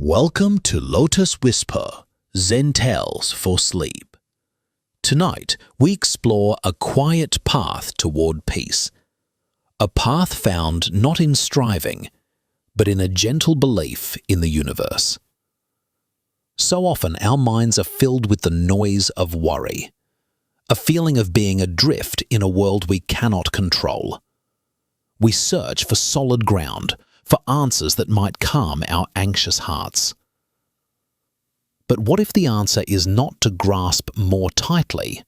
Welcome to Lotus Whisper, Zen Tales for Sleep. Tonight, we explore a quiet path toward peace. A path found not in striving, but in a gentle belief in the universe. So often our minds are filled with the noise of worry, a feeling of being adrift in a world we cannot control. We search for solid ground, for answers that might calm our anxious hearts. But what if the answer is not to grasp more tightly,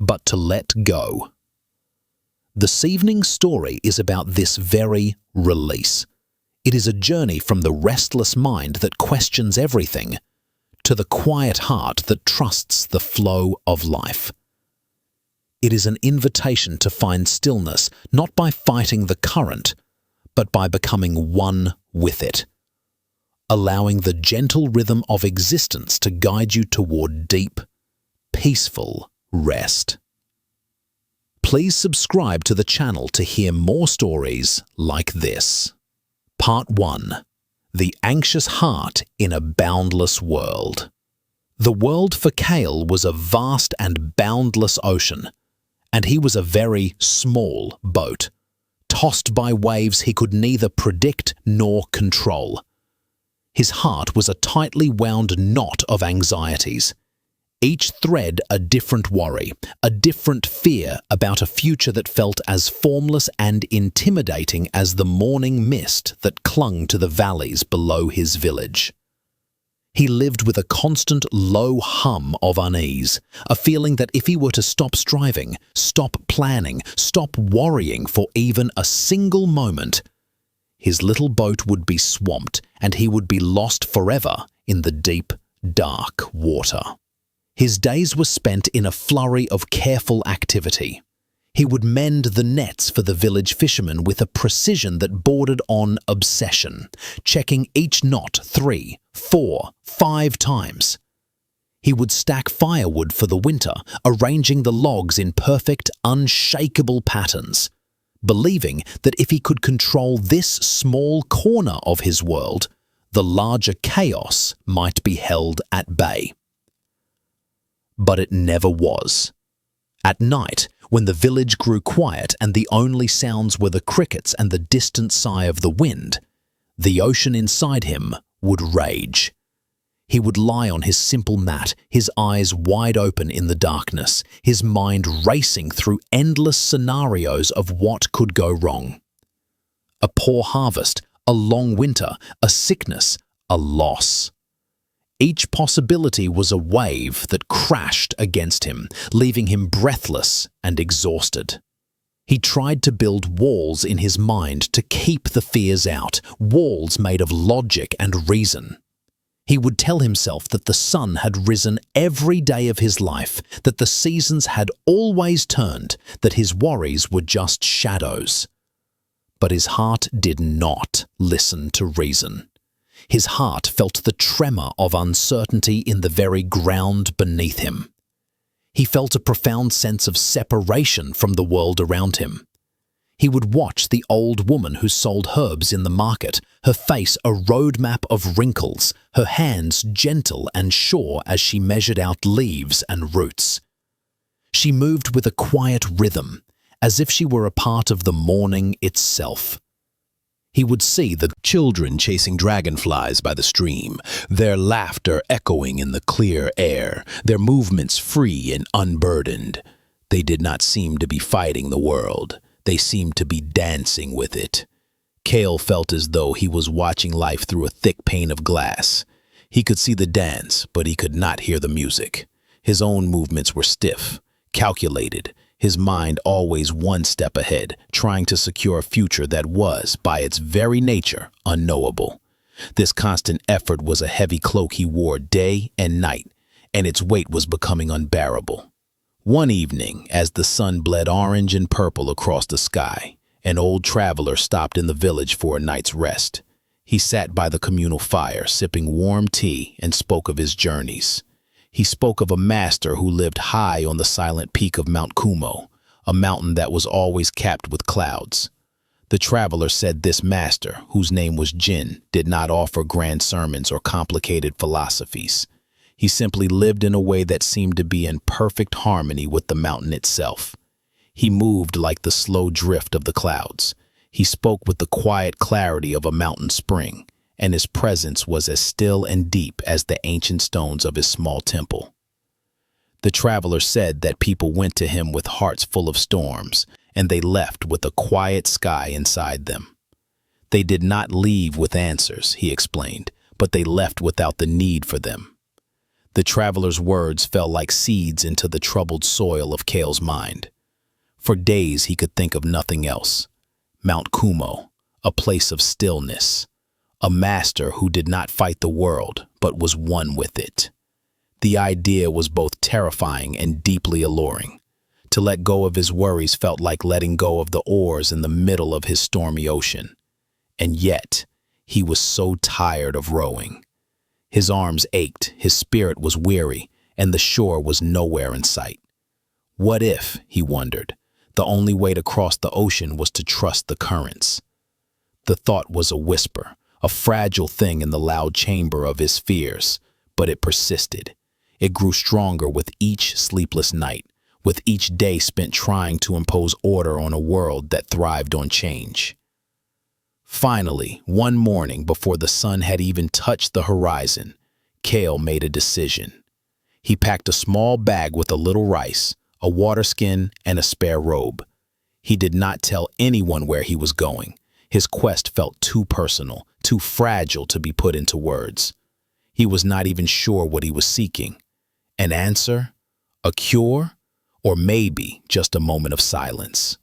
but to let go? This evening's story is about this very release. It is a journey from the restless mind that questions everything to the quiet heart that trusts the flow of life. It is an invitation to find stillness not by fighting the current, but by becoming one with it, allowing the gentle rhythm of existence to guide you toward deep, peaceful rest. Please subscribe to the channel to hear more stories like this. Part 1. The Anxious Heart in a Boundless World. The world for Kale was a vast and boundless ocean, and he was a very small boat, tossed by waves he could neither predict nor control. His heart was a tightly wound knot of anxieties, each thread a different worry, a different fear about a future that felt as formless and intimidating as the morning mist that clung to the valleys below his village. He lived with a constant low hum of unease, a feeling that if he were to stop striving, stop planning, stop worrying for even a single moment, his little boat would be swamped and he would be lost forever in the deep, dark water. His days were spent in a flurry of careful activity. He would mend the nets for the village fishermen with a precision that bordered on obsession, checking each knot 3, 4, 5 times. He would stack firewood for the winter, arranging the logs in perfect, unshakable patterns, believing that if he could control this small corner of his world, the larger chaos might be held at bay. But it never was. At night, when the village grew quiet and the only sounds were the crickets and the distant sigh of the wind, the ocean inside him would rage. He would lie on his simple mat, his eyes wide open in the darkness, his mind racing through endless scenarios of what could go wrong. A poor harvest, a long winter, a sickness, a loss. Each possibility was a wave that crashed against him, leaving him breathless and exhausted. He tried to build walls in his mind to keep the fears out, walls made of logic and reason. He would tell himself that the sun had risen every day of his life, that the seasons had always turned, that his worries were just shadows. But his heart did not listen to reason. His heart felt the tremor of uncertainty in the very ground beneath him. He felt a profound sense of separation from the world around him. He would watch the old woman who sold herbs in the market, her face a roadmap of wrinkles, her hands gentle and sure as she measured out leaves and roots. She moved with a quiet rhythm, as if she were a part of the morning itself. He would see the children chasing dragonflies by the stream, their laughter echoing in the clear air, their movements free and unburdened. They did not seem to be fighting the world. They seemed to be dancing with it. Kale felt as though he was watching life through a thick pane of glass. He could see the dance, but he could not hear the music. His own movements were stiff, calculated, his mind always one step ahead, trying to secure a future that was, by its very nature, unknowable. This constant effort was a heavy cloak he wore day and night, and its weight was becoming unbearable. One evening, as the sun bled orange and purple across the sky, an old traveler stopped in the village for a night's rest. He sat by the communal fire, sipping warm tea, and spoke of his journeys. He spoke of a master who lived high on the silent peak of Mount Kumo, a mountain that was always capped with clouds. The traveler said this master, whose name was Jin, did not offer grand sermons or complicated philosophies. He simply lived in a way that seemed to be in perfect harmony with the mountain itself. He moved like the slow drift of the clouds. He spoke with the quiet clarity of a mountain spring, and his presence was as still and deep as the ancient stones of his small temple. The traveler said that people went to him with hearts full of storms, and they left with a quiet sky inside them. They did not leave with answers, he explained, but they left without the need for them. The traveler's words fell like seeds into the troubled soil of Kale's mind. For days he could think of nothing else. Mount Kumo, a place of stillness, a master who did not fight the world, but was one with it. The idea was both terrifying and deeply alluring. To let go of his worries felt like letting go of the oars in the middle of his stormy ocean. And yet, he was so tired of rowing. His arms ached, his spirit was weary, and the shore was nowhere in sight. What if, he wondered, the only way to cross the ocean was to trust the currents? The thought was a whisper, a fragile thing in the loud chamber of his fears, but it persisted. It grew stronger with each sleepless night, with each day spent trying to impose order on a world that thrived on change. Finally, one morning before the sun had even touched the horizon, Kale made a decision. He packed a small bag with a little rice, a water skin, and a spare robe. He did not tell anyone where he was going. His quest felt too personal, too fragile to be put into words. He was not even sure what he was seeking. An answer? A cure? Or maybe just a moment of silence.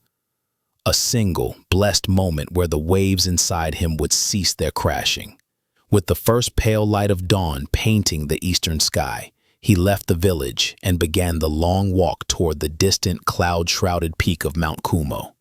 A single, blessed moment where the waves inside him would cease their crashing. With the first pale light of dawn painting the eastern sky, he left the village and began the long walk toward the distant, cloud-shrouded peak of Mount Kumo.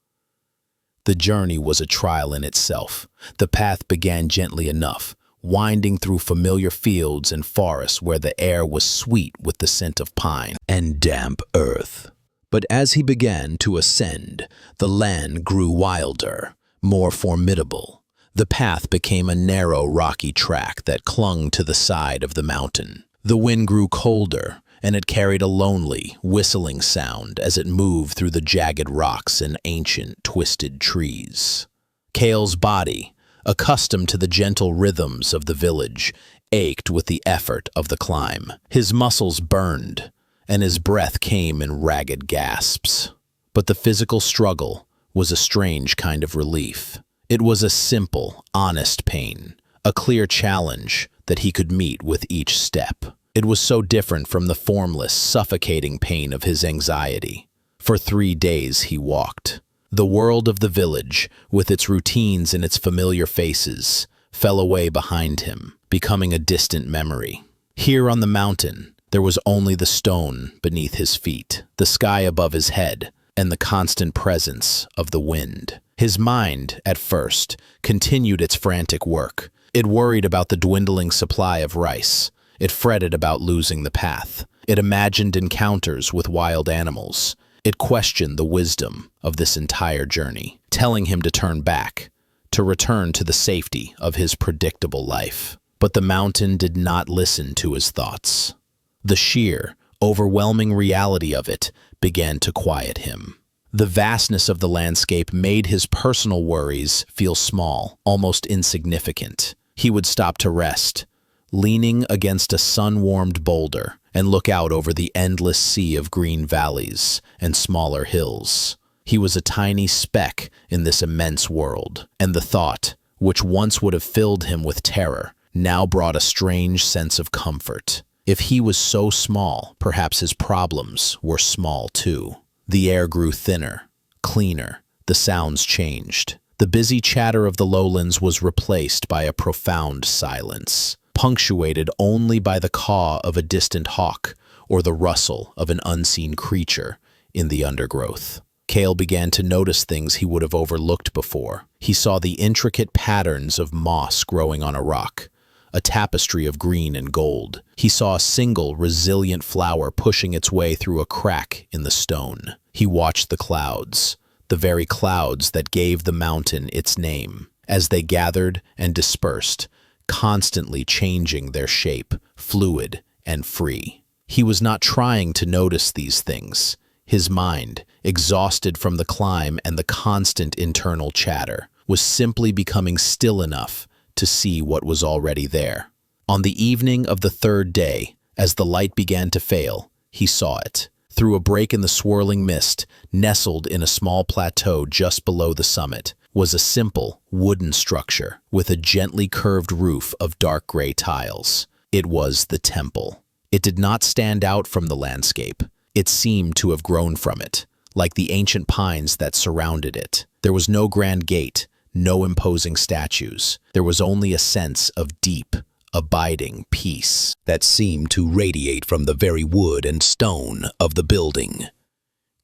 The journey was a trial in itself. The path began gently enough, winding through familiar fields and forests where the air was sweet with the scent of pine and damp earth. But as he began to ascend, the land grew wilder, more formidable. The path became a narrow, rocky track that clung to the side of the mountain. The wind grew colder, and it carried a lonely, whistling sound as it moved through the jagged rocks and ancient, twisted trees. Kale's body, accustomed to the gentle rhythms of the village, ached with the effort of the climb. His muscles burned, and his breath came in ragged gasps. But the physical struggle was a strange kind of relief. It was a simple, honest pain, a clear challenge that he could meet with each step. It was so different from the formless, suffocating pain of his anxiety. For 3 days he walked. The world of the village, with its routines and its familiar faces, fell away behind him, becoming a distant memory. Here on the mountain, there was only the stone beneath his feet, the sky above his head, and the constant presence of the wind. His mind, at first, continued its frantic work. It worried about the dwindling supply of rice. It fretted about losing the path. It imagined encounters with wild animals. It questioned the wisdom of this entire journey, telling him to turn back, to return to the safety of his predictable life. But the mountain did not listen to his thoughts. The sheer, overwhelming reality of it began to quiet him. The vastness of the landscape made his personal worries feel small, almost insignificant. He would stop to rest, leaning against a sun-warmed boulder, and look out over the endless sea of green valleys and smaller hills. He was a tiny speck in this immense world, and the thought, which once would have filled him with terror, now brought a strange sense of comfort. If he was so small, perhaps his problems were small too. The air grew thinner, cleaner. The sounds changed. The busy chatter of the lowlands was replaced by a profound silence, punctuated only by the caw of a distant hawk or the rustle of an unseen creature in the undergrowth. Kale began to notice things he would have overlooked before. He saw the intricate patterns of moss growing on a rock, a tapestry of green and gold. He saw a single, resilient flower pushing its way through a crack in the stone. He watched the clouds. the very clouds that gave the mountain its name, as they gathered and dispersed, constantly changing their shape, fluid and free. He was not trying to notice these things. His mind, exhausted from the climb and the constant internal chatter, was simply becoming still enough to see what was already there. On the evening of the third day, as the light began to fail, he saw it. Through a break in the swirling mist, nestled in a small plateau just below the summit, was a simple, wooden structure with a gently curved roof of dark gray tiles. It was the temple. It did not stand out from the landscape. It seemed to have grown from it, like the ancient pines that surrounded it. There was no grand gate, no imposing statues. There was only a sense of deep, abiding peace that seemed to radiate from the very wood and stone of the building.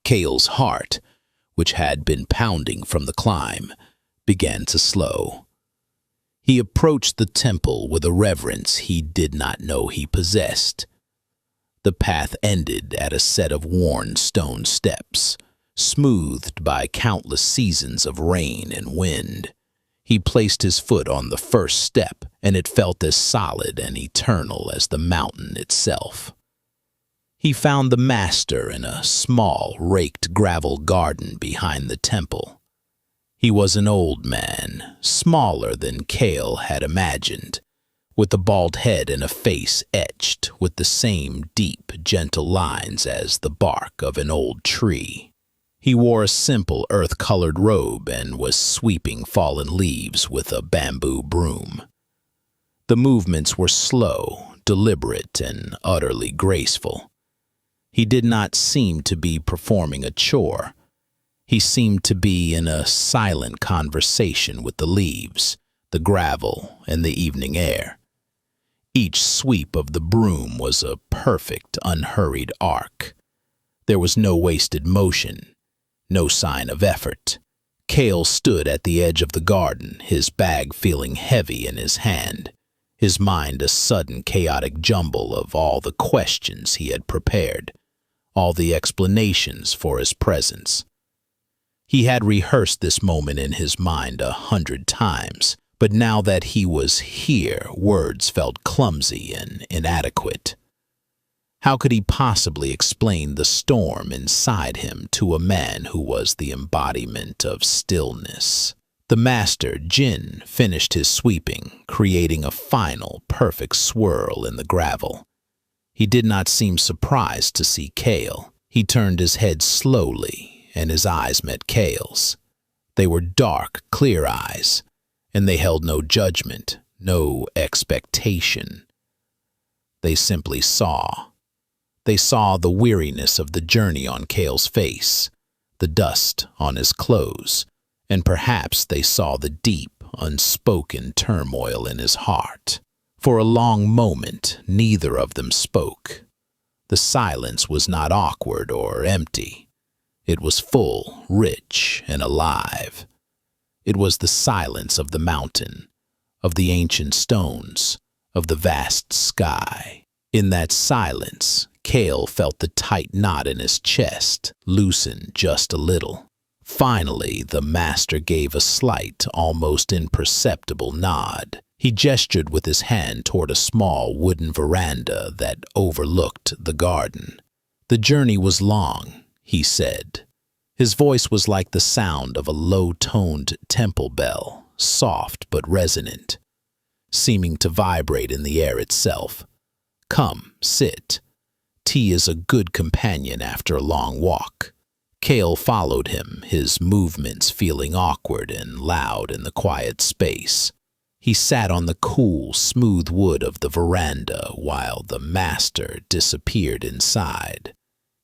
Kale's heart, which had been pounding from the climb, began to slow. He approached the temple with a reverence he did not know he possessed. The path ended at a set of worn stone steps, smoothed by countless seasons of rain and wind. He placed his foot on the first step, and it felt as solid and eternal as the mountain itself. He found the master in a small, raked gravel garden behind the temple. He was an old man, smaller than Kale had imagined, with a bald head and a face etched with the same deep, gentle lines as the bark of an old tree. He wore a simple earth-colored robe and was sweeping fallen leaves with a bamboo broom. The movements were slow, deliberate, and utterly graceful. He did not seem to be performing a chore. He seemed to be in a silent conversation with the leaves, the gravel, and the evening air. Each sweep of the broom was a perfect, unhurried arc. There was no wasted motion, no sign of effort. Kale stood at the edge of the garden, his bag feeling heavy in his hand, his mind a sudden chaotic jumble of all the questions he had prepared, all the explanations for his presence. He had rehearsed this moment in his mind 100 times, but now that he was here, words felt clumsy and inadequate. How could he possibly explain the storm inside him to a man who was the embodiment of stillness? The master, Jin, finished his sweeping, creating a final, perfect swirl in the gravel. He did not seem surprised to see Kale. He turned his head slowly, and his eyes met Kale's. They were dark, clear eyes, and they held no judgment, no expectation. They simply saw. They saw the weariness of the journey on Kale's face, the dust on his clothes, and perhaps they saw the deep, unspoken turmoil in his heart. For a long moment, neither of them spoke. The silence was not awkward or empty. It was full, rich, and alive. It was the silence of the mountain, of the ancient stones, of the vast sky. In that silence, Kale felt the tight knot in his chest loosen just a little. Finally, the master gave a slight, almost imperceptible nod. He gestured with his hand toward a small wooden veranda that overlooked the garden. The journey was long, he said. His voice was like the sound of a low-toned temple bell, soft but resonant, seeming to vibrate in the air itself. Come, sit. Tea is a good companion after a long walk. Kale followed him, his movements feeling awkward and loud in the quiet space. He sat on the cool, smooth wood of the veranda while the master disappeared inside.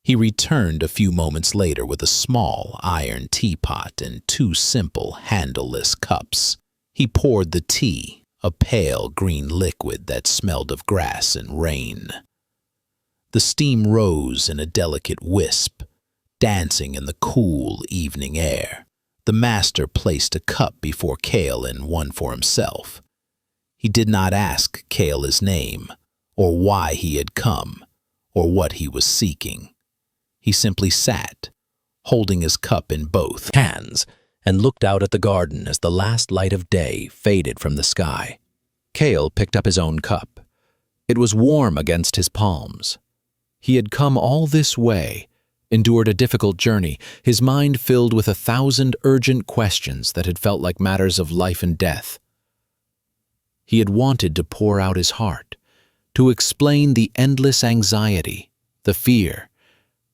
He returned a few moments later with a small iron teapot and 2 simple, handleless cups. He poured the tea, a pale green liquid that smelled of grass and rain. The steam rose in a delicate wisp, dancing in the cool evening air. The master placed a cup before Kale and one for himself. He did not ask Kale his name, or why he had come, or what he was seeking. He simply sat, holding his cup in both hands, and looked out at the garden as the last light of day faded from the sky. Kale picked up his own cup. It was warm against his palms. He had come all this way, endured a difficult journey, his mind filled with 1,000 urgent questions that had felt like matters of life and death. He had wanted to pour out his heart, to explain the endless anxiety, the fear,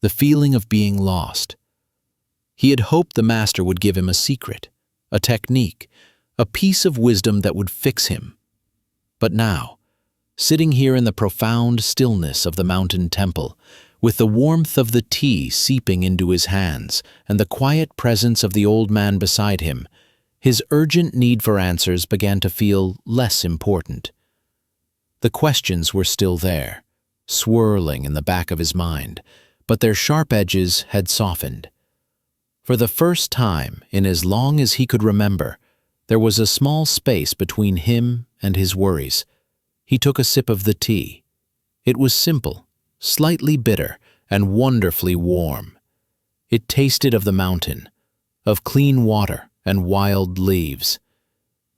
the feeling of being lost. He had hoped the master would give him a secret, a technique, a piece of wisdom that would fix him. But now, sitting here in the profound stillness of the mountain temple, with the warmth of the tea seeping into his hands and the quiet presence of the old man beside him, his urgent need for answers began to feel less important. The questions were still there, swirling in the back of his mind, but their sharp edges had softened. For the first time in as long as he could remember, there was a small space between him and his worries. He took a sip of the tea. It was simple, slightly bitter, and wonderfully warm. It tasted of the mountain, of clean water and wild leaves.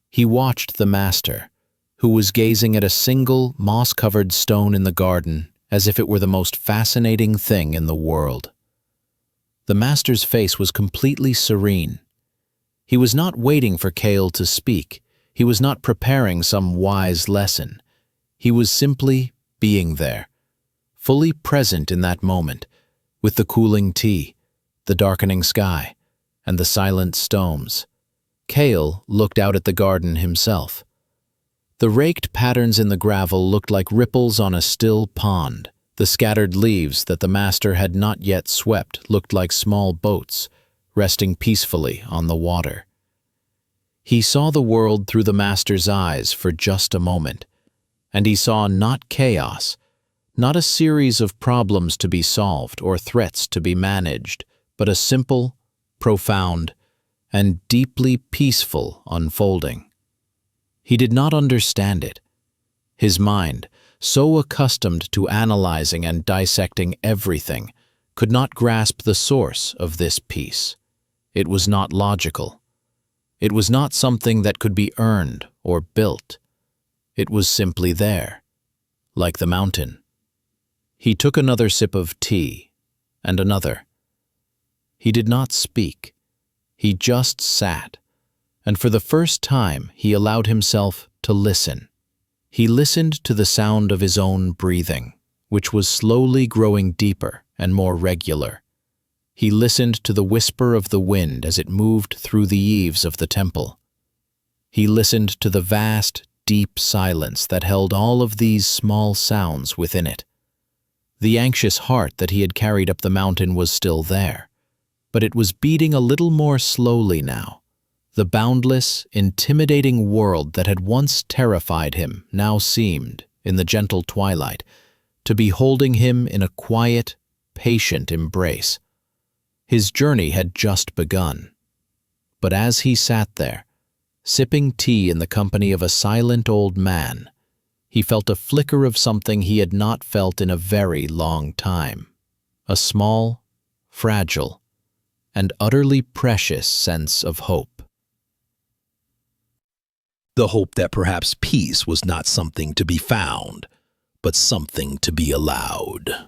He watched the master, who was gazing at a single moss-covered stone in the garden as if it were the most fascinating thing in the world. The master's face was completely serene. He was not waiting for Kale to speak. He was not preparing some wise lesson. He was simply being there, fully present in that moment, with the cooling tea, the darkening sky, and the silent stones. Kale looked out at the garden himself. The raked patterns in the gravel looked like ripples on a still pond. The scattered leaves that the master had not yet swept looked like small boats, resting peacefully on the water. He saw the world through the master's eyes for just a moment, and he saw not chaos, not a series of problems to be solved or threats to be managed, but a simple, profound, and deeply peaceful unfolding. He did not understand it. His mind, so accustomed to analyzing and dissecting everything, could not grasp the source of this peace. It was not logical. It was not something that could be earned or built. It was simply there, like the mountain. He took another sip of tea, and another. He did not speak. He just sat, and for the first time he allowed himself to listen. He listened to the sound of his own breathing, which was slowly growing deeper and more regular. He listened to the whisper of the wind as it moved through the eaves of the temple. He listened to the vast, deep silence that held all of these small sounds within it. The anxious heart that he had carried up the mountain was still there, but it was beating a little more slowly now. The boundless, intimidating world that had once terrified him now seemed, in the gentle twilight, to be holding him in a quiet, patient embrace. His journey had just begun. But as he sat there, sipping tea in the company of a silent old man, he felt a flicker of something he had not felt in a very long time. A small, fragile, and utterly precious sense of hope. The hope that perhaps peace was not something to be found, but something to be allowed.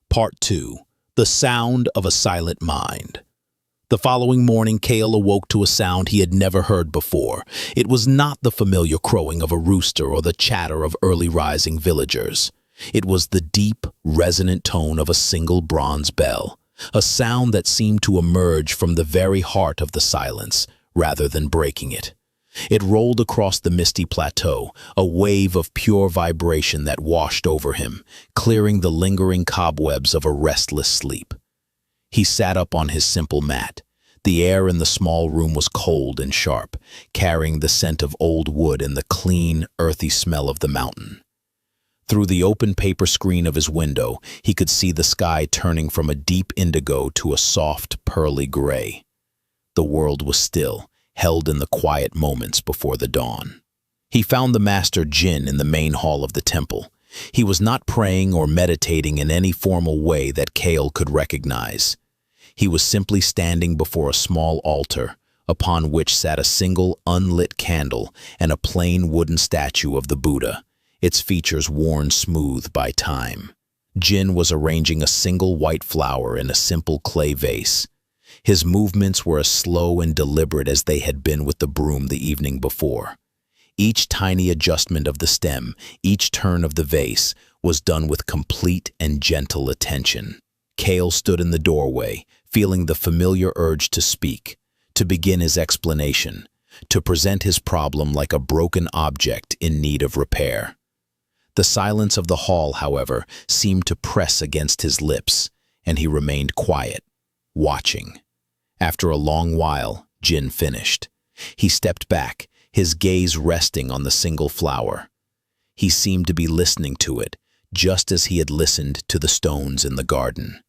Part 2. The Sound of a Silent Mind. The following morning, Kale awoke to a sound he had never heard before. It was not the familiar crowing of a rooster or the chatter of early-rising villagers. It was the deep, resonant tone of a single bronze bell, a sound that seemed to emerge from the very heart of the silence, rather than breaking it. It rolled across the misty plateau, a wave of pure vibration that washed over him, clearing the lingering cobwebs of a restless sleep. He sat up on his simple mat. The air in the small room was cold and sharp, carrying the scent of old wood and the clean, earthy smell of the mountain. Through the open paper screen of his window, he could see the sky turning from a deep indigo to a soft, pearly gray. The world was still, held in the quiet moments before the dawn. He found the master Jin in the main hall of the temple. He was not praying or meditating in any formal way that Kale could recognize. He was simply standing before a small altar, upon which sat a single unlit candle and a plain wooden statue of the Buddha, its features worn smooth by time. Jin was arranging a single white flower in a simple clay vase. His movements were as slow and deliberate as they had been with the broom the evening before. Each tiny adjustment of the stem, each turn of the vase, was done with complete and gentle attention. Kale stood in the doorway, feeling the familiar urge to speak, to begin his explanation, to present his problem like a broken object in need of repair. The silence of the hall, however, seemed to press against his lips, and he remained quiet, watching. After a long while, Jin finished. He stepped back, his gaze resting on the single flower. He seemed to be listening to it, just as he had listened to the stones in the garden.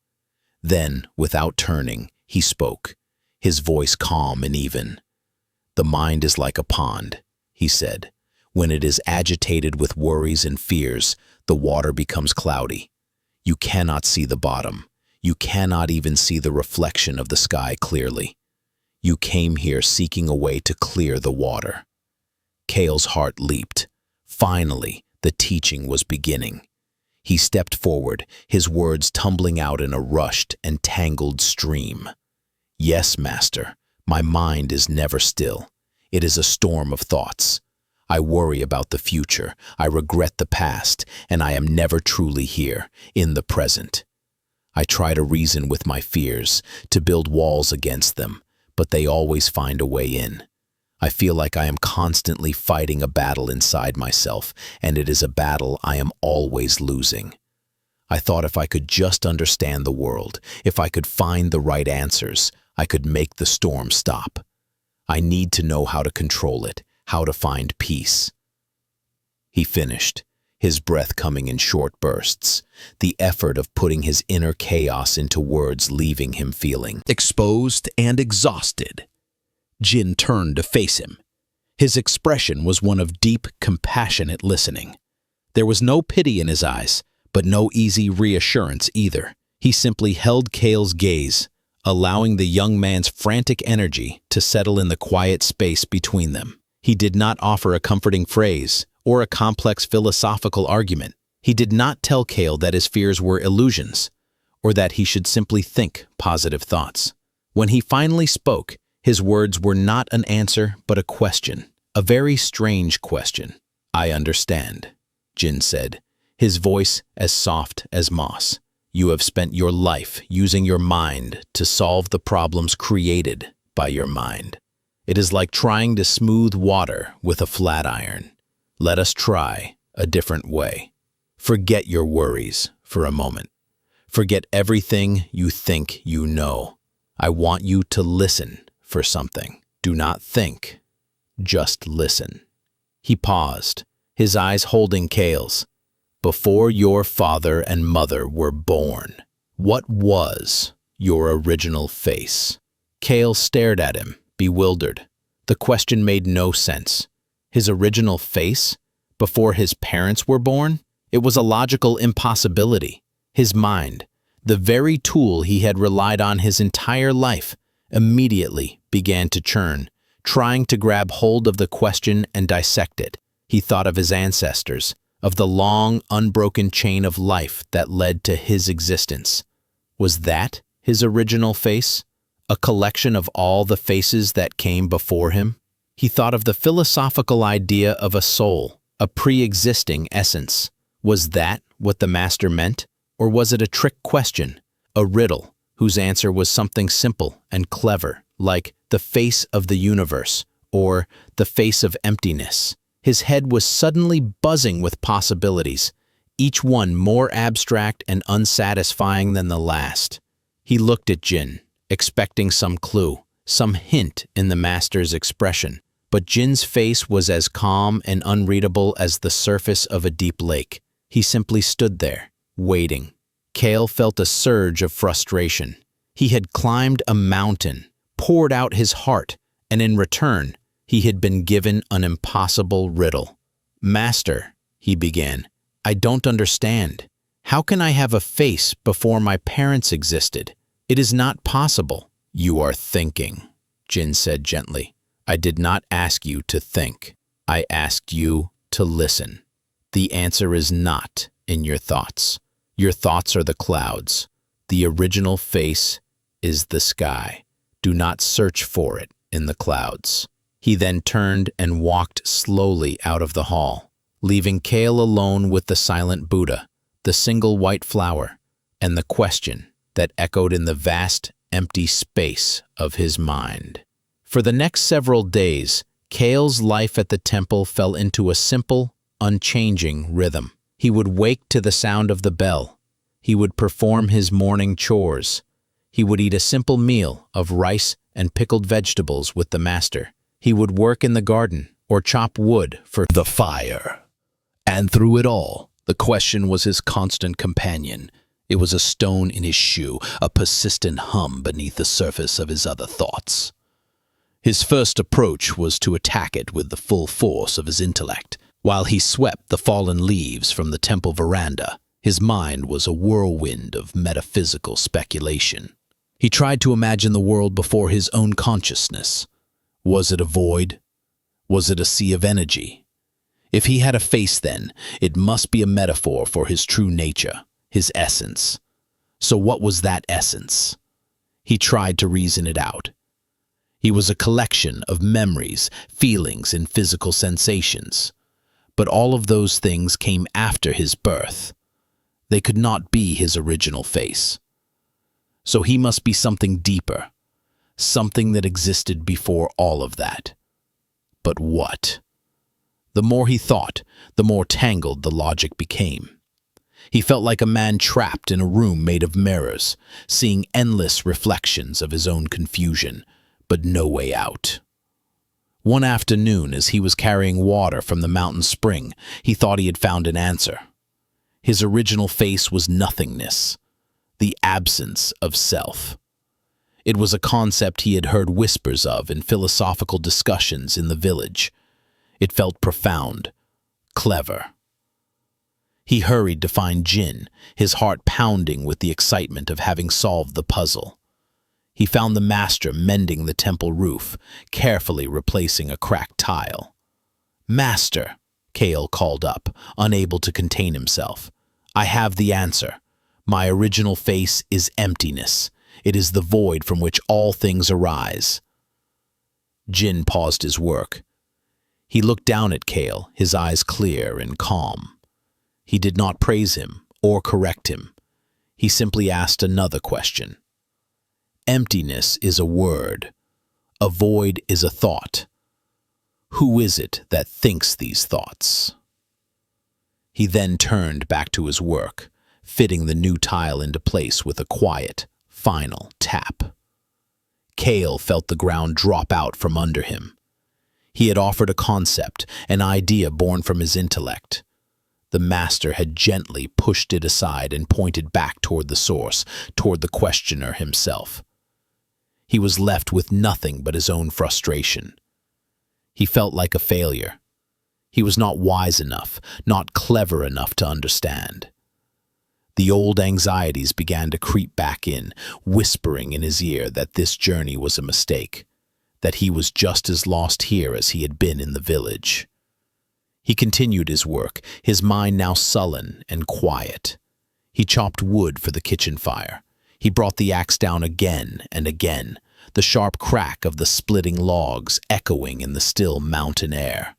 Then, without turning, he spoke, his voice calm and even. "The mind is like a pond," he said. "When it is agitated with worries and fears, the water becomes cloudy. You cannot see the bottom. You cannot even see the reflection of the sky clearly. You came here seeking a way to clear the water." Kale's heart leaped. Finally, the teaching was beginning. He stepped forward, his words tumbling out in a rushed and tangled stream. "Yes, Master, my mind is never still. It is a storm of thoughts. I worry about the future, I regret the past, and I am never truly here, in the present. I try to reason with my fears, to build walls against them, but they always find a way in. I feel like I am constantly fighting a battle inside myself, and it is a battle I am always losing. I thought if I could just understand the world, if I could find the right answers, I could make the storm stop. I need to know how to control it, how to find peace." He finished, his breath coming in short bursts, the effort of putting his inner chaos into words leaving him feeling exposed and exhausted. Jin turned to face him. His expression was one of deep, compassionate listening. There was no pity in his eyes, but no easy reassurance either. He simply held Kale's gaze, allowing the young man's frantic energy to settle in the quiet space between them. He did not offer a comforting phrase or a complex philosophical argument. He did not tell Kale that his fears were illusions, or that he should simply think positive thoughts. When he finally spoke, his words were not an answer but a question, a very strange question. "I understand," Jin said, his voice as soft as moss. "You have spent your life using your mind to solve the problems created by your mind. It is like trying to smooth water with a flat iron. Let us try a different way. Forget your worries for a moment. Forget everything you think you know. I want you to listen for something. Do not think, just listen." He paused, his eyes holding Kale's. "Before your father and mother were born, what was your original face?" Kale stared at him, bewildered. The question made no sense. His original face? Before his parents were born? It was a logical impossibility. His mind, the very tool he had relied on his entire life, immediately began to churn, trying to grab hold of the question and dissect it. He thought of his ancestors, of the long, unbroken chain of life that led to his existence. Was that his original face? A collection of all the faces that came before him? He thought of the philosophical idea of a soul, a pre-existing essence. Was that what the master meant? Or was it a trick question, a riddle, whose answer was something simple and clever, like the face of the universe, or the face of emptiness? His head was suddenly buzzing with possibilities, each one more abstract and unsatisfying than the last. He looked at Jin, expecting some clue, some hint in the master's expression, but Jin's face was as calm and unreadable as the surface of a deep lake. He simply stood there, waiting. Kale felt a surge of frustration. He had climbed a mountain, poured out his heart, and in return, he had been given an impossible riddle. "Master," he began, "I don't understand. How can I have a face before my parents existed? It is not possible. You are thinking, Jin said gently. I did not ask you to think. I asked you to listen. The answer is not in your thoughts. Your thoughts are the clouds. The original face is the sky. Do not search for it in the clouds. He then turned and walked slowly out of the hall, leaving Kale alone with the silent Buddha, the single white flower, and the question that echoed in the vast, empty space of his mind. For the next several days, Kale's life at the temple fell into a simple, unchanging rhythm. He would wake to the sound of the bell. He would perform his morning chores. He would eat a simple meal of rice and pickled vegetables with the master. He would work in the garden or chop wood for the fire. And through it all, the question was his constant companion. It was a stone in his shoe, a persistent hum beneath the surface of his other thoughts. His first approach was to attack it with the full force of his intellect. While he swept the fallen leaves from the temple veranda, his mind was a whirlwind of metaphysical speculation. He tried to imagine the world before his own consciousness. Was it a void? Was it a sea of energy? If he had a face then, it must be a metaphor for his true nature, his essence. So what was that essence? He tried to reason it out. He was a collection of memories, feelings, and physical sensations. But all of those things came after his birth. They could not be his original face. So he must be something deeper, something that existed before all of that. But what? The more he thought, the more tangled the logic became. He felt like a man trapped in a room made of mirrors, seeing endless reflections of his own confusion, but no way out. One afternoon, as he was carrying water from the mountain spring, he thought he had found an answer. His original face was nothingness, the absence of self. It was a concept he had heard whispers of in philosophical discussions in the village. It felt profound, clever. He hurried to find Jin, his heart pounding with the excitement of having solved the puzzle. He found the master mending the temple roof, carefully replacing a cracked tile. "Master," Kale called up, unable to contain himself. "I have the answer. My original face is emptiness. It is the void from which all things arise." Jin paused his work. He looked down at Kale, his eyes clear and calm. He did not praise him or correct him. He simply asked another question. Emptiness is a word. A void is a thought. Who is it that thinks these thoughts? He then turned back to his work, fitting the new tile into place with a quiet, final tap. Kale felt the ground drop out from under him. He had offered a concept, an idea born from his intellect. The master had gently pushed it aside and pointed back toward the source, toward the questioner himself. He was left with nothing but his own frustration. He felt like a failure. He was not wise enough, not clever enough to understand. The old anxieties began to creep back in, whispering in his ear that this journey was a mistake, that he was just as lost here as he had been in the village. He continued his work, his mind now sullen and quiet. He chopped wood for the kitchen fire. He brought the axe down again and again, the sharp crack of the splitting logs echoing in the still mountain air.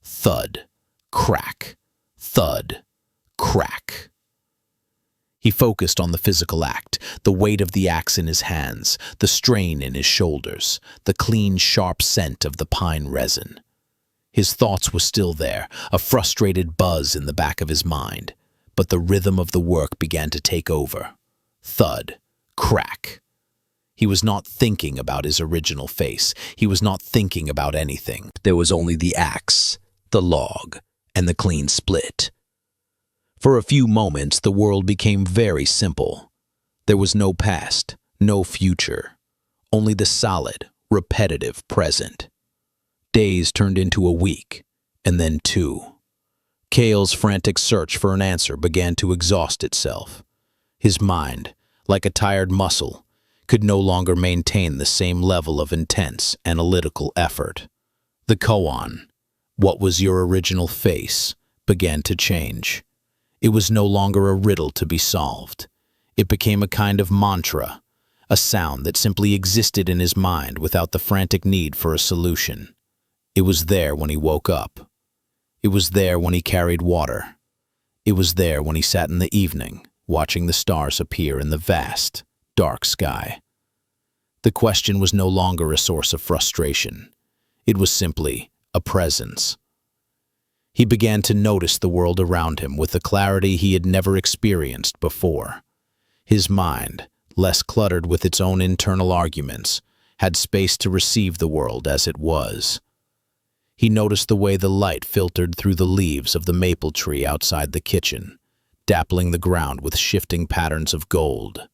Thud, crack, thud, crack. He focused on the physical act, the weight of the axe in his hands, the strain in his shoulders, the clean, sharp scent of the pine resin. His thoughts were still there, a frustrated buzz in the back of his mind, but the rhythm of the work began to take over. Thud, crack. He was not thinking about his original face. He was not thinking about anything. There was only the axe, the log, and the clean split. For a few moments, the world became very simple. There was no past, no future, only the solid, repetitive present. Days turned into a week, and then 2. Kale's frantic search for an answer began to exhaust itself. His mind, like a tired muscle, could no longer maintain the same level of intense analytical effort. The koan, what was your original face, began to change. It was no longer a riddle to be solved. It became a kind of mantra, a sound that simply existed in his mind without the frantic need for a solution. It was there when he woke up. It was there when he carried water. It was there when he sat in the evening, watching the stars appear in the vast, dark sky. The question was no longer a source of frustration. It was simply a presence. He began to notice the world around him with a clarity he had never experienced before. His mind, less cluttered with its own internal arguments, had space to receive the world as it was. He noticed the way the light filtered through the leaves of the maple tree outside the kitchen, dappling the ground with shifting patterns of gold.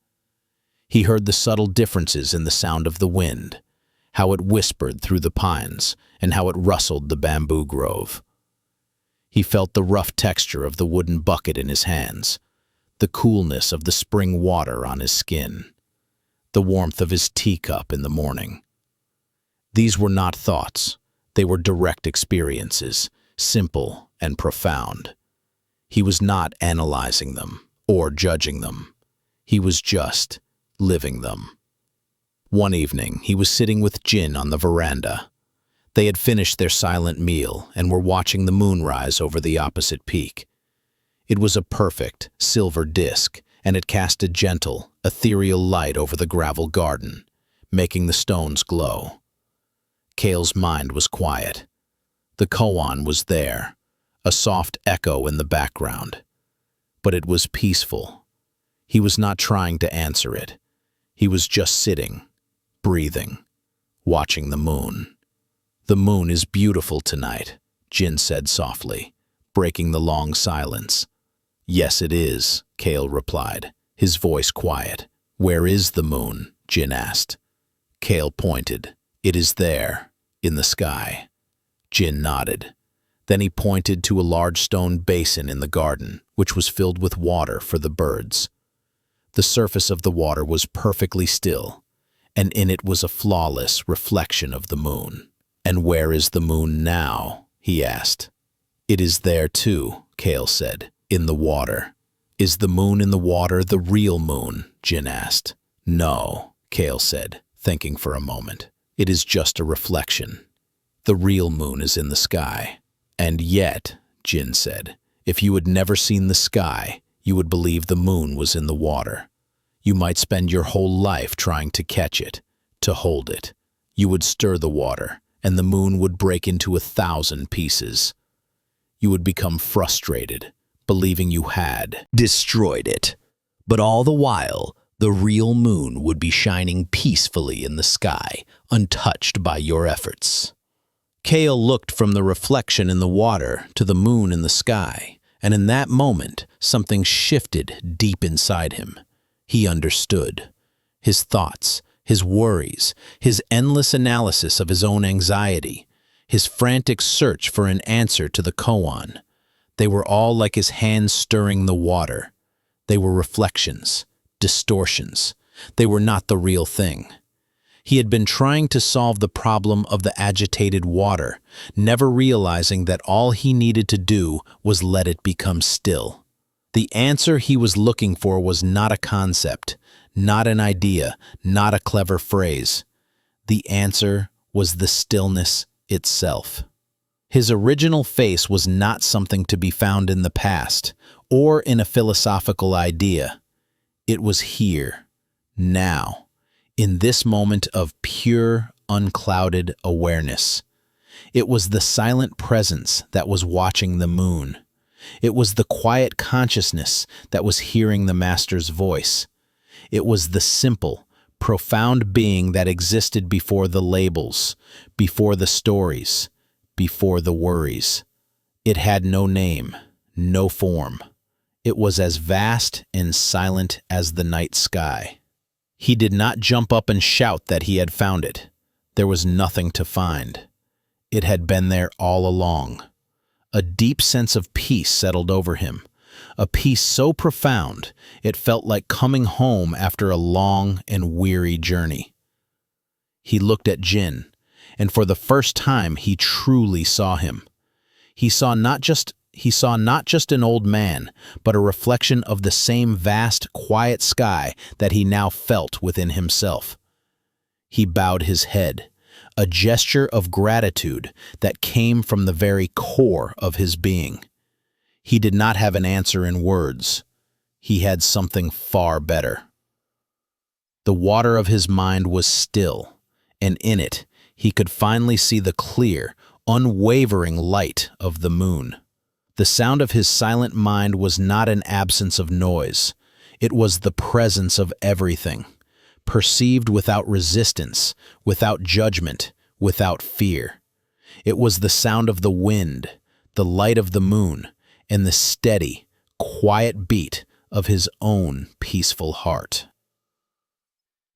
He heard the subtle differences in the sound of the wind, how it whispered through the pines and how it rustled the bamboo grove. He felt the rough texture of the wooden bucket in his hands, the coolness of the spring water on his skin, the warmth of his teacup in the morning. These were not thoughts. They were direct experiences, simple and profound. He was not analyzing them or judging them. He was just living them. One evening, he was sitting with Jin on the veranda. They had finished their silent meal and were watching the moon rise over the opposite peak. It was a perfect, silver disk, and it cast a gentle, ethereal light over the gravel garden, making the stones glow. Kale's mind was quiet. The koan was there, a soft echo in the background. But it was peaceful. He was not trying to answer it. He was just sitting, breathing, watching the moon. "The moon is beautiful tonight," Jin said softly, breaking the long silence. "Yes, it is," Kale replied, his voice quiet. "Where is the moon?" Jin asked. Kale pointed. "It is there, in the sky." Jin nodded. Then he pointed to a large stone basin in the garden, which was filled with water for the birds. The surface of the water was perfectly still, and in it was a flawless reflection of the moon. "And where is the moon now?" he asked. "It is there too," Kale said, "in the water." "Is the moon in the water the real moon?" Jin asked. "No," Kale said, thinking for a moment. "It is just a reflection. The real moon is in the sky." "And yet," Jin said, "if you had never seen the sky, you would believe the moon was in the water. You might spend your whole life trying to catch it, to hold it. You would stir the water, and the moon would break into 1,000 pieces. You would become frustrated, believing you had destroyed it. But all the while, the real moon would be shining peacefully in the sky, untouched by your efforts." Kale looked from the reflection in the water to the moon in the sky, and in that moment, something shifted deep inside him. He understood. His thoughts, his worries, his endless analysis of his own anxiety, his frantic search for an answer to the koan. They were all like his hands stirring the water. They were reflections, distortions. They were not the real thing. He had been trying to solve the problem of the agitated water, never realizing that all he needed to do was let it become still. The answer he was looking for was not a concept, not an idea, not a clever phrase. The answer was the stillness itself. His original face was not something to be found in the past or in a philosophical idea. It was here, now, in this moment of pure, unclouded awareness. It was the silent presence that was watching the moon. It was the quiet consciousness that was hearing the Master's voice. It was the simple, profound being that existed before the labels, before the stories, before the worries. It had no name, no form. It was as vast and silent as the night sky. He did not jump up and shout that he had found it. There was nothing to find. It had been there all along. A deep sense of peace settled over him, a peace so profound it felt like coming home after a long and weary journey. He looked at Jin, and for the first time he truly saw him. He saw not just an old man, but a reflection of the same vast, quiet sky that he now felt within himself. He bowed his head, a gesture of gratitude that came from the very core of his being. He did not have an answer in words. He had something far better. The water of his mind was still, and in it he could finally see the clear, unwavering light of the moon. The sound of his silent mind was not an absence of noise. It was the presence of everything, perceived without resistance, without judgment, without fear. It was the sound of the wind, the light of the moon, and the steady, quiet beat of his own peaceful heart.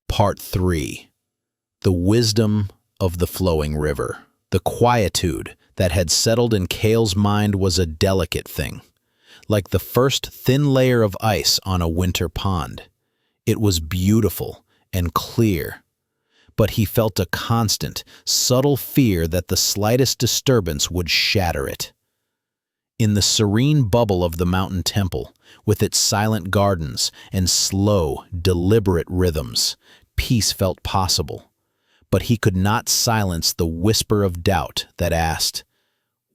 Part 3. The wisdom of the flowing river. The quietude that had settled in Kale's mind was a delicate thing, like the first thin layer of ice on a winter pond. It was beautiful and clear, but he felt a constant, subtle fear that the slightest disturbance would shatter it. In the serene bubble of the mountain temple, with its silent gardens and slow, deliberate rhythms, peace felt possible. But he could not silence the whisper of doubt that asked,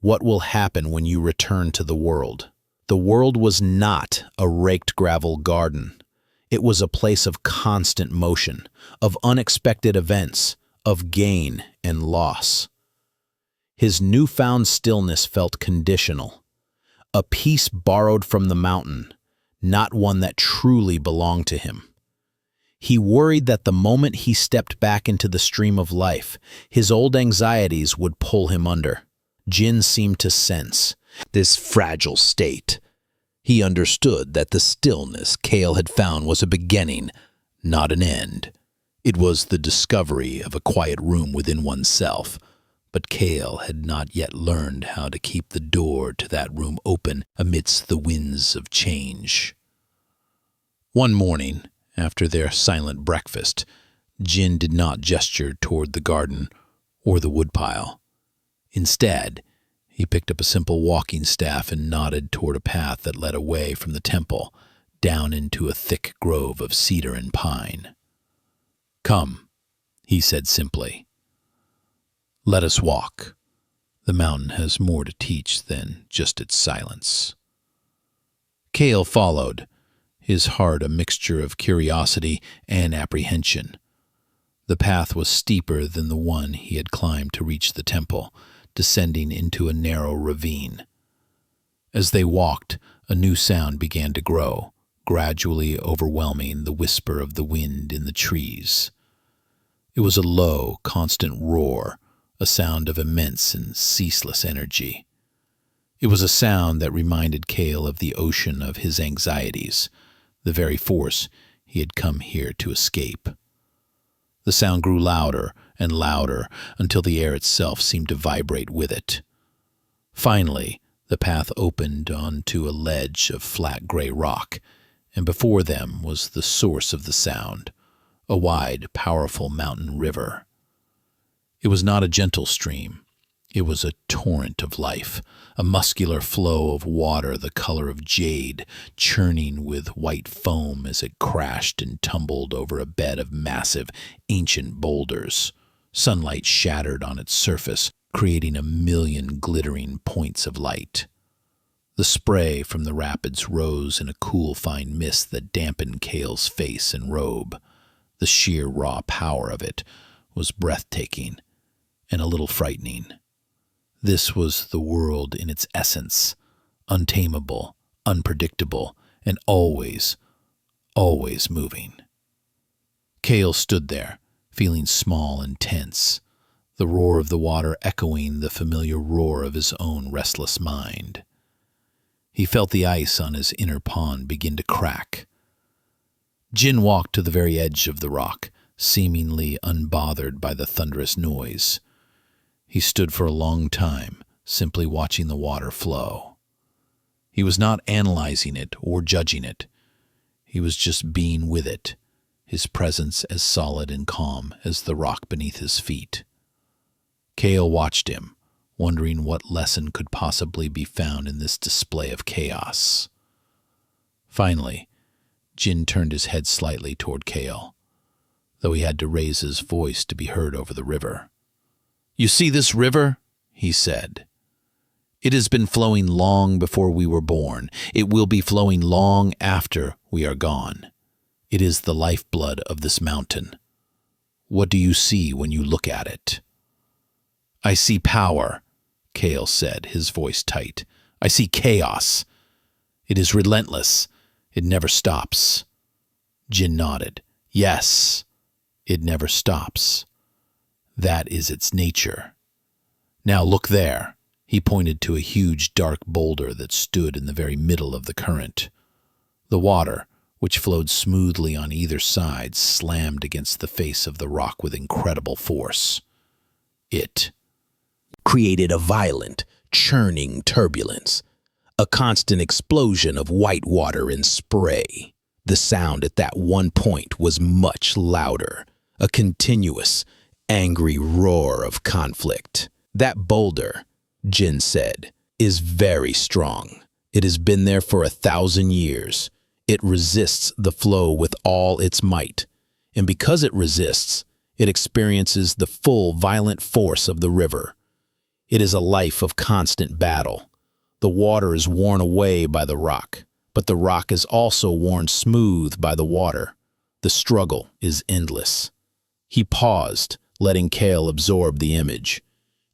"What will happen when you return to the world?" The world was not a raked gravel garden. It was a place of constant motion, of unexpected events, of gain and loss. His newfound stillness felt conditional, a peace borrowed from the mountain, not one that truly belonged to him. He worried that the moment he stepped back into the stream of life, his old anxieties would pull him under. Jin seemed to sense this fragile state. He understood that the stillness Kale had found was a beginning, not an end. It was the discovery of a quiet room within oneself, but Kale had not yet learned how to keep the door to that room open amidst the winds of change. One morning, after their silent breakfast, Jin did not gesture toward the garden or the woodpile. Instead, he picked up a simple walking staff and nodded toward a path that led away from the temple, down into a thick grove of cedar and pine. "Come," he said simply. "Let us walk. The mountain has more to teach than just its silence." Kale followed, his heart a mixture of curiosity and apprehension. The path was steeper than the one he had climbed to reach the temple, descending into a narrow ravine. As they walked, a new sound began to grow, gradually overwhelming the whisper of the wind in the trees. It was a low, constant roar, a sound of immense and ceaseless energy. It was a sound that reminded Kale of the ocean of his anxieties, the very force he had come here to escape. The sound grew louder and louder until the air itself seemed to vibrate with it. Finally, the path opened onto a ledge of flat gray rock, and before them was the source of the sound, a wide, powerful mountain river. It was not a gentle stream. It was a torrent of life, a muscular flow of water the color of jade, churning with white foam as it crashed and tumbled over a bed of massive, ancient boulders. Sunlight shattered on its surface, creating a million glittering points of light. The spray from the rapids rose in a cool, fine mist that dampened Kale's face and robe. The sheer, raw power of it was breathtaking and a little frightening. This was the world in its essence, untamable, unpredictable, and always, always moving. Kale stood there, feeling small and tense, the roar of the water echoing the familiar roar of his own restless mind. He felt the ice on his inner pond begin to crack. Jin walked to the very edge of the rock, seemingly unbothered by the thunderous noise. He stood for a long time, simply watching the water flow. He was not analyzing it or judging it. He was just being with it, his presence as solid and calm as the rock beneath his feet. Kale watched him, wondering what lesson could possibly be found in this display of chaos. Finally, Jin turned his head slightly toward Kale, though he had to raise his voice to be heard over the river. "You see this river?" he said. "It has been flowing long before we were born. It will be flowing long after we are gone. It is the lifeblood of this mountain. What do you see when you look at it?" "I see power," Kale said, his voice tight. "I see chaos. It is relentless. It never stops." Jin nodded. "Yes, it never stops. That is its nature. Now look there." He pointed to a huge dark boulder that stood in the very middle of the current. The water, which flowed smoothly on either side, slammed against the face of the rock with incredible force. It created a violent, churning turbulence, a constant explosion of white water and spray. The sound at that one point was much louder, a continuous, angry roar of conflict. "That boulder," Jin said, "is very strong. It has been there for 1,000 years. It resists the flow with all its might, and because it resists, it experiences the full violent force of the river. It is a life of constant battle. The water is worn away by the rock, but the rock is also worn smooth by the water. The struggle is endless." He paused, letting Kale absorb the image.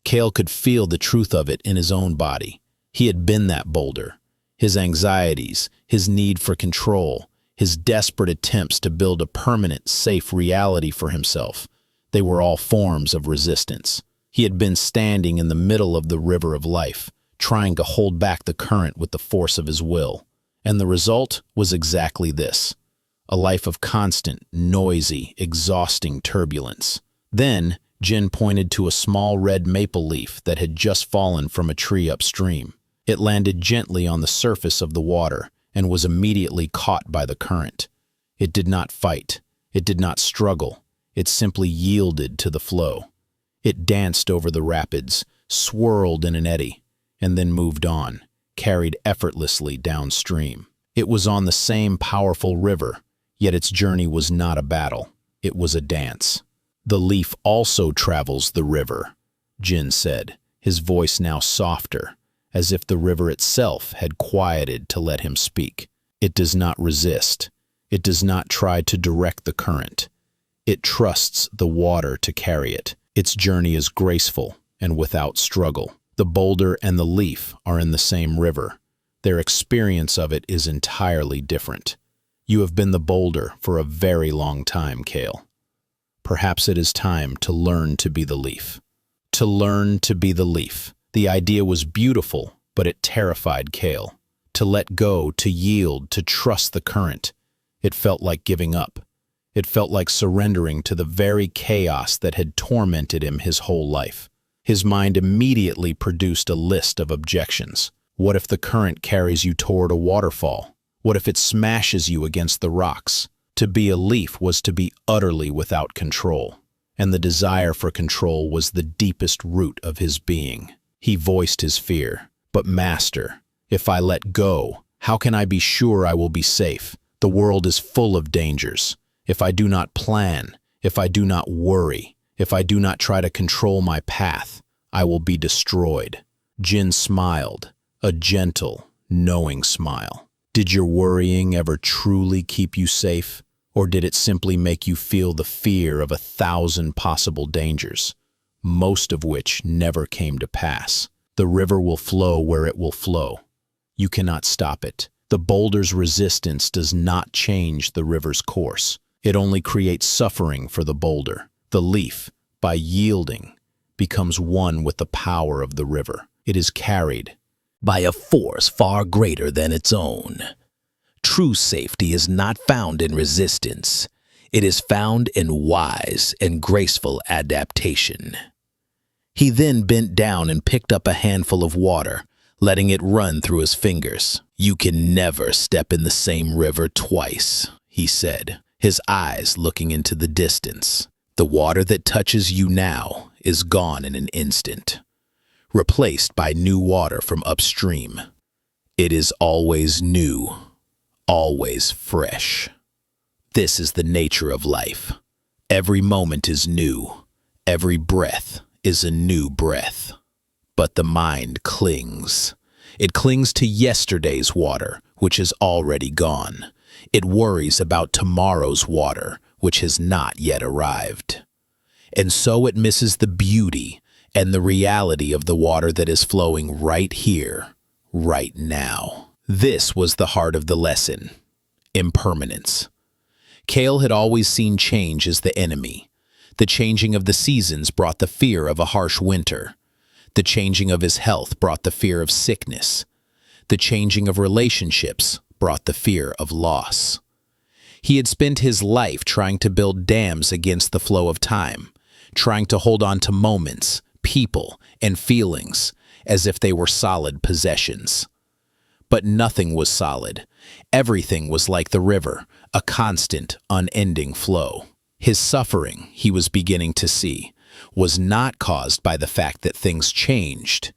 Kale could feel the truth of it in his own body. He had been that boulder. His anxieties, his need for control, his desperate attempts to build a permanent, safe reality for himself, they were all forms of resistance. He had been standing in the middle of the river of life, trying to hold back the current with the force of his will. And the result was exactly this: a life of constant, noisy, exhausting turbulence. Then, Jin pointed to a small red maple leaf that had just fallen from a tree upstream. It landed gently on the surface of the water and was immediately caught by the current. It did not fight. It did not struggle. It simply yielded to the flow. It danced over the rapids, swirled in an eddy, and then moved on, carried effortlessly downstream. It was on the same powerful river, yet its journey was not a battle. It was a dance. "The leaf also travels the river," Jin said, his voice now softer, as if the river itself had quieted to let him speak. "It does not resist. It does not try to direct the current. It trusts the water to carry it. Its journey is graceful and without struggle. The boulder and the leaf are in the same river. Their experience of it is entirely different. You have been the boulder for a very long time, Kale. Perhaps it is time to learn to be the leaf." To learn to be the leaf. The idea was beautiful, but it terrified Kale. To let go, to yield, to trust the current. It felt like giving up. It felt like surrendering to the very chaos that had tormented him his whole life. His mind immediately produced a list of objections. What if the current carries you toward a waterfall? What if it smashes you against the rocks? To be a leaf was to be utterly without control, and the desire for control was the deepest root of his being. He voiced his fear. "But Master, if I let go, how can I be sure I will be safe? The world is full of dangers. If I do not plan, if I do not worry, if I do not try to control my path, I will be destroyed." Jin smiled, a gentle, knowing smile. "Did your worrying ever truly keep you safe, or did it simply make you feel the fear of 1,000 possible dangers, most of which never came to pass? The river will flow where it will flow. You cannot stop it. The boulder's resistance does not change the river's course. It only creates suffering for the boulder. The leaf, by yielding, becomes one with the power of the river. It is carried by a force far greater than its own. True safety is not found in resistance. It is found in wise and graceful adaptation." He then bent down and picked up a handful of water, letting it run through his fingers. "You can never step in the same river twice," he said, his eyes looking into the distance. "The water that touches you now is gone in an instant, replaced by new water from upstream. It is always new, always fresh. This is the nature of life. Every moment is new. Every breath is a new breath. But the mind clings. It clings to yesterday's water, which is already gone. It worries about tomorrow's water, which has not yet arrived. And so it misses the beauty and the reality of the water that is flowing right here, right now." This was the heart of the lesson: impermanence. Kale had always seen change as the enemy. The changing of the seasons brought the fear of a harsh winter. The changing of his health brought the fear of sickness. The changing of relationships brought the fear of loss. He had spent his life trying to build dams against the flow of time, trying to hold on to moments, people, and feelings as if they were solid possessions. But nothing was solid. Everything was like the river, a constant, unending flow. His suffering, he was beginning to see, was not caused by the fact that things changed.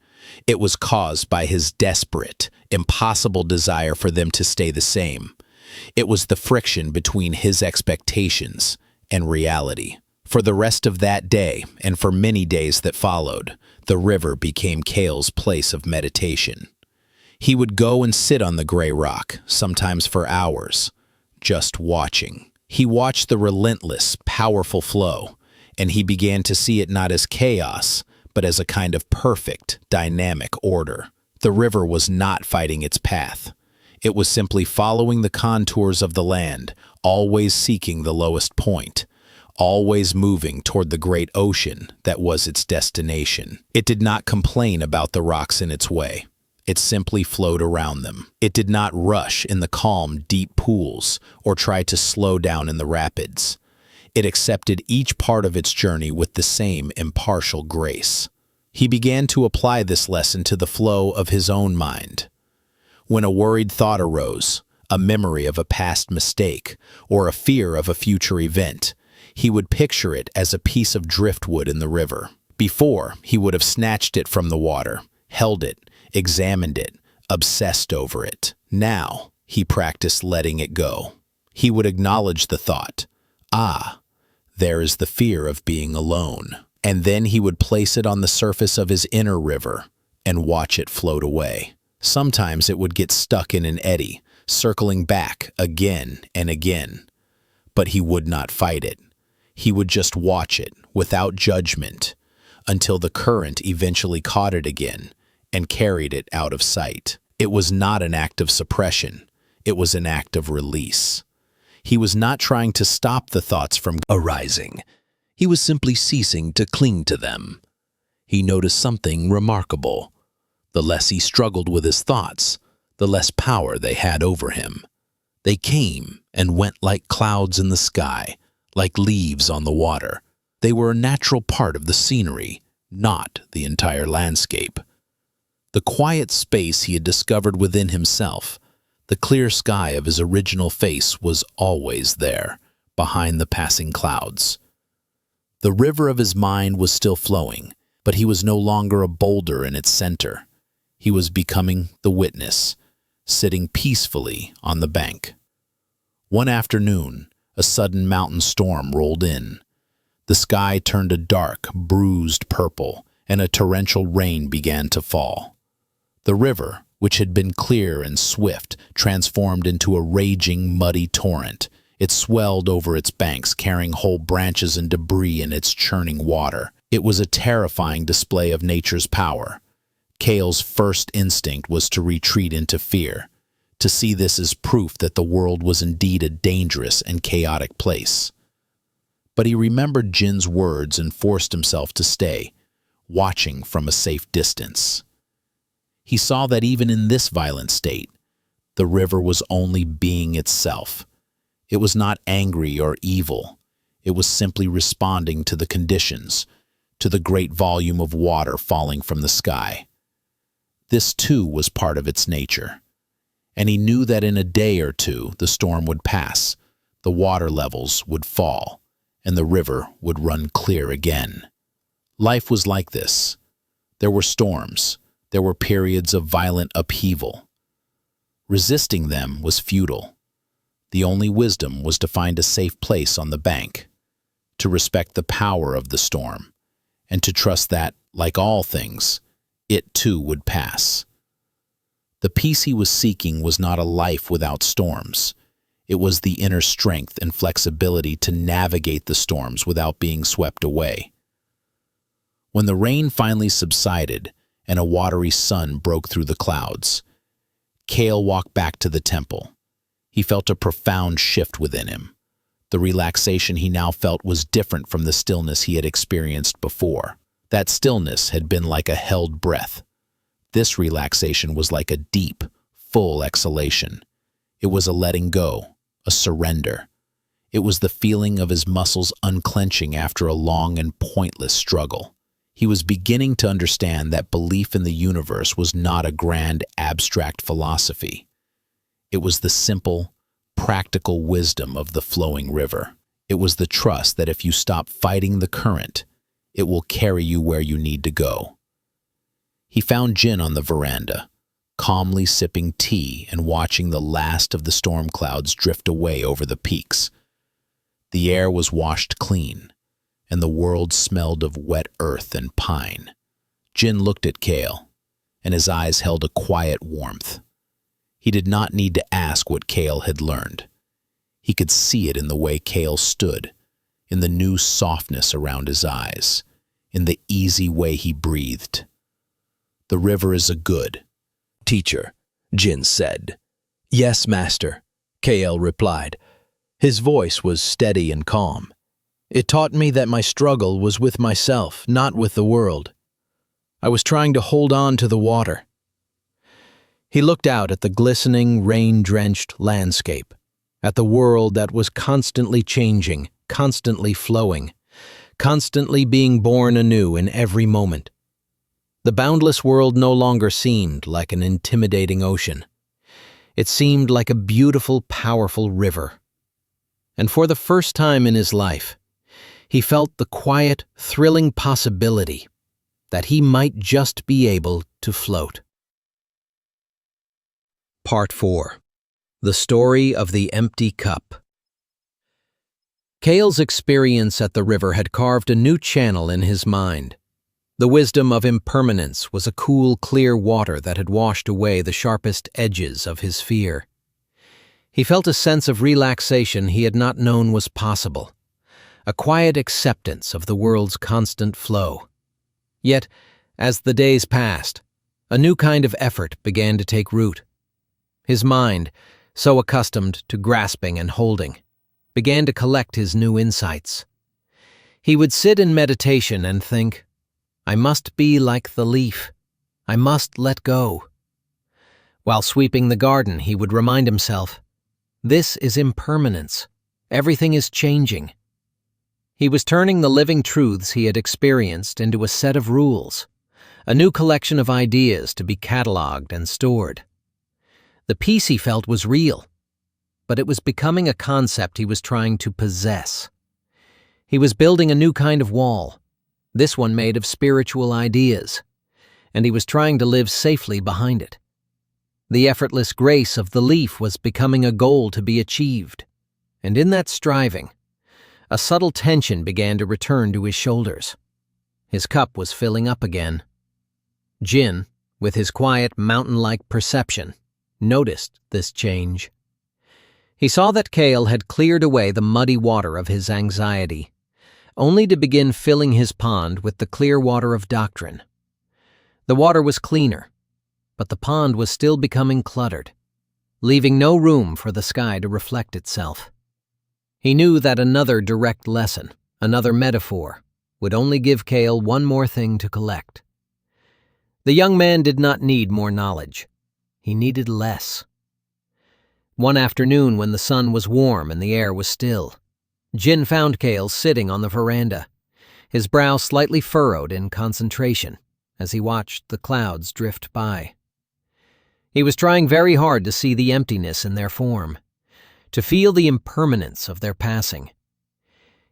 It was caused by his desperate, impossible desire for them to stay the same. It was the friction between his expectations and reality. For the rest of that day, and for many days that followed, the river became Kale's place of meditation. He would go and sit on the gray rock, sometimes for hours, just watching. He watched the relentless, powerful flow, and he began to see it not as chaos, but as a kind of perfect, dynamic order. The river was not fighting its path. It was simply following the contours of the land, always seeking the lowest point, always moving toward the great ocean that was its destination. It did not complain about the rocks in its way. It simply flowed around them. It did not rush in the calm, deep pools or try to slow down in the rapids. It accepted each part of its journey with the same impartial grace. He began to apply this lesson to the flow of his own mind. When a worried thought arose, a memory of a past mistake, or a fear of a future event, he would picture it as a piece of driftwood in the river. Before, he would have snatched it from the water, held it, examined it, obsessed over it. Now, he practiced letting it go. He would acknowledge the thought, "Ah, there is the fear of being alone." And then he would place it on the surface of his inner river and watch it float away. Sometimes it would get stuck in an eddy, circling back again and again. But he would not fight it. He would just watch it, without judgment, until the current eventually caught it again and carried it out of sight. It was not an act of suppression. It was an act of release. He was not trying to stop the thoughts from arising. He was simply ceasing to cling to them. He noticed something remarkable. The less he struggled with his thoughts, the less power they had over him. They came and went like clouds in the sky, like leaves on the water. They were a natural part of the scenery, not the entire landscape. The quiet space he had discovered within himself, the clear sky of his original face, was always there, behind the passing clouds. The river of his mind was still flowing, but he was no longer a boulder in its center. He was becoming the witness, sitting peacefully on the bank. One afternoon, a sudden mountain storm rolled in. The sky turned a dark, bruised purple, and a torrential rain began to fall. The river, which had been clear and swift, transformed into a raging, muddy torrent. It swelled over its banks, carrying whole branches and debris in its churning water. It was a terrifying display of nature's power. Kale's first instinct was to retreat into fear, to see this as proof that the world was indeed a dangerous and chaotic place. But he remembered Jin's words and forced himself to stay, watching from a safe distance. He saw that even in this violent state, the river was only being itself. It was not angry or evil. It was simply responding to the conditions, to the great volume of water falling from the sky. This too was part of its nature. And he knew that in a day or two the storm would pass, the water levels would fall, and the river would run clear again. Life was like this. There were storms. There were periods of violent upheaval. Resisting them was futile. The only wisdom was to find a safe place on the bank, to respect the power of the storm, and to trust that, like all things, it too would pass. The peace he was seeking was not a life without storms. It was the inner strength and flexibility to navigate the storms without being swept away. When the rain finally subsided and a watery sun broke through the clouds, Kale walked back to the temple. He felt a profound shift within him. The relaxation he now felt was different from the stillness he had experienced before. That stillness had been like a held breath. This relaxation was like a deep, full exhalation. It was a letting go, a surrender. It was the feeling of his muscles unclenching after a long and pointless struggle. He was beginning to understand that belief in the universe was not a grand, abstract philosophy. It was the simple, practical wisdom of the flowing river. It was the trust that if you stop fighting the current, it will carry you where you need to go. He found Jin on the veranda, calmly sipping tea and watching the last of the storm clouds drift away over the peaks. The air was washed clean, and the world smelled of wet earth and pine. Jin looked at Kale, and his eyes held a quiet warmth. He did not need to ask what Kale had learned. He could see it in the way Kale stood, in the new softness around his eyes, in the easy way he breathed. "The river is a good." "Teacher," Jin said. "Yes, master," Kale replied. His voice was steady and calm. "It taught me that my struggle was with myself, not with the world. I was trying to hold on to the water." He looked out at the glistening, rain-drenched landscape, at the world that was constantly changing, constantly flowing, constantly being born anew in every moment. The boundless world no longer seemed like an intimidating ocean. It seemed like a beautiful, powerful river. And for the first time in his life, he felt the quiet, thrilling possibility that he might just be able to float. Part 4. The Story of the Empty Cup. Kale's experience at the river had carved a new channel in his mind. The wisdom of impermanence was a cool, clear water that had washed away the sharpest edges of his fear. He felt a sense of relaxation he had not known was possible, a quiet acceptance of the world's constant flow. Yet, as the days passed, a new kind of effort began to take root. His mind, so accustomed to grasping and holding, began to collect his new insights. He would sit in meditation and think, "I must be like the leaf. I must let go." While sweeping the garden, he would remind himself, "This is impermanence. Everything is changing." He was turning the living truths he had experienced into a set of rules, a new collection of ideas to be catalogued and stored. The peace he felt was real, but it was becoming a concept he was trying to possess. He was building a new kind of wall, this one made of spiritual ideas, and he was trying to live safely behind it. The effortless grace of the leaf was becoming a goal to be achieved, and in that striving, a subtle tension began to return to his shoulders. His cup was filling up again. Jin, with his quiet, mountain-like perception, noticed this change. He saw that Kale had cleared away the muddy water of his anxiety, only to begin filling his pond with the clear water of doctrine. The water was cleaner, but the pond was still becoming cluttered, leaving no room for the sky to reflect itself. He knew that another direct lesson, another metaphor, would only give Kale one more thing to collect. The young man did not need more knowledge. He needed less. One afternoon when the sun was warm and the air was still, Jin found Kale sitting on the veranda, his brow slightly furrowed in concentration as he watched the clouds drift by. He was trying very hard to see the emptiness in their form, to feel the impermanence of their passing.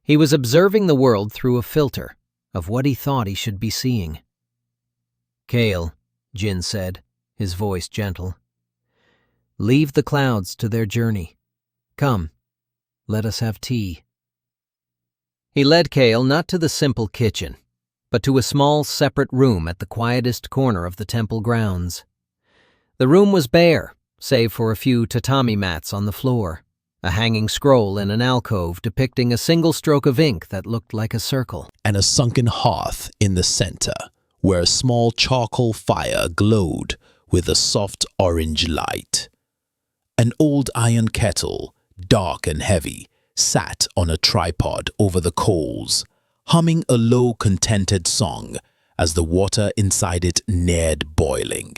He was observing the world through a filter of what he thought he should be seeing. "Kale," Jin said, his voice gentle. "Leave the clouds to their journey. Come, let us have tea." He led Kale not to the simple kitchen, but to a small separate room at the quietest corner of the temple grounds. The room was bare, save for a few tatami mats on the floor, a hanging scroll in an alcove depicting a single stroke of ink that looked like a circle, and a sunken hearth in the center, where a small charcoal fire glowed with a soft orange light. An old iron kettle, dark and heavy, sat on a tripod over the coals, humming a low, contented song as the water inside it neared boiling.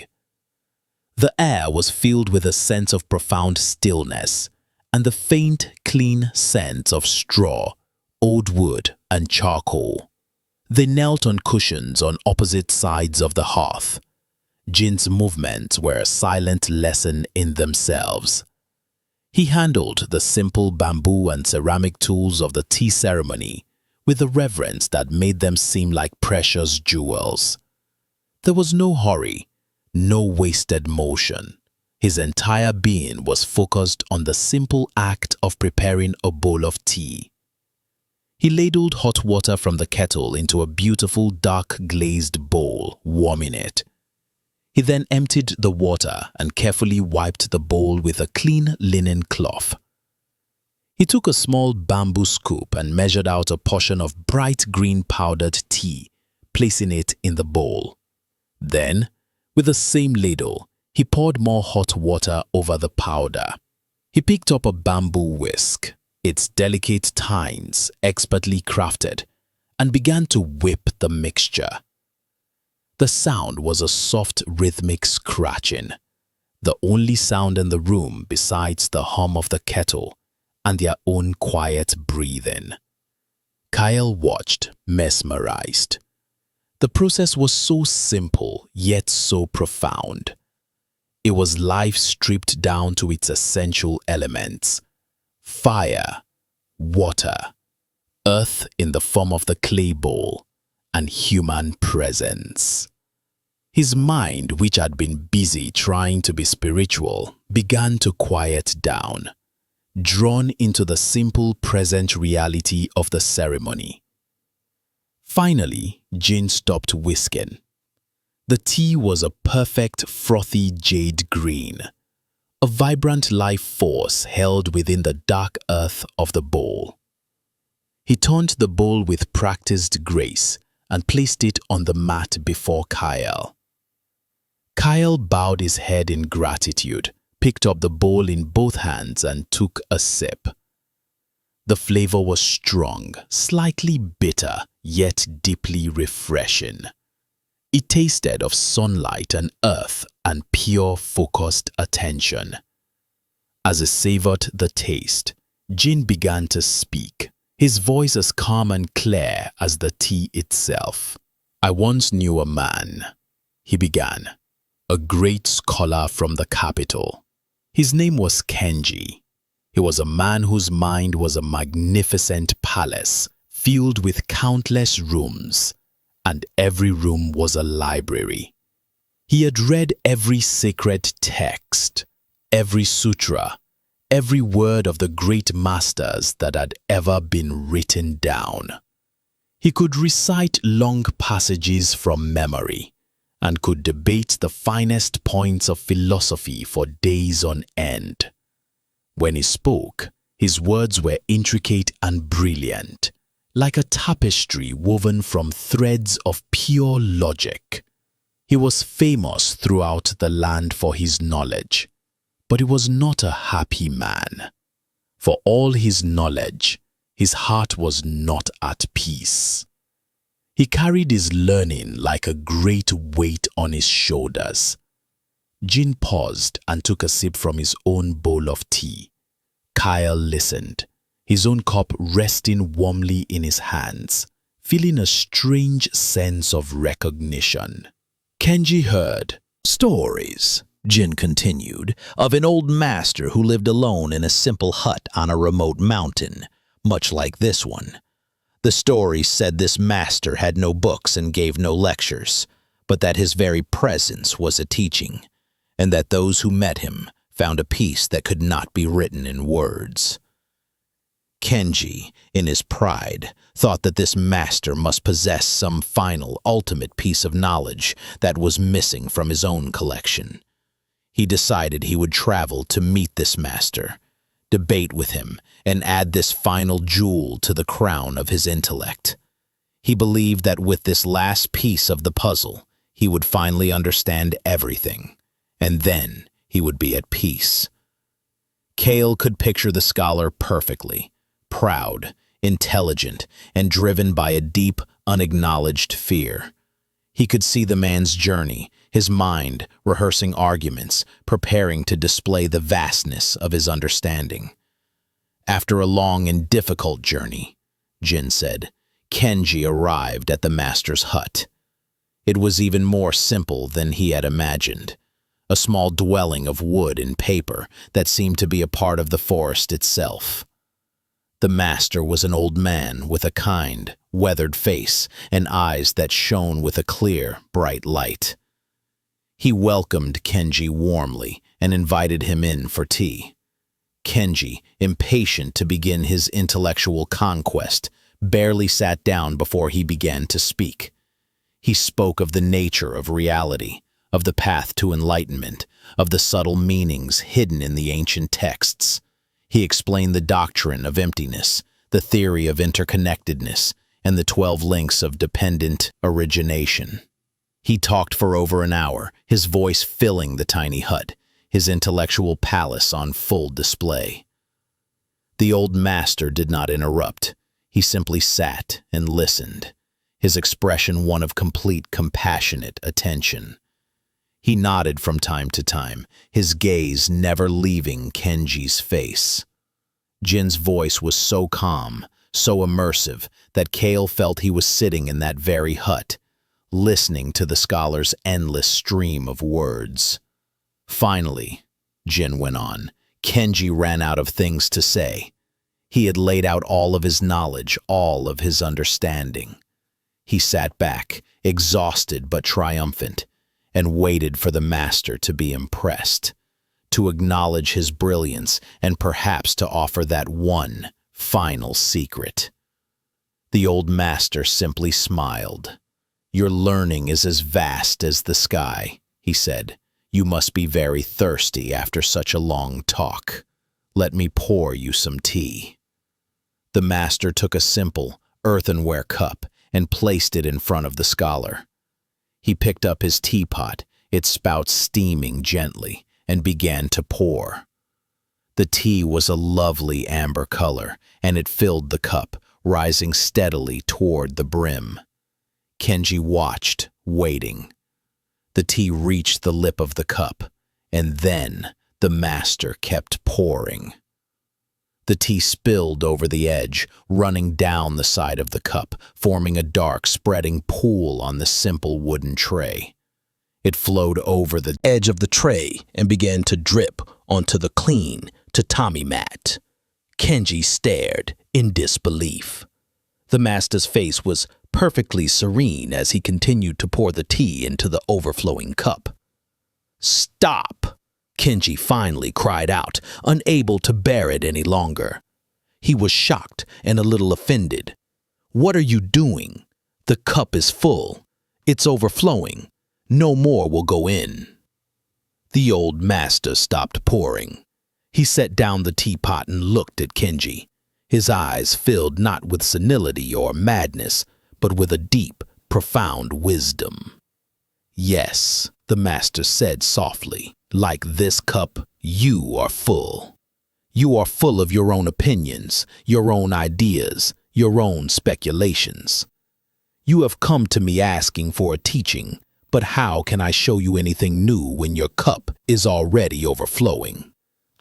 The air was filled with a sense of profound stillness and the faint, clean scent of straw, old wood, and charcoal. They knelt on cushions on opposite sides of the hearth. Jin's movements were a silent lesson in themselves. He handled the simple bamboo and ceramic tools of the tea ceremony with a reverence that made them seem like precious jewels. There was no hurry, no wasted motion. His entire being was focused on the simple act of preparing a bowl of tea. He ladled hot water from the kettle into a beautiful dark glazed bowl, warming it. He then emptied the water and carefully wiped the bowl with a clean linen cloth. He took a small bamboo scoop and measured out a portion of bright green powdered tea, placing it in the bowl. Then, with the same ladle, he poured more hot water over the powder. He picked up a bamboo whisk, its delicate tines expertly crafted, and began to whip the mixture. The sound was a soft rhythmic scratching, the only sound in the room besides the hum of the kettle and their own quiet breathing. Kyle watched, mesmerized. The process was so simple, yet so profound. It was life stripped down to its essential elements: fire, water, earth in the form of the clay bowl, and human presence. His mind, which had been busy trying to be spiritual, began to quiet down, drawn into the simple present reality of the ceremony. Finally, Jin stopped whisking. The tea was a perfect frothy jade green, a vibrant life force held within the dark earth of the bowl. He turned the bowl with practiced grace and placed it on the mat before Kyle. Kyle bowed his head in gratitude, picked up the bowl in both hands and took a sip. The flavor was strong, slightly bitter, yet deeply refreshing. It tasted of sunlight and earth and pure, focused attention. As he savored the taste, Jin began to speak, his voice as calm and clear as the tea itself. "I once knew a man," he began, "a great scholar from the capital. His name was Kenji. He was a man whose mind was a magnificent palace filled with countless rooms, and every room was a library. He had read every sacred text, every sutra, every word of the great masters that had ever been written down. He could recite long passages from memory and could debate the finest points of philosophy for days on end. When he spoke, his words were intricate and brilliant, like a tapestry woven from threads of pure logic. He was famous throughout the land for his knowledge, but he was not a happy man. For all his knowledge, his heart was not at peace. He carried his learning like a great weight on his shoulders." Jin paused and took a sip from his own bowl of tea. Kyle listened, his own cup resting warmly in his hands, feeling a strange sense of recognition. Kenji heard stories, Jin continued, of an old master who lived alone in a simple hut on a remote mountain, much like this one. The story said this master had no books and gave no lectures, but that his very presence was a teaching, and that those who met him found a peace that could not be written in words. Kenji, in his pride, thought that this master must possess some final, ultimate piece of knowledge that was missing from his own collection. He decided he would travel to meet this master, debate with him, and add this final jewel to the crown of his intellect. He believed that with this last piece of the puzzle, he would finally understand everything, and then he would be at peace. Kale could picture the scholar perfectly, proud, intelligent, and driven by a deep, unacknowledged fear. He could see the man's journey, his mind rehearsing arguments, preparing to display the vastness of his understanding. After a long and difficult journey, Jin said, Kenji arrived at the master's hut. It was even more simple than he had imagined. A small dwelling of wood and paper that seemed to be a part of the forest itself. The master was an old man with a kind, weathered face and eyes that shone with a clear, bright light. He welcomed Kenji warmly and invited him in for tea. Kenji, impatient to begin his intellectual conquest, barely sat down before he began to speak. He spoke of the nature of reality, of the path to enlightenment, of the subtle meanings hidden in the ancient texts. He explained the doctrine of emptiness, the theory of interconnectedness, and the 12 links of dependent origination. He talked for over an hour, his voice filling the tiny hut, his intellectual palace on full display. The old master did not interrupt. He simply sat and listened, his expression one of complete compassionate attention. He nodded from time to time, his gaze never leaving Kenji's face. Jin's voice was so calm, so immersive, that Kale felt he was sitting in that very hut, listening to the scholar's endless stream of words. Finally, Jin went on, Kenji ran out of things to say. He had laid out all of his knowledge, all of his understanding. He sat back, exhausted but triumphant, and waited for the master to be impressed, to acknowledge his brilliance and perhaps to offer that one final secret. The old master simply smiled. Your learning is as vast as the sky, he said. You must be very thirsty after such a long talk. Let me pour you some tea. The master took a simple, earthenware cup and placed it in front of the scholar. He picked up his teapot, its spout steaming gently, and began to pour. The tea was a lovely amber color, and it filled the cup, rising steadily toward the brim. Kenji watched, waiting. The tea reached the lip of the cup, and then the master kept pouring. The tea spilled over the edge, running down the side of the cup, forming a dark, spreading pool on the simple wooden tray. It flowed over the edge of the tray and began to drip onto the clean tatami mat. Kenji stared in disbelief. The master's face was perfectly serene as he continued to pour the tea into the overflowing cup. "Stop!" Kenji finally cried out, unable to bear it any longer. He was shocked and a little offended. "What are you doing? The cup is full. It's overflowing. No more will go in." The old master stopped pouring. He set down the teapot and looked at Kenji. His eyes filled not with senility or madness, but with a deep, profound wisdom. "Yes," the master said softly, "like this cup, you are full. You are full of your own opinions, your own ideas, your own speculations. You have come to me asking for a teaching, but how can I show you anything new when your cup is already overflowing?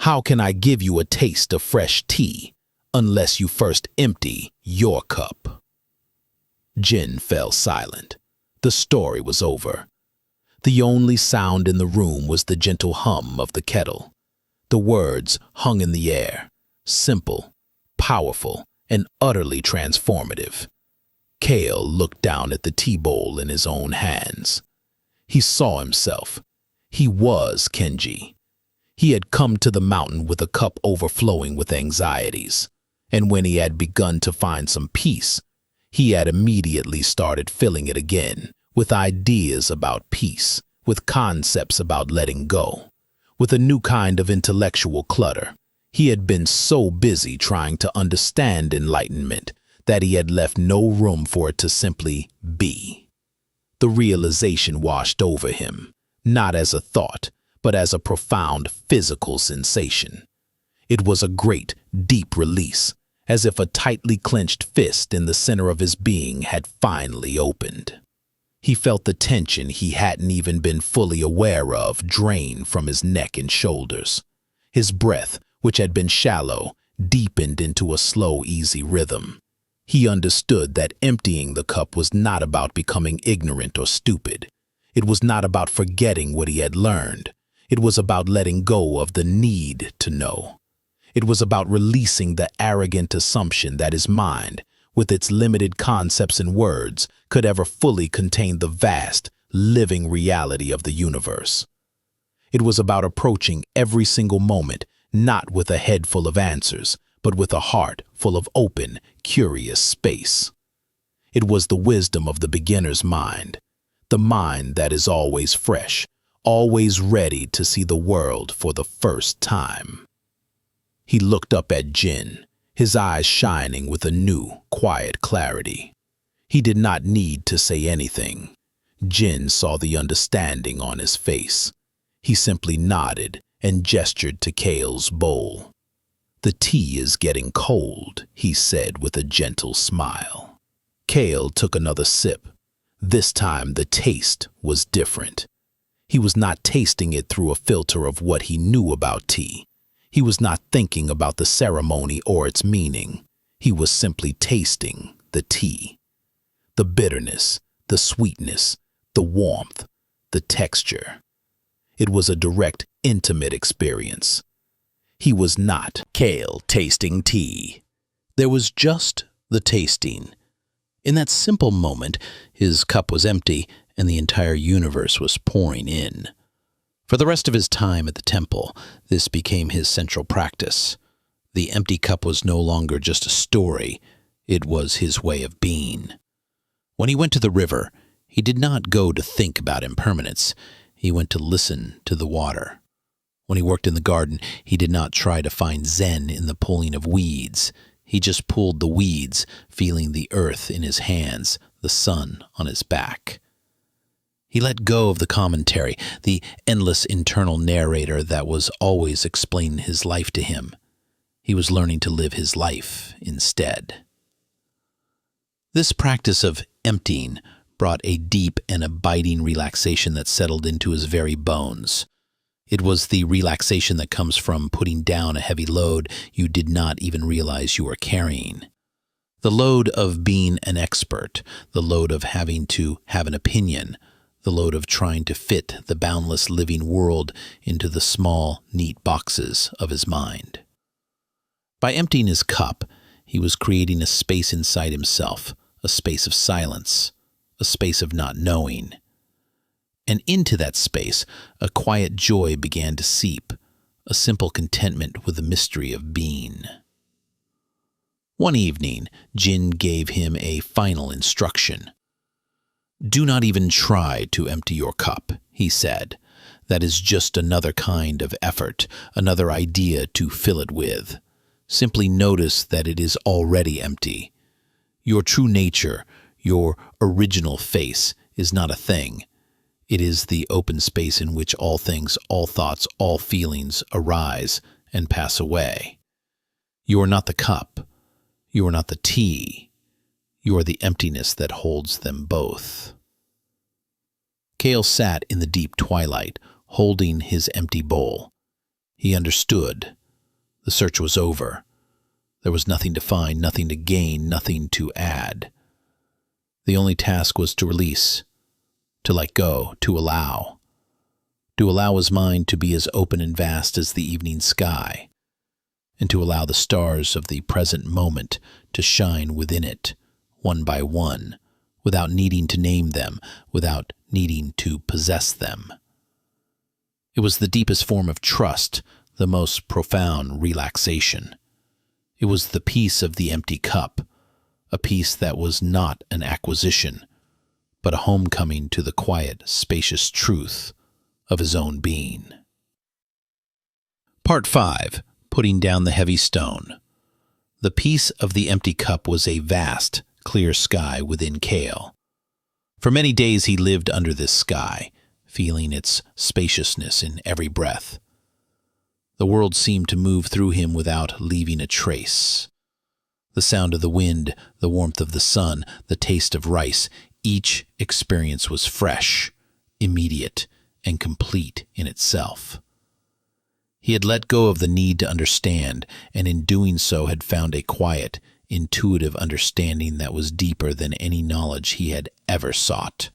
How can I give you a taste of fresh tea unless you first empty your cup?" Jin fell silent. The story was over. The only sound in the room was the gentle hum of the kettle. The words hung in the air, simple, powerful, and utterly transformative. Kale looked down at the tea bowl in his own hands. He saw himself. He was Kenji. He had come to the mountain with a cup overflowing with anxieties, and when he had begun to find some peace, he had immediately started filling it again with ideas about peace, with concepts about letting go, with a new kind of intellectual clutter. He had been so busy trying to understand enlightenment that he had left no room for it to simply be. The realization washed over him, not as a thought, but as a profound physical sensation. It was a great, deep release, as if a tightly clenched fist in the center of his being had finally opened. He felt the tension he hadn't even been fully aware of drain from his neck and shoulders. His breath, which had been shallow, deepened into a slow, easy rhythm. He understood that emptying the cup was not about becoming ignorant or stupid. It was not about forgetting what he had learned. It was about letting go of the need to know. It was about releasing the arrogant assumption that his mind, with its limited concepts and words, could ever fully contain the vast, living reality of the universe. It was about approaching every single moment, not with a head full of answers, but with a heart full of open, curious space. It was the wisdom of the beginner's mind, the mind that is always fresh, always ready to see the world for the first time. He looked up at Jin, his eyes shining with a new, quiet clarity. He did not need to say anything. Jin saw the understanding on his face. He simply nodded and gestured to Kale's bowl. "The tea is getting cold," he said with a gentle smile. Kale took another sip. This time the taste was different. He was not tasting it through a filter of what he knew about tea. He was not thinking about the ceremony or its meaning. He was simply tasting the tea. The bitterness, the sweetness, the warmth, the texture. It was a direct, intimate experience. He was not Kale tasting tea. There was just the tasting. In that simple moment, his cup was empty and the entire universe was pouring in. For the rest of his time at the temple, this became his central practice. The empty cup was no longer just a story, it was his way of being. When he went to the river, he did not go to think about impermanence, he went to listen to the water. When he worked in the garden, he did not try to find zen in the pulling of weeds. He just pulled the weeds, feeling the earth in his hands, the sun on his back. He let go of the commentary, the endless internal narrator that was always explaining his life to him. He was learning to live his life instead. This practice of emptying brought a deep and abiding relaxation that settled into his very bones. It was the relaxation that comes from putting down a heavy load you did not even realize you were carrying. The load of being an expert, the load of having to have an opinion, the load of trying to fit the boundless living world into the small, neat boxes of his mind. By emptying his cup, he was creating a space inside himself, a space of silence, a space of not knowing. And into that space, a quiet joy began to seep, a simple contentment with the mystery of being. One evening, Jin gave him a final instruction. "Do not even try to empty your cup," he said. "That is just another kind of effort, another idea to fill it with. Simply notice that it is already empty. Your true nature, your original face, is not a thing. It is the open space in which all things, all thoughts, all feelings arise and pass away. You are not the cup. You are not the tea. You are the emptiness that holds them both." Kale sat in the deep twilight, holding his empty bowl. He understood. The search was over. There was nothing to find, nothing to gain, nothing to add. The only task was to release, to let go, to allow his mind to be as open and vast as the evening sky, and to allow the stars of the present moment to shine within it, one by one, without needing to name them, without needing to possess them. It was the deepest form of trust, the most profound relaxation. It was the peace of the empty cup, a peace that was not an acquisition, but a homecoming to the quiet, spacious truth of his own being. Part 5. Putting down the heavy stone. The peace of the empty cup was a vast, clear sky within Kale. For many days he lived under this sky, feeling its spaciousness in every breath. The world seemed to move through him without leaving a trace. The sound of the wind, the warmth of the sun, the taste of rice, each experience was fresh, immediate, and complete in itself. He had let go of the need to understand, and in doing so had found a quiet, intuitive understanding that was deeper than any knowledge he had ever sought.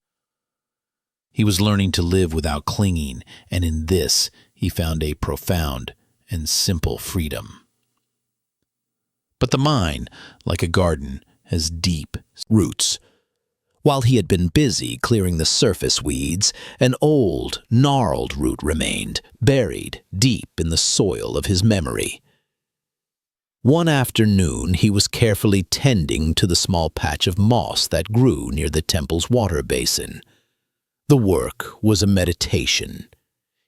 He was learning to live without clinging, and in this he found a profound and simple freedom. But the mind, like a garden, has deep roots. While he had been busy clearing the surface weeds, an old, gnarled root remained, buried deep in the soil of his memory. One afternoon he was carefully tending to the small patch of moss that grew near the temple's water basin. The work was a meditation.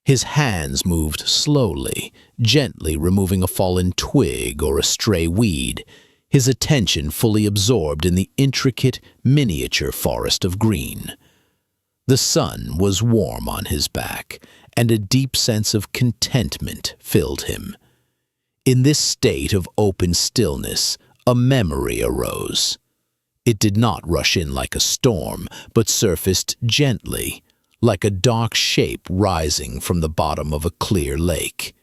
His hands moved slowly, gently removing a fallen twig or a stray weed, his attention fully absorbed in the intricate, miniature forest of green. The sun was warm on his back, and a deep sense of contentment filled him. In this state of open stillness, a memory arose. It did not rush in like a storm, but surfaced gently, like a dark shape rising from the bottom of a clear lake.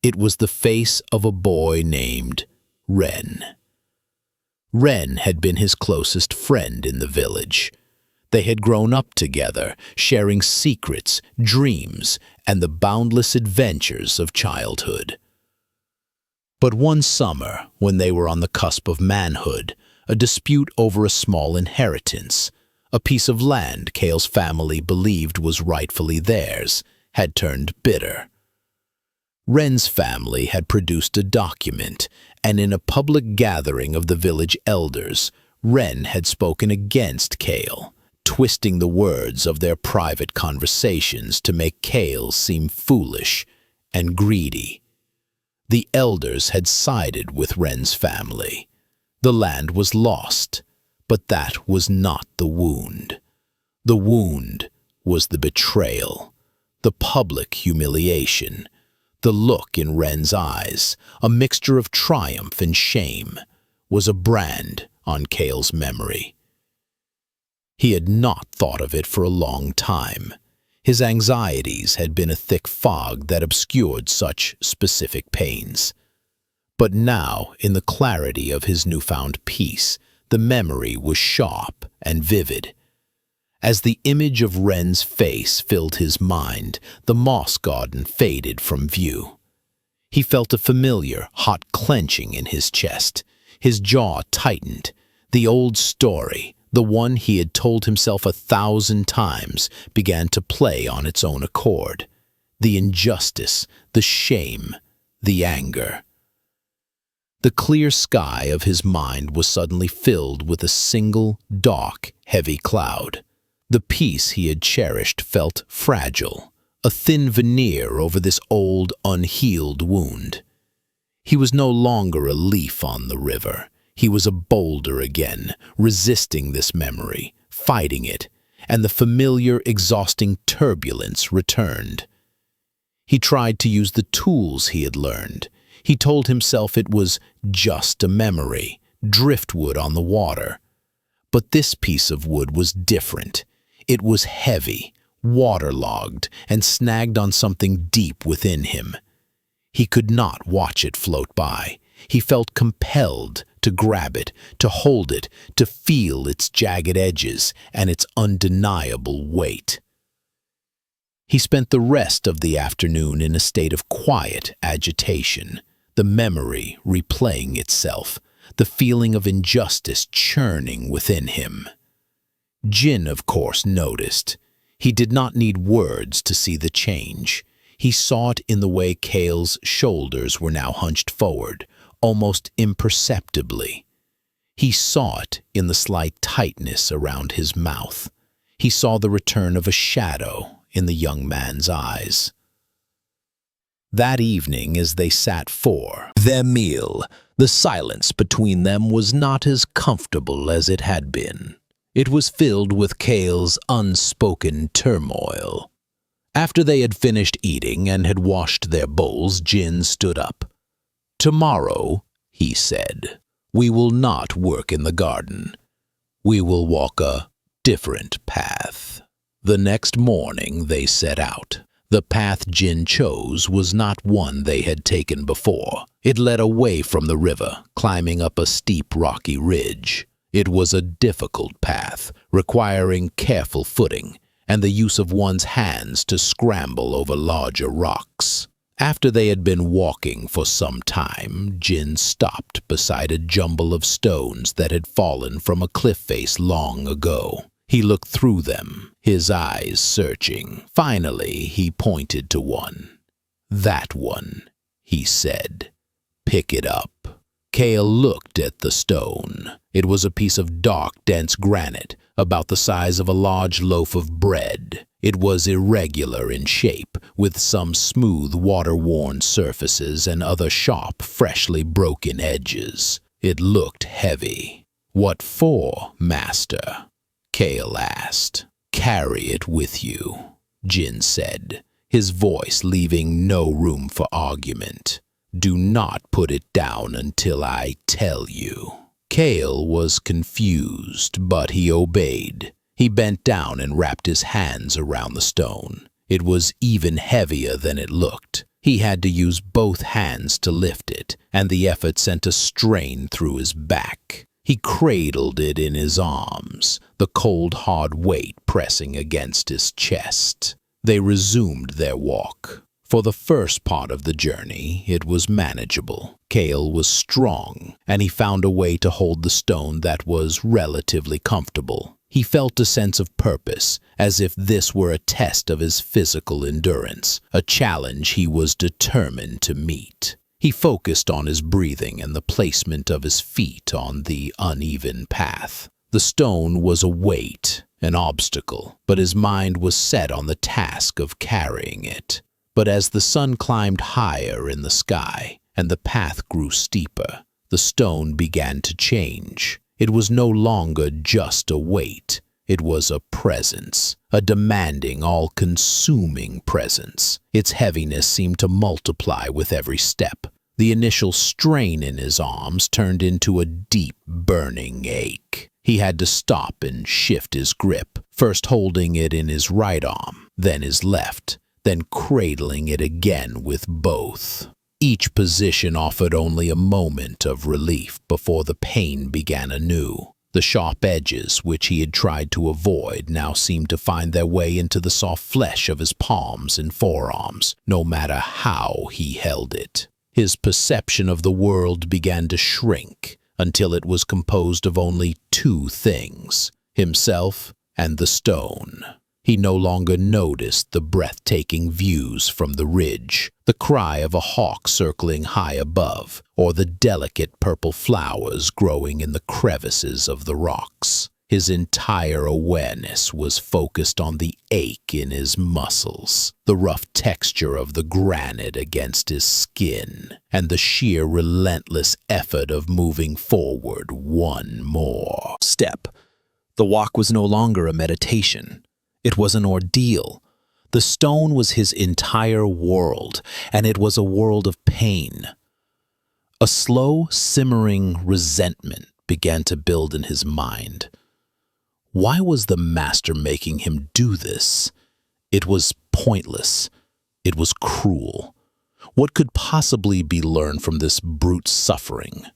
It was the face of a boy named Ren. Ren had been his closest friend in the village. They had grown up together, sharing secrets, dreams, and the boundless adventures of childhood. But one summer, when they were on the cusp of manhood, a dispute over a small inheritance, a piece of land Kale's family believed was rightfully theirs, had turned bitter. Ren's family had produced a document, and in a public gathering of the village elders, Ren had spoken against Kale, twisting the words of their private conversations to make Kale seem foolish and greedy. The elders had sided with Ren's family. The land was lost, but that was not the wound. The wound was the betrayal, the public humiliation. The look in Ren's eyes, a mixture of triumph and shame, was a brand on Kale's memory. He had not thought of it for a long time. His anxieties had been a thick fog that obscured such specific pains. But now, in the clarity of his newfound peace, the memory was sharp and vivid. As the image of Ren's face filled his mind, the moss garden faded from view. He felt a familiar, hot clenching in his chest. His jaw tightened. The old story, the one he had told himself 1,000 times, began to play on its own accord. The injustice, the shame, the anger. The clear sky of his mind was suddenly filled with a single, dark, heavy cloud. The peace he had cherished felt fragile, a thin veneer over this old, unhealed wound. He was no longer a leaf on the river. He was a boulder again, resisting this memory, fighting it, and the familiar, exhausting turbulence returned. He tried to use the tools he had learned. He told himself it was just a memory, driftwood on the water. But this piece of wood was different. It was heavy, waterlogged, and snagged on something deep within him. He could not watch it float by. He felt compelled to grab it, to hold it, to feel its jagged edges and its undeniable weight. He spent the rest of the afternoon in a state of quiet agitation, the memory replaying itself, the feeling of injustice churning within him. Jin, of course, noticed. He did not need words to see the change. He saw it in the way Kale's shoulders were now hunched forward, almost imperceptibly. He saw it in the slight tightness around his mouth. He saw the return of a shadow in the young man's eyes. That evening, as they sat for their meal, the silence between them was not as comfortable as it had been. It was filled with Kale's unspoken turmoil. After they had finished eating and had washed their bowls, Jin stood up. "Tomorrow," he said, "we will not work in the garden. We will walk a different path." The next morning they set out. The path Jin chose was not one they had taken before. It led away from the river, climbing up a steep rocky ridge. It was a difficult path, requiring careful footing and the use of one's hands to scramble over larger rocks. After they had been walking for some time, Jin stopped beside a jumble of stones that had fallen from a cliff face long ago. He looked through them, his eyes searching. Finally, he pointed to one. "That one," he said. "Pick it up." Kale looked at the stone. It was a piece of dark, dense granite, about the size of a large loaf of bread. It was irregular in shape, with some smooth, water-worn surfaces and other sharp, freshly broken edges. It looked heavy. "What for, master?" Kale asked. "Carry it with you," Jin said, his voice leaving no room for argument. "Do not put it down until I tell you." Kale was confused, but he obeyed. He bent down and wrapped his hands around the stone. It was even heavier than it looked. He had to use both hands to lift it, and the effort sent a strain through his back. He cradled it in his arms, the cold, hard weight pressing against his chest. They resumed their walk. For the first part of the journey, it was manageable. Kale was strong, and he found a way to hold the stone that was relatively comfortable. He felt a sense of purpose, as if this were a test of his physical endurance, a challenge he was determined to meet. He focused on his breathing and the placement of his feet on the uneven path. The stone was a weight, an obstacle, but his mind was set on the task of carrying it. But as the sun climbed higher in the sky and the path grew steeper, the stone began to change. It was no longer just a weight. It was a presence, a demanding, all-consuming presence. Its heaviness seemed to multiply with every step. The initial strain in his arms turned into a deep, burning ache. He had to stop and shift his grip, first holding it in his right arm, then his left, then cradling it again with both. Each position offered only a moment of relief before the pain began anew. The sharp edges, which he had tried to avoid, now seemed to find their way into the soft flesh of his palms and forearms, no matter how he held it. His perception of the world began to shrink until it was composed of only two things, himself and the stone. He no longer noticed the breathtaking views from the ridge, the cry of a hawk circling high above, or the delicate purple flowers growing in the crevices of the rocks. His entire awareness was focused on the ache in his muscles, the rough texture of the granite against his skin, and the sheer relentless effort of moving forward one more step. The walk was no longer a meditation. It was an ordeal. The stone was his entire world, and it was a world of pain. A slow, simmering resentment began to build in his mind. Why was the master making him do this? It was pointless. It was cruel. What could possibly be learned from this brute suffering?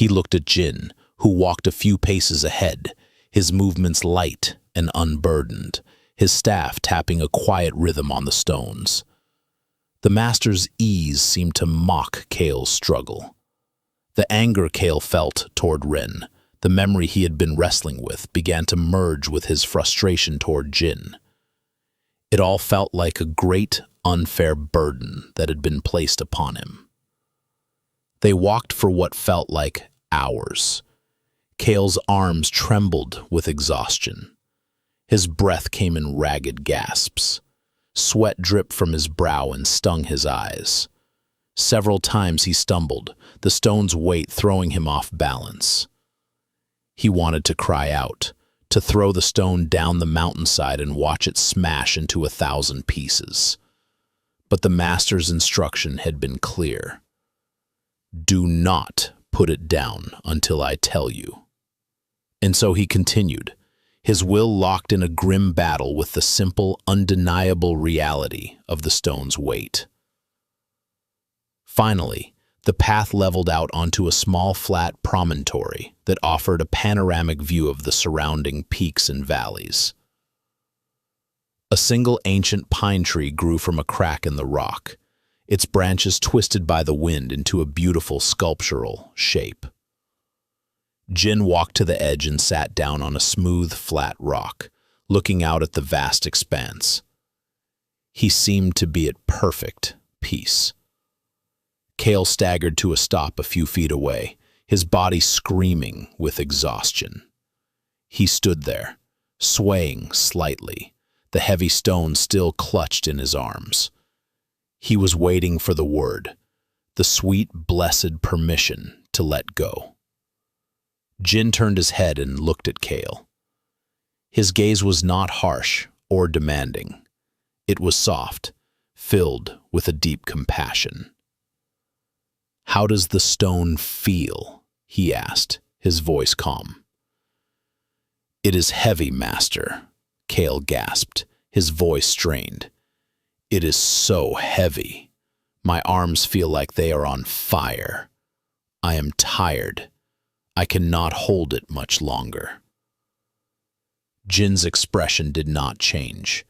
He looked at Jin, who walked a few paces ahead, his movements light and unburdened, his staff tapping a quiet rhythm on the stones. The master's ease seemed to mock Kale's struggle. The anger Kale felt toward Ren, the memory he had been wrestling with, began to merge with his frustration toward Jin. It all felt like a great, unfair burden that had been placed upon him. They walked for what felt like hours. Kale's arms trembled with exhaustion. His breath came in ragged gasps. Sweat dripped from his brow and stung his eyes. Several times he stumbled, the stone's weight throwing him off balance. He wanted to cry out, to throw the stone down the mountainside and watch it smash into 1,000 pieces. But the master's instruction had been clear. Do not put it down until I tell you. And so he continued, his will locked in a grim battle with the simple, undeniable reality of the stone's weight. Finally, the path leveled out onto a small flat promontory that offered a panoramic view of the surrounding peaks and valleys. A single ancient pine tree grew from a crack in the rock, its branches twisted by the wind into a beautiful sculptural shape. Jin walked to the edge and sat down on a smooth, flat rock, looking out at the vast expanse. He seemed to be at perfect peace. Kale staggered to a stop a few feet away, his body screaming with exhaustion. He stood there, swaying slightly, the heavy stone still clutched in his arms. He was waiting for the word, the sweet, blessed permission to let go. Jin turned his head and looked at Kale. His gaze was not harsh or demanding. It was soft, filled with a deep compassion. How does the stone feel? He asked, his voice calm. It is heavy, master, Kale gasped, his voice strained. It is so heavy. My arms feel like they are on fire. I am tired. I cannot hold it much longer. Jin's expression did not change.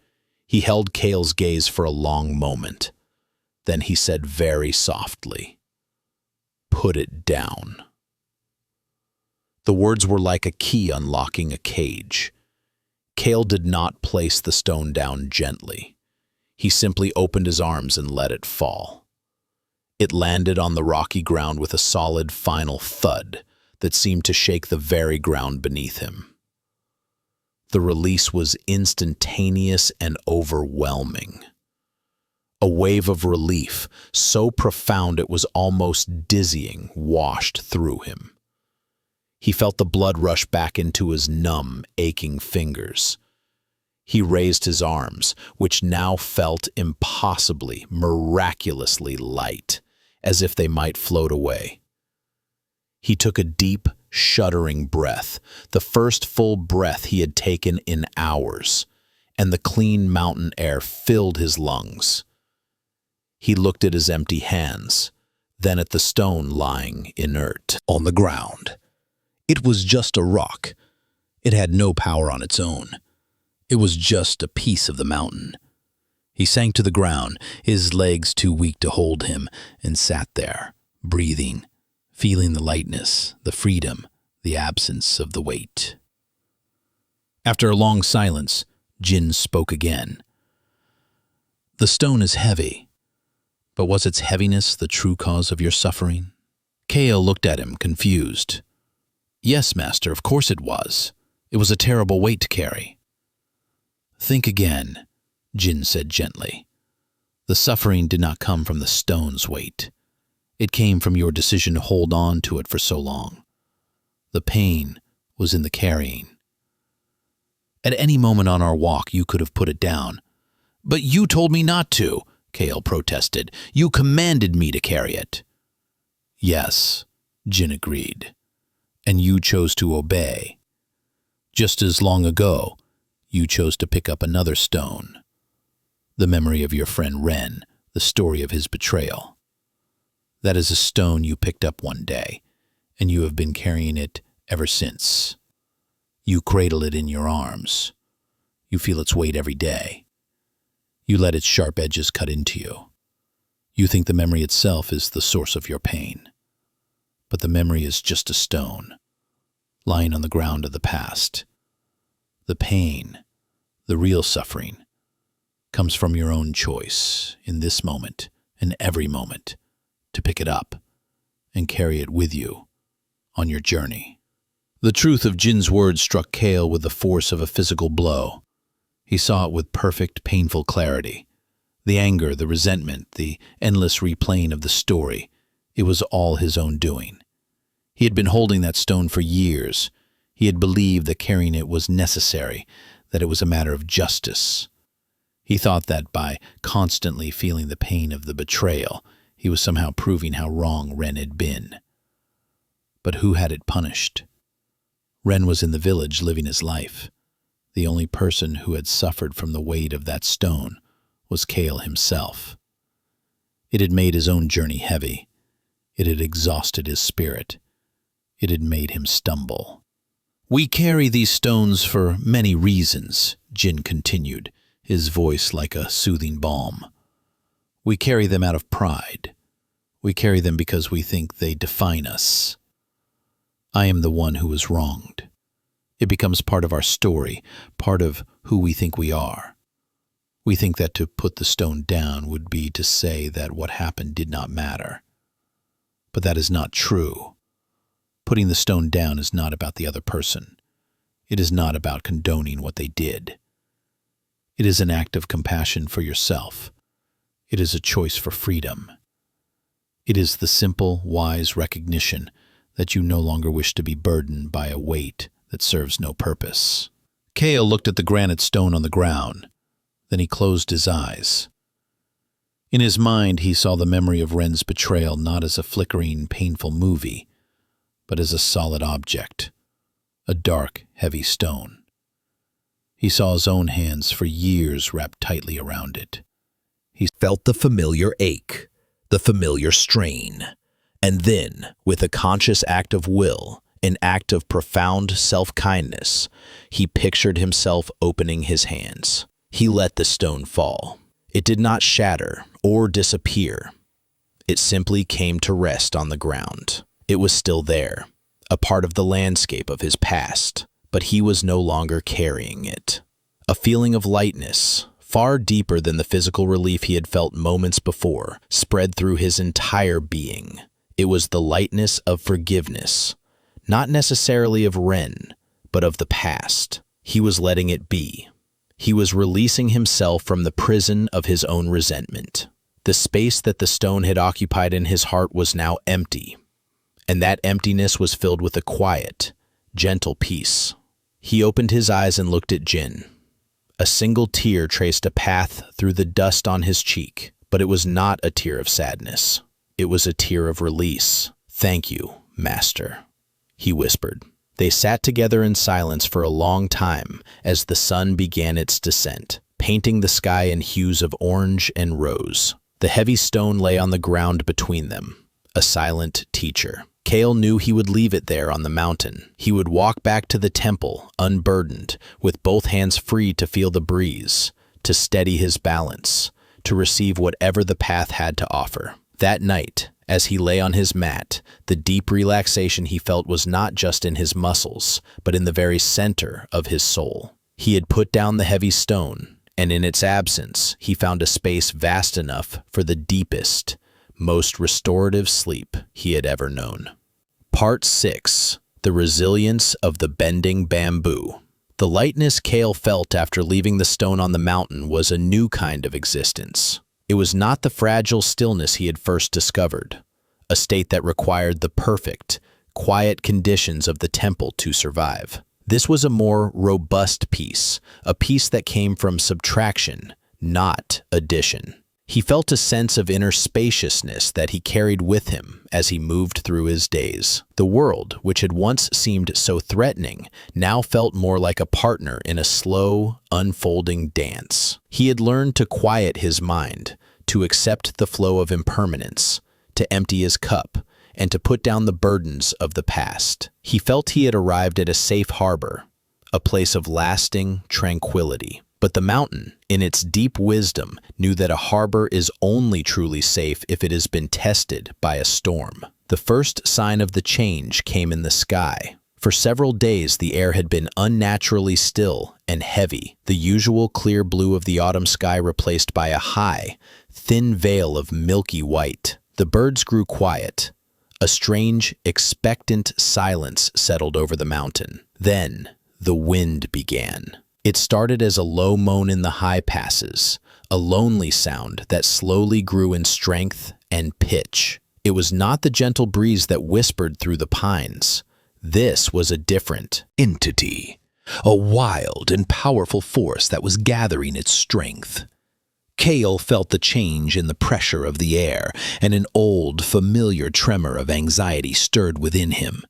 He held Kale's gaze for a long moment. Then he said very softly, "Put it down." The words were like a key unlocking a cage. Kale did not place the stone down gently. He simply opened his arms and let it fall. It landed on the rocky ground with a solid final thud that seemed to shake the very ground beneath him. The release was instantaneous and overwhelming. A wave of relief, so profound it was almost dizzying, washed through him. He felt the blood rush back into his numb, aching fingers. He raised his arms, which now felt impossibly, miraculously light, as if they might float away. He took a deep, shuddering breath, the first full breath he had taken in hours, and the clean mountain air filled his lungs. He looked at his empty hands, then at the stone lying inert on the ground. It was just a rock. It had no power on its own. It was just a piece of the mountain. He sank to the ground, his legs too weak to hold him, and sat there, breathing, feeling the lightness, the freedom, the absence of the weight. After a long silence, Jin spoke again. "The stone is heavy, but was its heaviness the true cause of your suffering?" Kale looked at him, confused. "Yes, master, of course it was. It was a terrible weight to carry." "Think again," Jin said gently. "The suffering did not come from the stone's weight. It came from your decision to hold on to it for so long. The pain was in the carrying. At any moment on our walk, you could have put it down." "But you told me not to," Kale protested. "You commanded me to carry it." "Yes," Jin agreed. "And you chose to obey. Just as long ago, you chose to pick up another stone. The memory of your friend Ren, the story of his betrayal. That is a stone you picked up one day, and you have been carrying it ever since. You cradle it in your arms. You feel its weight every day. You let its sharp edges cut into you. You think the memory itself is the source of your pain. But the memory is just a stone, lying on the ground of the past. The pain, the real suffering, comes from your own choice in this moment and every moment to pick it up and carry it with you on your journey. The truth of Jin's words struck Kale with the force of a physical blow. He saw it with perfect, painful clarity. The anger, the resentment, the endless replaying of the story, it was all his own doing. He had been holding that stone for years. He had believed that carrying it was necessary, that it was a matter of justice. He thought that by constantly feeling the pain of the betrayal, he was somehow proving how wrong Ren had been. But who had it punished? Ren was in the village living his life. The only person who had suffered from the weight of that stone was Kale himself. It had made his own journey heavy. It had exhausted his spirit. It had made him stumble. "We carry these stones for many reasons," Jin continued, his voice like a soothing balm. "We carry them out of pride. We carry them because we think they define us. I am the one who was wronged. It becomes part of our story, part of who we think we are. We think that to put the stone down would be to say that what happened did not matter. But that is not true. Putting the stone down is not about the other person. It is not about condoning what they did. It is an act of compassion for yourself. It is a choice for freedom. It is the simple, wise recognition that you no longer wish to be burdened by a weight that serves no purpose." Kale looked at the granite stone on the ground. Then he closed his eyes. In his mind, he saw the memory of Ren's betrayal not as a flickering, painful movie, but as a solid object, a dark, heavy stone. He saw his own hands for years wrapped tightly around it. He felt the familiar ache, the familiar strain, and then, with a conscious act of will, an act of profound self-kindness, he pictured himself opening his hands. He let the stone fall. It did not shatter or disappear. It simply came to rest on the ground. It was still there, a part of the landscape of his past, but he was no longer carrying it. A feeling of lightness, far deeper than the physical relief he had felt moments before, spread through his entire being. It was the lightness of forgiveness, not necessarily of Ren, but of the past. He was letting it be. He was releasing himself from the prison of his own resentment. The space that the stone had occupied in his heart was now empty, and that emptiness was filled with a quiet, gentle peace. He opened his eyes and looked at Jin. A single tear traced a path through the dust on his cheek, but it was not a tear of sadness. It was a tear of release. "Thank you, Master," he whispered. They sat together in silence for a long time as the sun began its descent, painting the sky in hues of orange and rose. The heavy stone lay on the ground between them, a silent teacher. Kale knew he would leave it there on the mountain. He would walk back to the temple, unburdened, with both hands free to feel the breeze, to steady his balance, to receive whatever the path had to offer. That night, as he lay on his mat, the deep relaxation he felt was not just in his muscles, but in the very center of his soul. He had put down the heavy stone, and in its absence, he found a space vast enough for the deepest, most restorative sleep he had ever known. Part 6. The Resilience of the Bending Bamboo. The lightness Kale felt after leaving the stone on the mountain was a new kind of existence. It was not the fragile stillness he had first discovered, a state that required the perfect, quiet conditions of the temple to survive. This was a more robust peace, a peace that came from subtraction, not addition. He felt a sense of inner spaciousness that he carried with him as he moved through his days. The world, which had once seemed so threatening, now felt more like a partner in a slow, unfolding dance. He had learned to quiet his mind, to accept the flow of impermanence, to empty his cup, and to put down the burdens of the past. He felt he had arrived at a safe harbor, a place of lasting tranquility. But the mountain, in its deep wisdom, knew that a harbor is only truly safe if it has been tested by a storm. The first sign of the change came in the sky. For several days, the air had been unnaturally still and heavy, the usual clear blue of the autumn sky replaced by a high, thin veil of milky white. The birds grew quiet. A strange, expectant silence settled over the mountain. Then, the wind began. It started as a low moan in the high passes, a lonely sound that slowly grew in strength and pitch. It was not the gentle breeze that whispered through the pines. This was a different entity, a wild and powerful force that was gathering its strength. Kale felt the change in the pressure of the air, and an old, familiar tremor of anxiety stirred within him.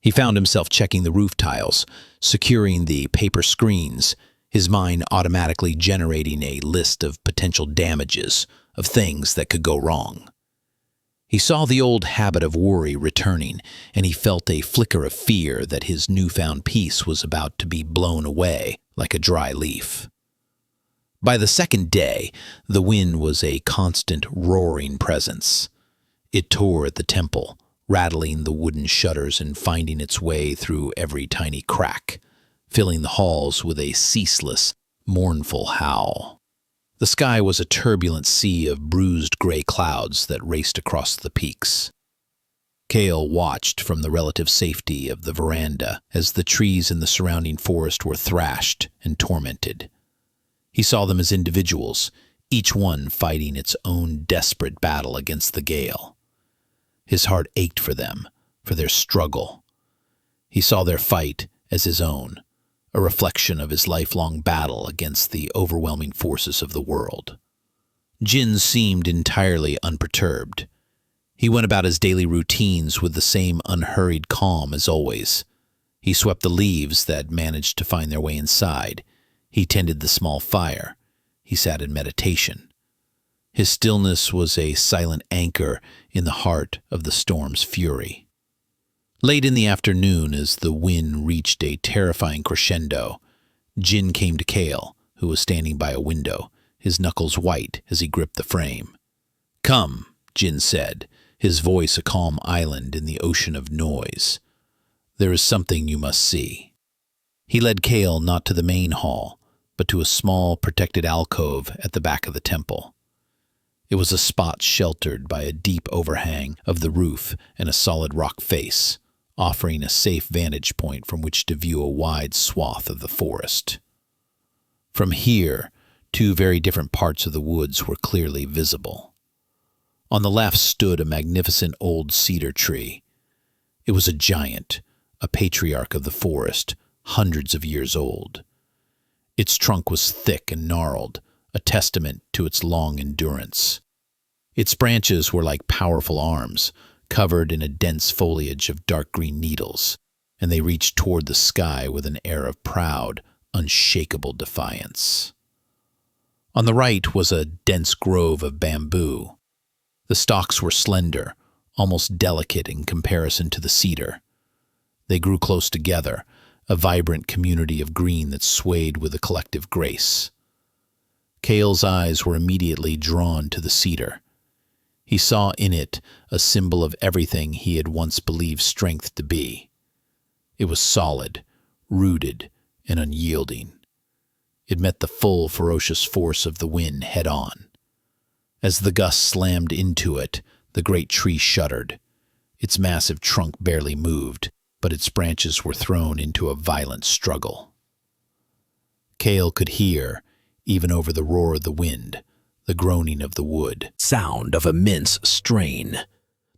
He found himself checking the roof tiles, securing the paper screens, his mind automatically generating a list of potential damages, of things that could go wrong. He saw the old habit of worry returning, and he felt a flicker of fear that his newfound peace was about to be blown away like a dry leaf. By the second day, the wind was a constant roaring presence. It tore at the temple, rattling the wooden shutters and finding its way through every tiny crack, filling the halls with a ceaseless, mournful howl. The sky was a turbulent sea of bruised gray clouds that raced across the peaks. Kale watched from the relative safety of the veranda as the trees in the surrounding forest were thrashed and tormented. He saw them as individuals, each one fighting its own desperate battle against the gale. His heart ached for them, for their struggle. He saw their fight as his own, a reflection of his lifelong battle against the overwhelming forces of the world. Jin seemed entirely unperturbed. He went about his daily routines with the same unhurried calm as always. He swept the leaves that managed to find their way inside. He tended the small fire. He sat in meditation. His stillness was a silent anchor in the heart of the storm's fury. Late in the afternoon, as the wind reached a terrifying crescendo, Jin came to Kale, who was standing by a window, his knuckles white as he gripped the frame. "Come," Jin said, his voice a calm island in the ocean of noise. "There is something you must see." He led Kale not to the main hall, but to a small, protected alcove at the back of the temple. It was a spot sheltered by a deep overhang of the roof and a solid rock face, offering a safe vantage point from which to view a wide swath of the forest. From here, two very different parts of the woods were clearly visible. On the left stood a magnificent old cedar tree. It was a giant, a patriarch of the forest, hundreds of years old. Its trunk was thick and gnarled, a testament to its long endurance. Its branches were like powerful arms, covered in a dense foliage of dark green needles, and they reached toward the sky with an air of proud, unshakable defiance. On the right was a dense grove of bamboo. The stalks were slender, almost delicate in comparison to the cedar. They grew close together, a vibrant community of green that swayed with a collective grace. Kale's eyes were immediately drawn to the cedar. He saw in it a symbol of everything he had once believed strength to be. It was solid, rooted, and unyielding. It met the full, ferocious force of the wind head-on. As the gust slammed into it, the great tree shuddered. Its massive trunk barely moved, but its branches were thrown into a violent struggle. Kale could hear, even over the roar of the wind, the groaning of the wood, sound of immense strain.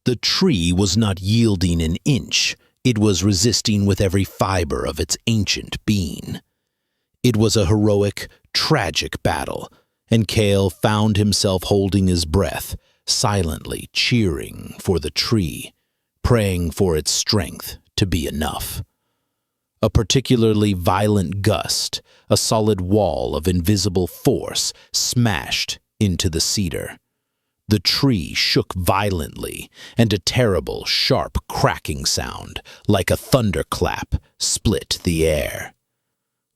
The tree was not yielding an inch. It was resisting with every fiber of its ancient being. It was a heroic, tragic battle, and Kale found himself holding his breath, silently cheering for the tree, praying for its strength to be enough. A particularly violent gust, a solid wall of invisible force, smashed into the cedar. The tree shook violently, and a terrible, sharp cracking sound, like a thunderclap, split the air.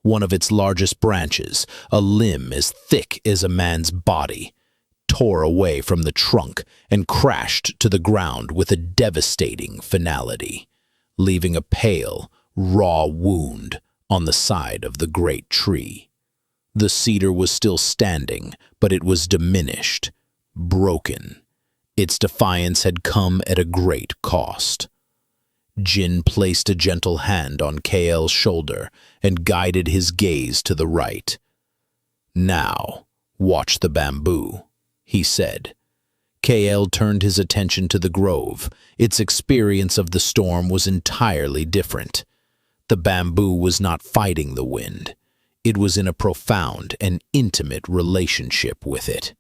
One of its largest branches, a limb as thick as a man's body, tore away from the trunk and crashed to the ground with a devastating finality, leaving a pale, raw wound on the side of the great tree. The cedar was still standing, but it was diminished, broken. Its defiance had come at a great cost. Jin placed a gentle hand on KL's shoulder and guided his gaze to the right. "Now, watch the bamboo," he said. KL turned his attention to the grove. Its experience of the storm was entirely different. The bamboo was not fighting the wind. It was in a profound and intimate relationship with it.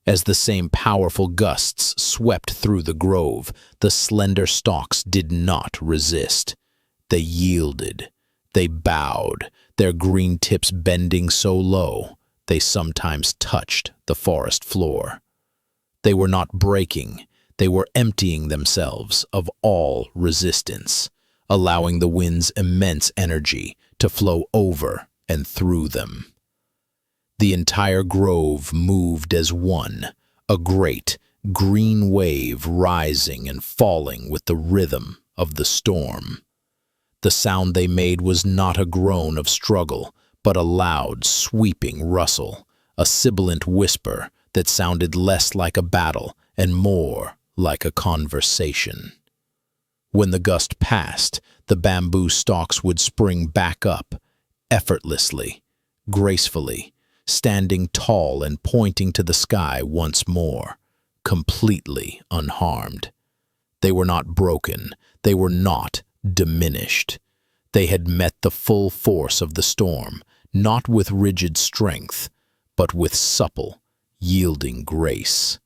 As the same powerful gusts swept through the grove, the slender stalks did not resist. They yielded. They bowed, their green tips bending so low they sometimes touched the forest floor. They were not breaking. They were emptying themselves of all resistance, allowing the wind's immense energy to flow over and through them. The entire grove moved as one, a great, green wave rising and falling with the rhythm of the storm. The sound they made was not a groan of struggle, but a loud, sweeping rustle, a sibilant whisper that sounded less like a battle and more like a conversation. When the gust passed, the bamboo stalks would spring back up, effortlessly, gracefully, standing tall and pointing to the sky once more, completely unharmed. They were not broken. They were not diminished. They had met the full force of the storm, not with rigid strength, but with supple, yielding grace.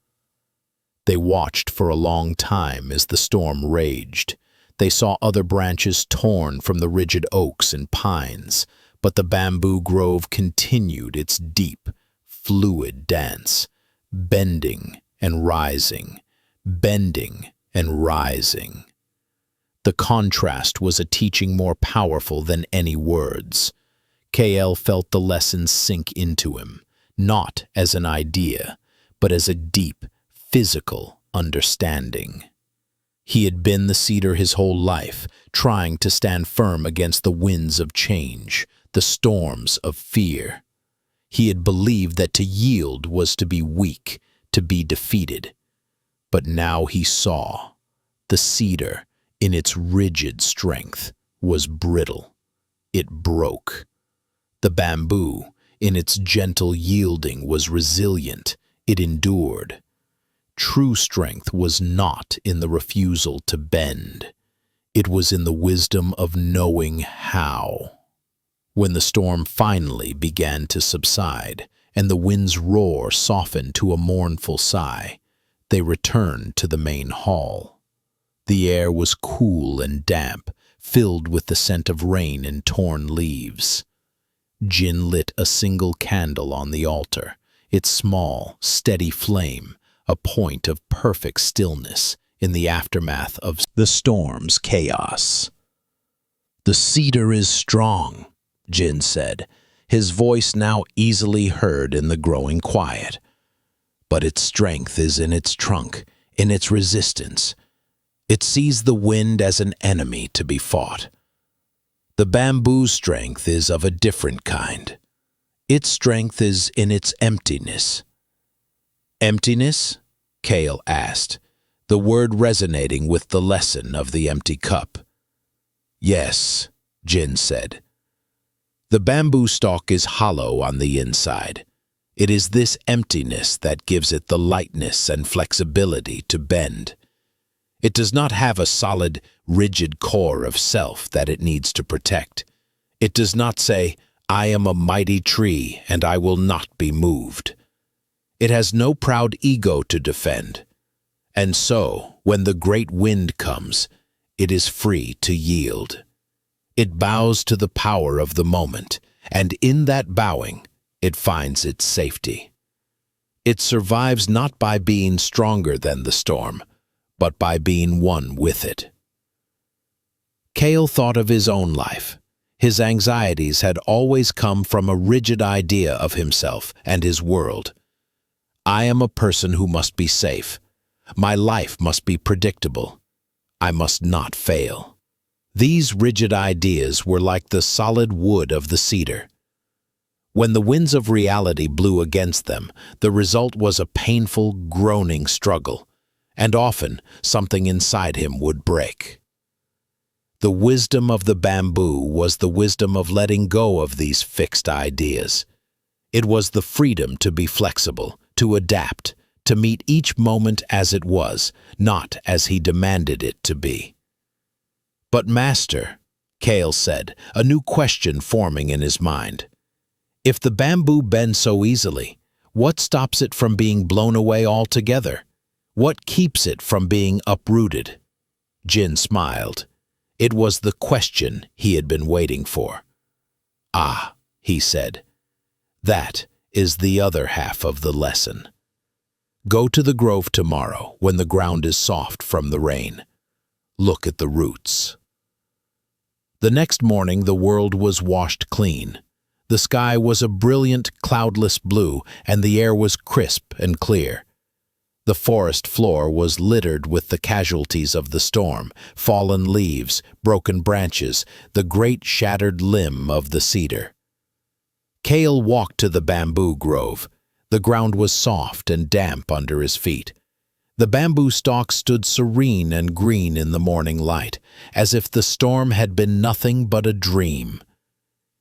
They watched for a long time as the storm raged. They saw other branches torn from the rigid oaks and pines, but the bamboo grove continued its deep, fluid dance, bending and rising, bending and rising. The contrast was a teaching more powerful than any words. KL felt the lesson sink into him, not as an idea, but as a deep, physical understanding. He had been the cedar his whole life, trying to stand firm against the winds of change, the storms of fear. He had believed that to yield was to be weak, to be defeated. But now he saw the cedar, in its rigid strength, was brittle. It broke. The bamboo, in its gentle yielding, was resilient. It endured. True strength was not in the refusal to bend. It was in the wisdom of knowing how. When the storm finally began to subside, and the wind's roar softened to a mournful sigh, they returned to the main hall. The air was cool and damp, filled with the scent of rain and torn leaves. Jin lit a single candle on the altar, its small, steady flame, a point of perfect stillness in the aftermath of the storm's chaos. "The cedar is strong," Jin said, his voice now easily heard in the growing quiet. "But its strength is in its trunk, in its resistance. It sees the wind as an enemy to be fought. The bamboo's strength is of a different kind. Its strength is in its emptiness." "Emptiness?" Kale asked, the word resonating with the lesson of the empty cup. "Yes," Jin said. "The bamboo stalk is hollow on the inside. It is this emptiness that gives it the lightness and flexibility to bend. It does not have a solid, rigid core of self that it needs to protect. It does not say, 'I am a mighty tree and I will not be moved.' It has no proud ego to defend. And so, when the great wind comes, it is free to yield. It bows to the power of the moment, and in that bowing, it finds its safety. It survives not by being stronger than the storm, but by being one with it. Kale thought of his own life. His anxieties had always come from a rigid idea of himself and his world. I am a person who must be safe. My life must be predictable. I must not fail. These rigid ideas were like the solid wood of the cedar. When the winds of reality blew against them, the result was a painful, groaning struggle, and often something inside him would break. The wisdom of the bamboo was the wisdom of letting go of these fixed ideas. It was the freedom to be flexible, to adapt, to meet each moment as it was, not as he demanded it to be. "But Master," Kale said, a new question forming in his mind, "if the bamboo bends so easily, what stops it from being blown away altogether? What keeps it from being uprooted?" Jin smiled. It was the question he had been waiting for. "Ah," he said, "that is the other half of the lesson. Go to the grove tomorrow when the ground is soft from the rain. Look at the roots." The next morning the world was washed clean. The sky was a brilliant, cloudless blue, and the air was crisp and clear. The forest floor was littered with the casualties of the storm, fallen leaves, broken branches, the great shattered limb of the cedar. Kale walked to the bamboo grove. The ground was soft and damp under his feet. The bamboo stalks stood serene and green in the morning light, as if the storm had been nothing but a dream.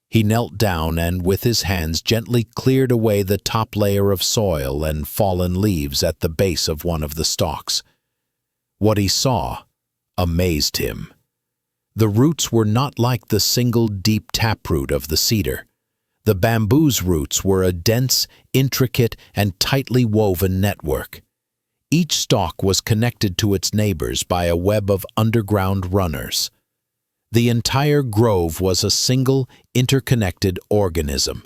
He knelt down and with his hands gently cleared away the top layer of soil and fallen leaves at the base of one of the stalks. What he saw amazed him. The roots were not like the single deep taproot of the cedar. The bamboo's roots were a dense, intricate, and tightly woven network. Each stalk was connected to its neighbors by a web of underground runners. The entire grove was a single, interconnected organism.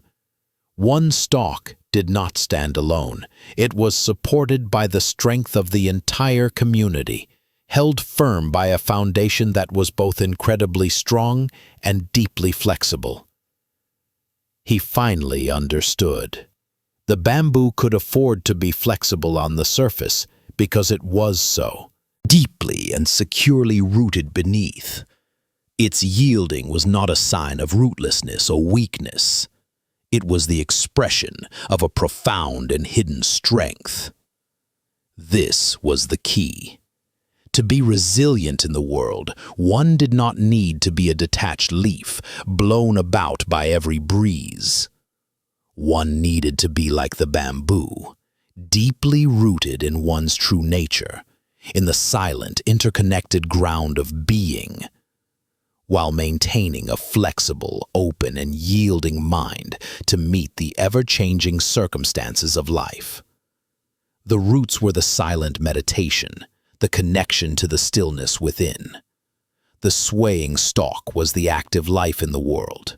One stalk did not stand alone. It was supported by the strength of the entire community, held firm by a foundation that was both incredibly strong and deeply flexible. He finally understood. The bamboo could afford to be flexible on the surface because it was so, deeply and securely rooted beneath. Its yielding was not a sign of rootlessness or weakness. It was the expression of a profound and hidden strength. This was the key. To be resilient in the world, one did not need to be a detached leaf, blown about by every breeze. One needed to be like the bamboo, deeply rooted in one's true nature, in the silent, interconnected ground of being, while maintaining a flexible, open, and yielding mind to meet the ever-changing circumstances of life. The roots were the silent meditation, the connection to the stillness within. The swaying stalk was the active life in the world,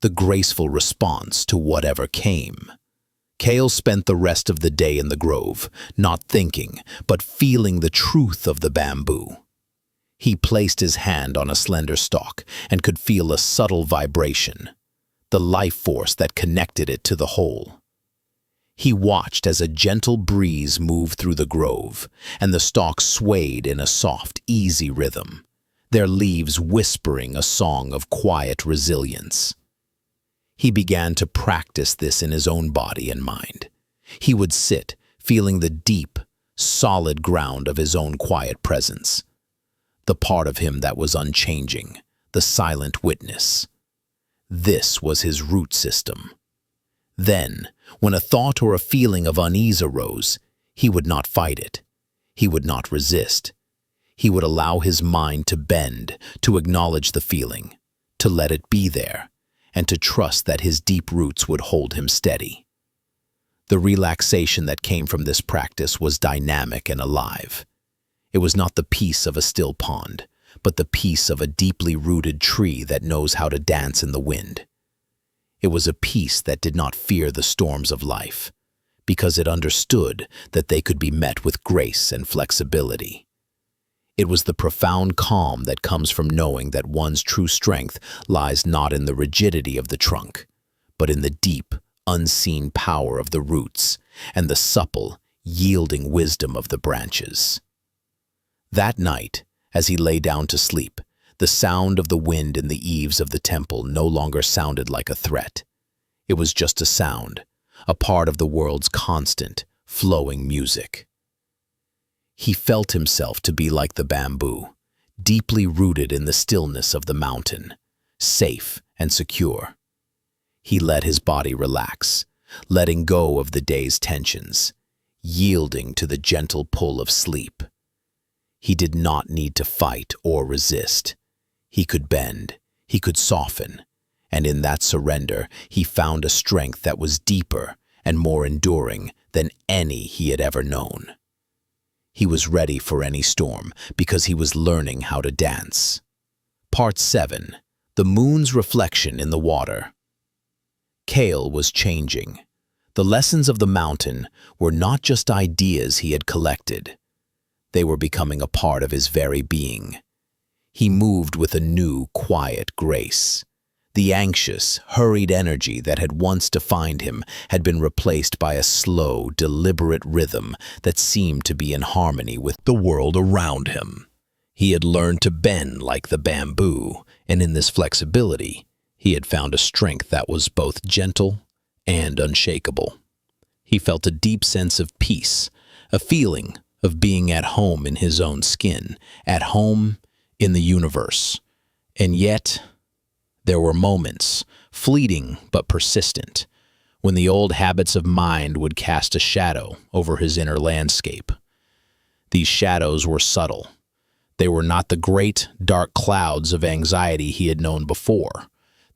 the graceful response to whatever came. Kale spent the rest of the day in the grove, not thinking, but feeling the truth of the bamboo. He placed his hand on a slender stalk and could feel a subtle vibration, the life force that connected it to the whole. He watched as a gentle breeze moved through the grove, and the stalk swayed in a soft, easy rhythm, their leaves whispering a song of quiet resilience. He began to practice this in his own body and mind. He would sit, feeling the deep, solid ground of his own quiet presence, the part of him that was unchanging, the silent witness. This was his root system. Then, when a thought or a feeling of unease arose, he would not fight it. He would not resist. He would allow his mind to bend, to acknowledge the feeling, to let it be there, and to trust that his deep roots would hold him steady. The relaxation that came from this practice was dynamic and alive. It was not the peace of a still pond, but the peace of a deeply rooted tree that knows how to dance in the wind. It was a peace that did not fear the storms of life, because it understood that they could be met with grace and flexibility. It was the profound calm that comes from knowing that one's true strength lies not in the rigidity of the trunk, but in the deep, unseen power of the roots and the supple, yielding wisdom of the branches. That night, as he lay down to sleep, the sound of the wind in the eaves of the temple no longer sounded like a threat. It was just a sound, a part of the world's constant, flowing music. He felt himself to be like the bamboo, deeply rooted in the stillness of the mountain, safe and secure. He let his body relax, letting go of the day's tensions, yielding to the gentle pull of sleep. He did not need to fight or resist. He could bend, he could soften, and in that surrender he found a strength that was deeper and more enduring than any he had ever known. He was ready for any storm because he was learning how to dance. Part 7. The moon's reflection in the water. Kale was changing. The lessons of the mountain were not just ideas he had collected. They were becoming a part of his very being. He moved with a new, quiet grace. The anxious, hurried energy that had once defined him had been replaced by a slow, deliberate rhythm that seemed to be in harmony with the world around him. He had learned to bend like the bamboo, and in this flexibility, he had found a strength that was both gentle and unshakable. He felt a deep sense of peace, a feeling of being at home in his own skin, at home in the universe. And yet, there were moments, fleeting but persistent, when the old habits of mind would cast a shadow over his inner landscape. These shadows were subtle. They were not the great, dark clouds of anxiety he had known before.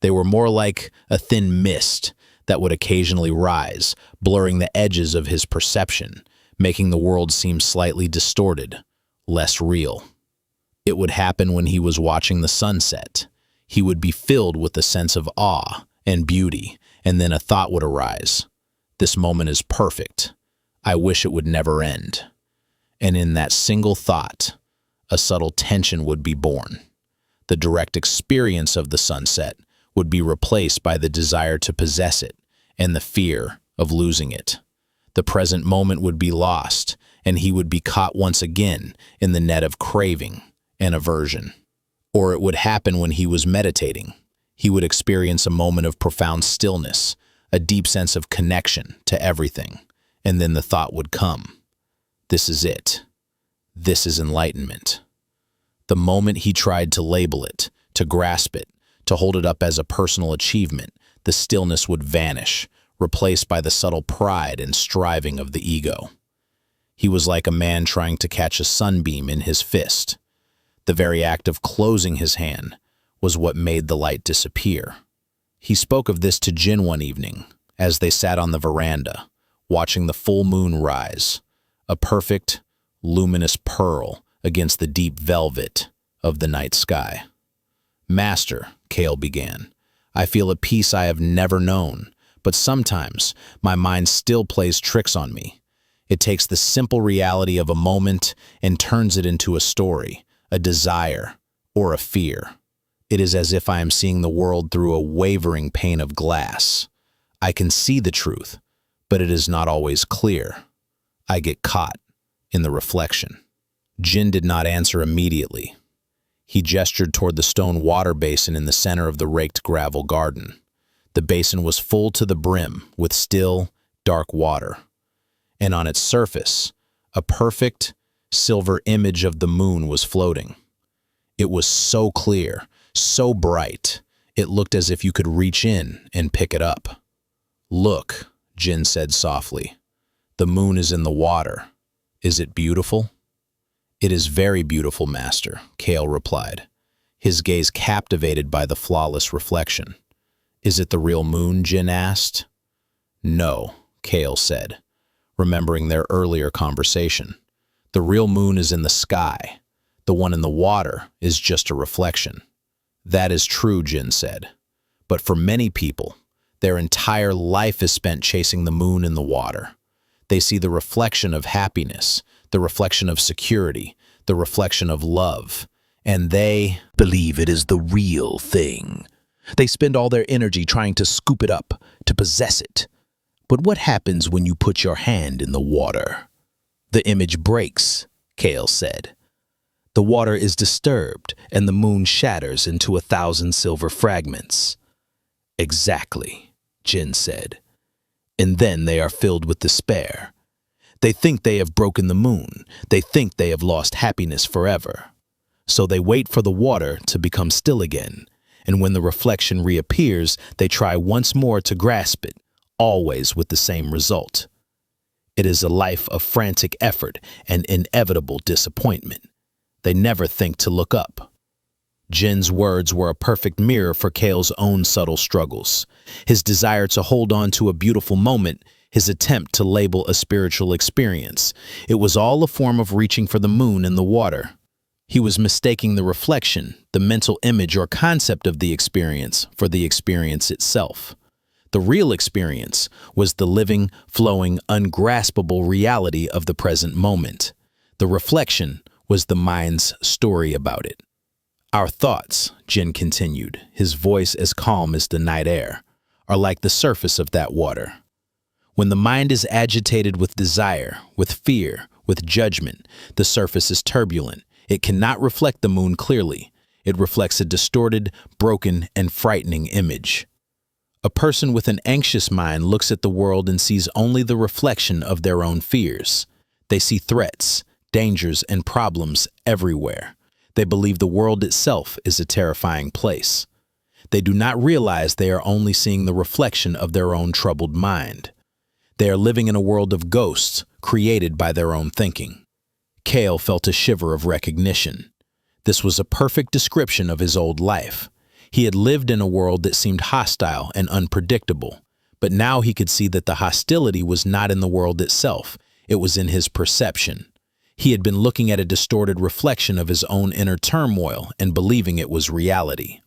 They were more like a thin mist that would occasionally rise, blurring the edges of his perception, making the world seem slightly distorted, less real. It would happen when he was watching the sunset. He would be filled with a sense of awe and beauty, and then a thought would arise. This moment is perfect. I wish it would never end. And in that single thought, a subtle tension would be born. The direct experience of the sunset would be replaced by the desire to possess it and the fear of losing it. The present moment would be lost, and he would be caught once again in the net of craving and aversion. Or it would happen when he was meditating. He would experience a moment of profound stillness, a deep sense of connection to everything, and then the thought would come. This is it. This is enlightenment. The moment he tried to label it, to grasp it, to hold it up as a personal achievement, the stillness would vanish, replaced by the subtle pride and striving of the ego. He was like a man trying to catch a sunbeam in his fist. The very act of closing his hand was what made the light disappear. He spoke of this to Jin one evening, as they sat on the veranda, watching the full moon rise, a perfect, luminous pearl against the deep velvet of the night sky. "Master," Kale began, "I feel a peace I have never known, but sometimes my mind still plays tricks on me. It takes the simple reality of a moment and turns it into a story, a desire, or a fear. It is as if I am seeing the world through a wavering pane of glass. I can see the truth, but it is not always clear. I get caught in the reflection." Jin did not answer immediately. He gestured toward the stone water basin in the center of the raked gravel garden. The basin was full to the brim with still, dark water, and on its surface, a perfect, silver image of the moon was floating. It was so clear, so bright, it looked as if you could reach in and pick it up. "Look," Jin said softly. "The moon is in the water. Is it beautiful?" "It is very beautiful, Master," Kale replied, his gaze captivated by the flawless reflection. "Is it the real moon?" Jin asked. "No," Kale said, remembering their earlier conversation. "The real moon is in the sky. The one in the water is just a reflection." "That is true," Jin said. "But for many people, their entire life is spent chasing the moon in the water. They see the reflection of happiness, the reflection of security, the reflection of love, and they believe it is the real thing. They spend all their energy trying to scoop it up, to possess it. But what happens when you put your hand in the water? The image breaks, Kale said. The water is disturbed, and the moon shatters into 1,000 silver fragments. Exactly, Jin said. And then they are filled with despair. They think they have broken the moon. They think they have lost happiness forever. So they wait for the water to become still again, and when the reflection reappears, they try once more to grasp it, always with the same result. It is a life of frantic effort and inevitable disappointment. They never think to look up. Jin's words were a perfect mirror for Kale's own subtle struggles. His desire to hold on to a beautiful moment, his attempt to label a spiritual experience. It was all a form of reaching for the moon in the water. He was mistaking the reflection, the mental image or concept of the experience, for the experience itself. The real experience was the living, flowing, ungraspable reality of the present moment. The reflection was the mind's story about it. Our thoughts, Jin continued, his voice as calm as the night air, are like the surface of that water. When the mind is agitated with desire, with fear, with judgment, the surface is turbulent. It cannot reflect the moon clearly. It reflects a distorted, broken, and frightening image. A person with an anxious mind looks at the world and sees only the reflection of their own fears. They see threats, dangers, and problems everywhere. They believe the world itself is a terrifying place. They do not realize they are only seeing the reflection of their own troubled mind. They are living in a world of ghosts created by their own thinking. Kale felt a shiver of recognition. This was a perfect description of his old life. He had lived in a world that seemed hostile and unpredictable, but now he could see that the hostility was not in the world itself, it was in his perception. He had been looking at a distorted reflection of his own inner turmoil and believing it was reality.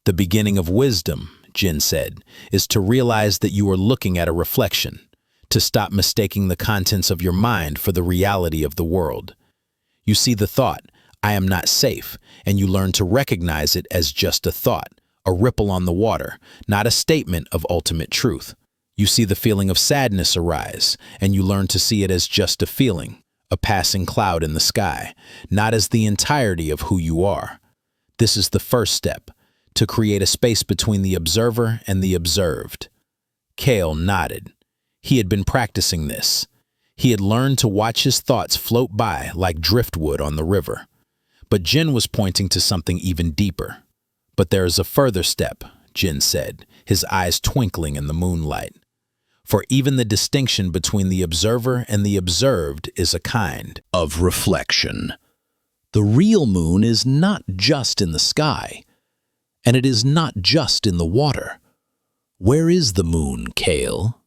The beginning of wisdom, Jin said, is to realize that you are looking at a reflection, to stop mistaking the contents of your mind for the reality of the world. You see the thought, I am not safe, and you learn to recognize it as just a thought, a ripple on the water, not a statement of ultimate truth. You see the feeling of sadness arise, and you learn to see it as just a feeling, a passing cloud in the sky, not as the entirety of who you are. This is the first step, to create a space between the observer and the observed. Kale nodded. He had been practicing this. He had learned to watch his thoughts float by like driftwood on the river. But Jin was pointing to something even deeper. But there is a further step, Jin said, his eyes twinkling in the moonlight. For even the distinction between the observer and the observed is a kind of reflection. The real moon is not just in the sky, and it is not just in the water. Where is the moon, Kale?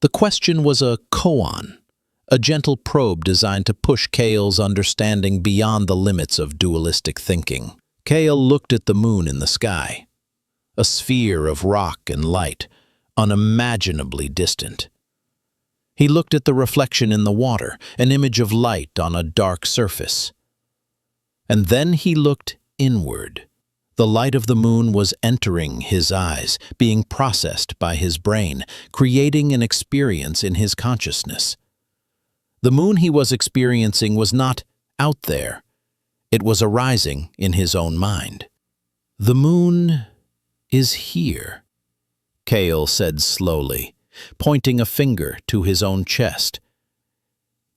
The question was a koan, a gentle probe designed to push Kale's understanding beyond the limits of dualistic thinking. Kale looked at the moon in the sky, a sphere of rock and light, unimaginably distant. He looked at the reflection in the water, an image of light on a dark surface. And then he looked inward. The light of the moon was entering his eyes, being processed by his brain, creating an experience in his consciousness. The moon he was experiencing was not out there. It was arising in his own mind. The moon is here, Kale said slowly, pointing a finger to his own chest.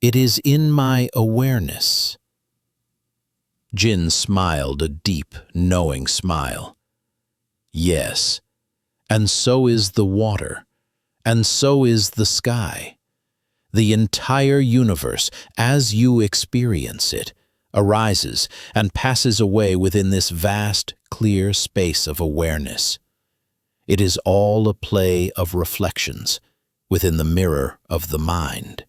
It is in my awareness. Jin smiled a deep, knowing smile. Yes, and so is the water, and so is the sky. The entire universe, as you experience it, arises and passes away within this vast, clear space of awareness. It is all a play of reflections within the mirror of the mind.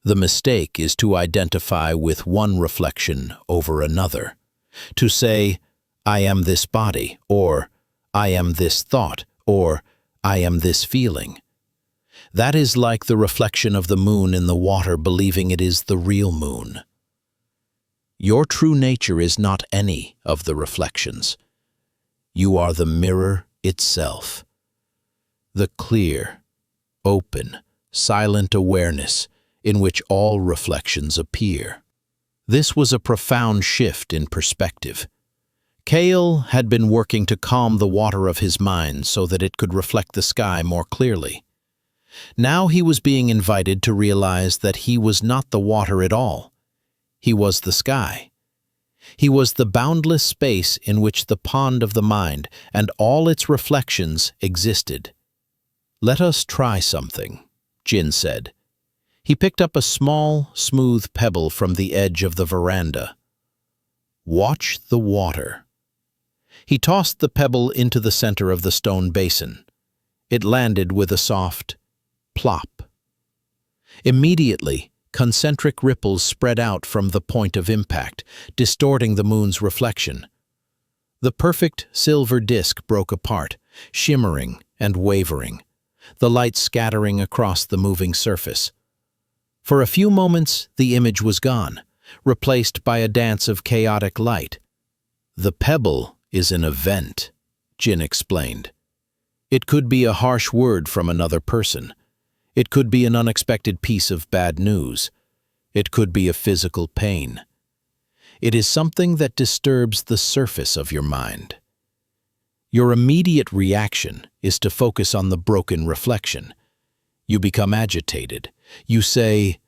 The mistake is to identify with one reflection over another, to say, I am this body, or I am this thought, or I am this feeling. That is like the reflection of the moon in the water believing it is the real moon. Your true nature is not any of the reflections. You are the mirror itself. The clear, open, silent awareness in which all reflections appear. This was a profound shift in perspective. Kale had been working to calm the water of his mind so that it could reflect the sky more clearly. Now he was being invited to realize that he was not the water at all. He was the sky. He was the boundless space in which the pond of the mind and all its reflections existed. "Let us try something," Jin said. He picked up a small, smooth pebble from the edge of the veranda. "Watch the water." He tossed the pebble into the center of the stone basin. It landed with a soft plop. Immediately, concentric ripples spread out from the point of impact, distorting the moon's reflection. The perfect silver disk broke apart, shimmering and wavering, the light scattering across the moving surface. For a few moments, the image was gone, replaced by a dance of chaotic light. "The pebble is an event," Jin explained. "It could be a harsh word from another person. It could be an unexpected piece of bad news. It could be a physical pain. It is something that disturbs the surface of your mind. Your immediate reaction is to focus on the broken reflection. You become agitated. You say,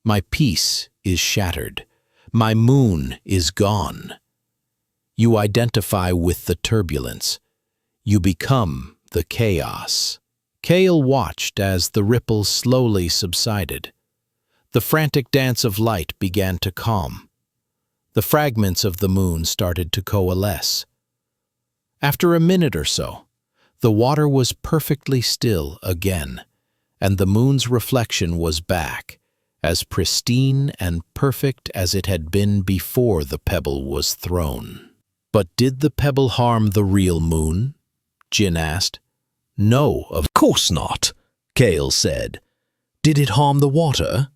'My peace is shattered. My moon is gone.' You identify with the turbulence. You become the chaos." Kale watched as the ripples slowly subsided. The frantic dance of light began to calm. The fragments of the moon started to coalesce. After a minute or so, the water was perfectly still again, and the moon's reflection was back, as pristine and perfect as it had been before the pebble was thrown. "But did the pebble harm the real moon?" Jin asked. "No, of course not," Kale said. "Did it harm the water?"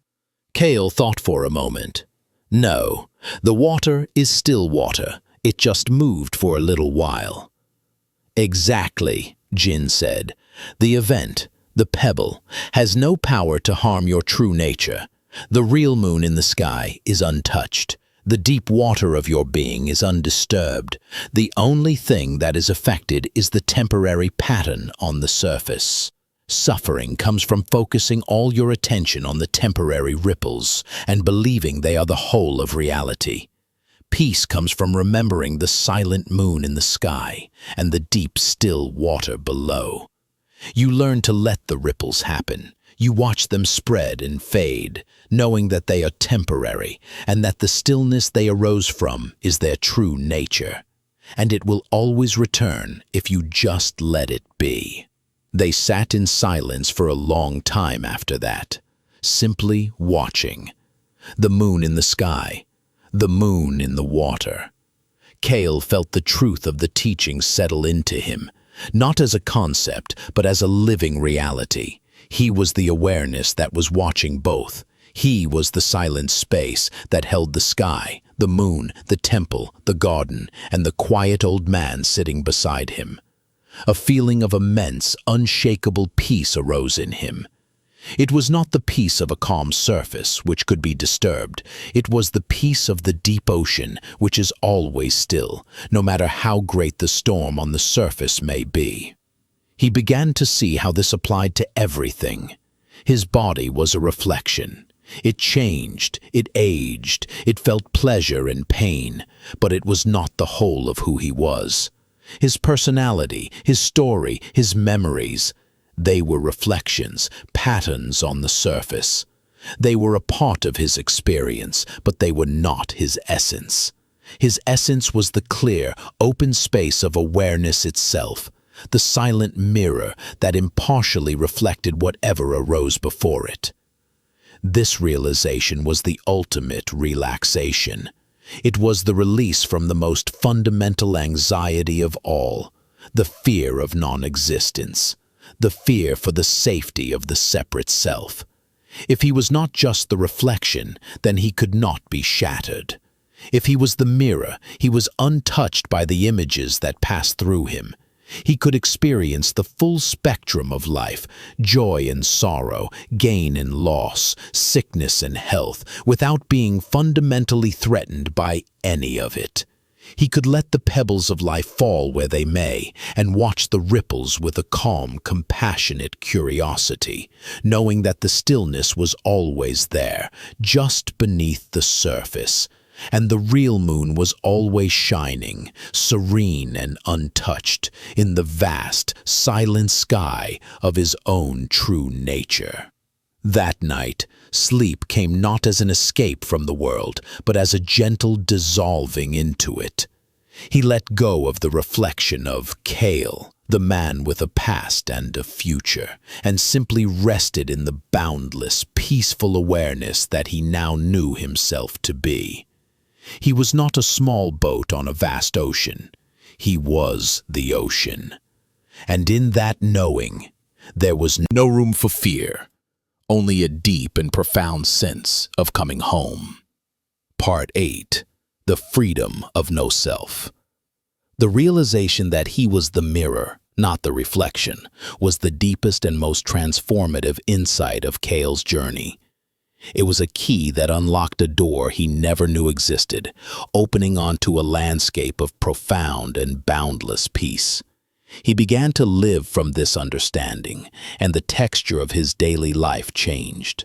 Kale thought for a moment. "No, the water is still water. It just moved for a little while." "Exactly," Jin said. "The event, the pebble, has no power to harm your true nature. The real moon in the sky is untouched. The deep water of your being is undisturbed. The only thing that is affected is the temporary pattern on the surface. Suffering comes from focusing all your attention on the temporary ripples and believing they are the whole of reality. Peace comes from remembering the silent moon in the sky and the deep, still water below. You learn to let the ripples happen. You watch them spread and fade, knowing that they are temporary and that the stillness they arose from is their true nature. And it will always return if you just let it be." They sat in silence for a long time after that, simply watching. The moon in the sky, the moon in the water. Kale felt the truth of the teaching settle into him, not as a concept, but as a living reality. He was the awareness that was watching both. He was the silent space that held the sky, the moon, the temple, the garden, and the quiet old man sitting beside him. A feeling of immense, unshakable peace arose in him. It was not the peace of a calm surface, which could be disturbed. It was the peace of the deep ocean, which is always still, no matter how great the storm on the surface may be. He began to see how this applied to everything. His body was a reflection. It changed, it aged, it felt pleasure and pain, but it was not the whole of who he was. His personality, his story, his memories, they were reflections, patterns on the surface. They were a part of his experience, but they were not his essence. His essence was the clear, open space of awareness itself, the silent mirror that impartially reflected whatever arose before it. This realization was the ultimate relaxation. It was the release from the most fundamental anxiety of all, the fear of non-existence. the fear for the safety of the separate self. If he was not just the reflection, then he could not be shattered. If he was the mirror, he was untouched by the images that passed through him. He could experience the full spectrum of life, joy and sorrow, gain and loss, sickness and health, without being fundamentally threatened by any of it. He could let the pebbles of life fall where they may and watch the ripples with a calm, compassionate curiosity, knowing that the stillness was always there, just beneath the surface, and the real moon was always shining, serene and untouched, in the vast, silent sky of his own true nature. That night, sleep came not as an escape from the world, but as a gentle dissolving into it. He let go of the reflection of Kale, the man with a past and a future, and simply rested in the boundless, peaceful awareness that he now knew himself to be. He was not a small boat on a vast ocean. He was the ocean. And in that knowing, there was no room for fear, only a deep and profound sense of coming home. Part 8. The freedom of no self. The realization that he was the mirror, not the reflection, was the deepest and most transformative insight of Kale's journey. It was a key that unlocked a door he never knew existed, opening onto a landscape of profound and boundless peace. He began to live from this understanding, and the texture of his daily life changed.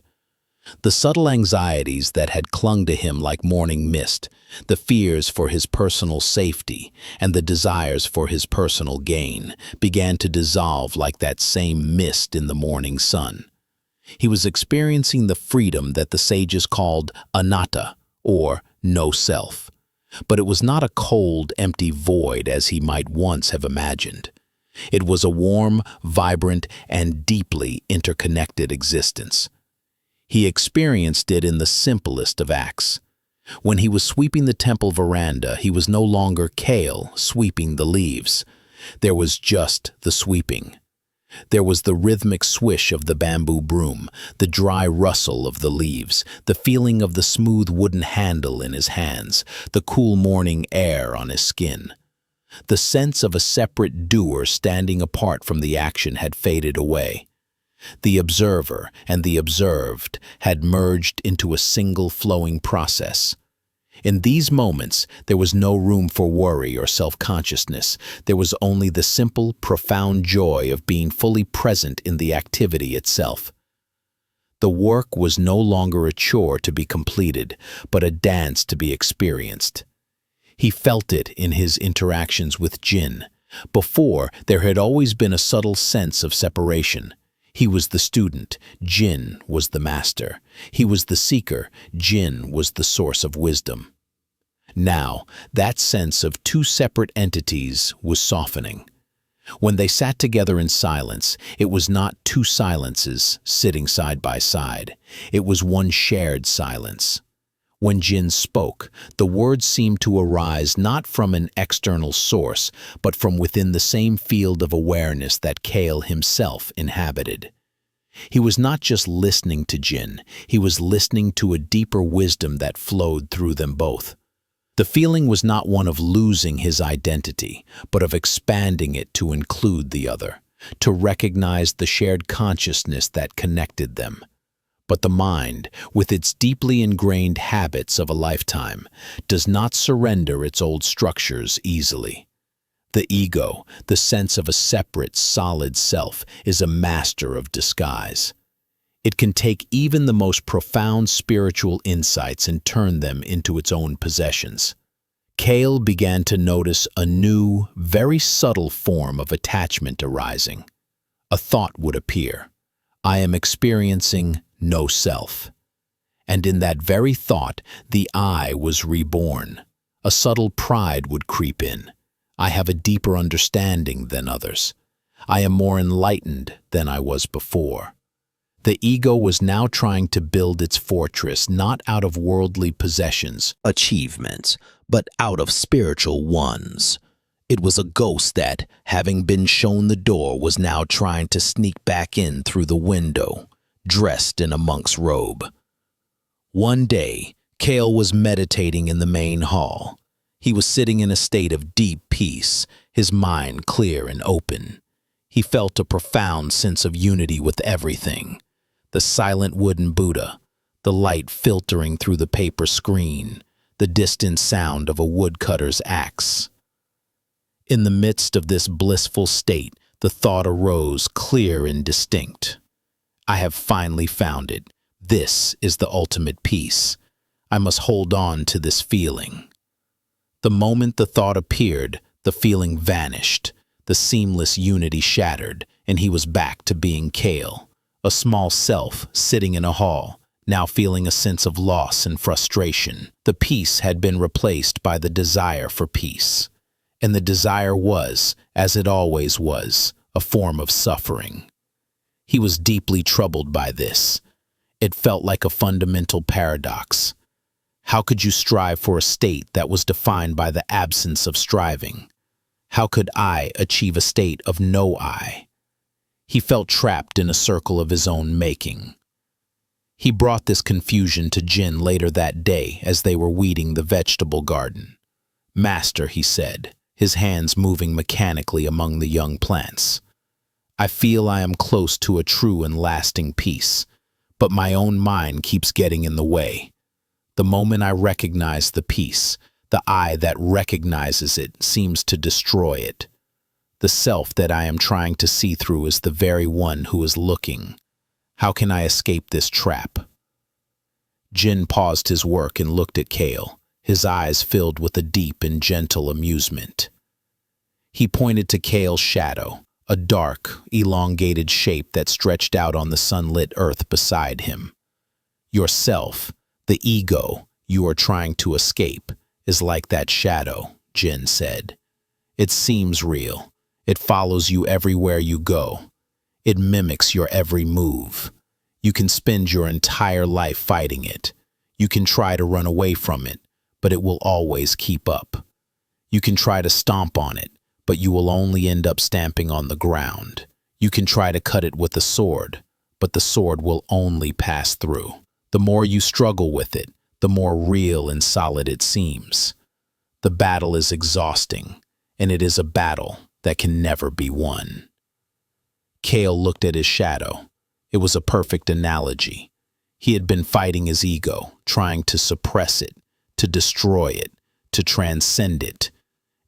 The subtle anxieties that had clung to him like morning mist, the fears for his personal safety, and the desires for his personal gain, began to dissolve like that same mist in the morning sun. He was experiencing the freedom that the sages called anatta, or no self. But it was not a cold, empty void as he might once have imagined. It was a warm, vibrant, and deeply interconnected existence. He experienced it in the simplest of acts. When he was sweeping the temple veranda, he was no longer Kale sweeping the leaves. There was just the sweeping. There was the rhythmic swish of the bamboo broom, the dry rustle of the leaves, the feeling of the smooth wooden handle in his hands, the cool morning air on his skin. The sense of a separate doer standing apart from the action had faded away. The observer and the observed had merged into a single flowing process. In these moments, there was no room for worry or self-consciousness. There was only the simple, profound joy of being fully present in the activity itself. The work was no longer a chore to be completed, but a dance to be experienced. He felt it in his interactions with Jin. Before, there had always been a subtle sense of separation. He was the student, Jin was the master. He was the seeker, Jin was the source of wisdom. Now, that sense of two separate entities was softening. When they sat together in silence, it was not two silences sitting side by side. It was one shared silence. When Jin spoke, the words seemed to arise not from an external source, but from within the same field of awareness that Kale himself inhabited. He was not just listening to Jin, he was listening to a deeper wisdom that flowed through them both. The feeling was not one of losing his identity, but of expanding it to include the other, to recognize the shared consciousness that connected them. But the mind, with its deeply ingrained habits of a lifetime, does not surrender its old structures easily. The ego, the sense of a separate, solid self, is a master of disguise. It can take even the most profound spiritual insights and turn them into its own possessions. Kale began to notice a new, very subtle form of attachment arising. A thought would appear. I am experiencing no self. And in that very thought, the I was reborn. A subtle pride would creep in. I have a deeper understanding than others. I am more enlightened than I was before. The ego was now trying to build its fortress not out of worldly possessions, achievements, but out of spiritual ones. It was a ghost that, having been shown the door, was now trying to sneak back in through the window, dressed in a monk's robe. One day, Kale was meditating in the main hall. He was sitting in a state of deep peace, his mind clear and open. He felt a profound sense of unity with everything. The silent wooden Buddha, the light filtering through the paper screen, the distant sound of a woodcutter's axe. In the midst of this blissful state, the thought arose clear and distinct. I have finally found it. This is the ultimate peace. I must hold on to this feeling. The moment the thought appeared, the feeling vanished. The seamless unity shattered, and he was back to being Kale, a small self sitting in a hall, now feeling a sense of loss and frustration. The peace had been replaced by the desire for peace. And the desire was, as it always was, a form of suffering. He was deeply troubled by this. It felt like a fundamental paradox. How could you strive for a state that was defined by the absence of striving? How could I achieve a state of no I? He felt trapped in a circle of his own making. He brought this confusion to Jin later that day as they were weeding the vegetable garden. "Master," he said, his hands moving mechanically among the young plants, "I feel I am close to a true and lasting peace, but my own mind keeps getting in the way. The moment I recognize the peace, the I that recognizes it seems to destroy it. The self that I am trying to see through is the very one who is looking. How can I escape this trap?" Jin paused his work and looked at Kale, his eyes filled with a deep and gentle amusement. He pointed to Kale's shadow, a dark, elongated shape that stretched out on the sunlit earth beside him. "Yourself, the ego you are trying to escape, is like that shadow," Jin said. "It seems real. It follows you everywhere you go. It mimics your every move. You can spend your entire life fighting it. You can try to run away from it, but it will always keep up. You can try to stomp on it, but you will only end up stamping on the ground. You can try to cut it with a sword, but the sword will only pass through. The more you struggle with it, the more real and solid it seems. The battle is exhausting, and it is a battle that can never be won." Kale looked at his shadow. It was a perfect analogy. He had been fighting his ego, trying to suppress it, to destroy it, to transcend it.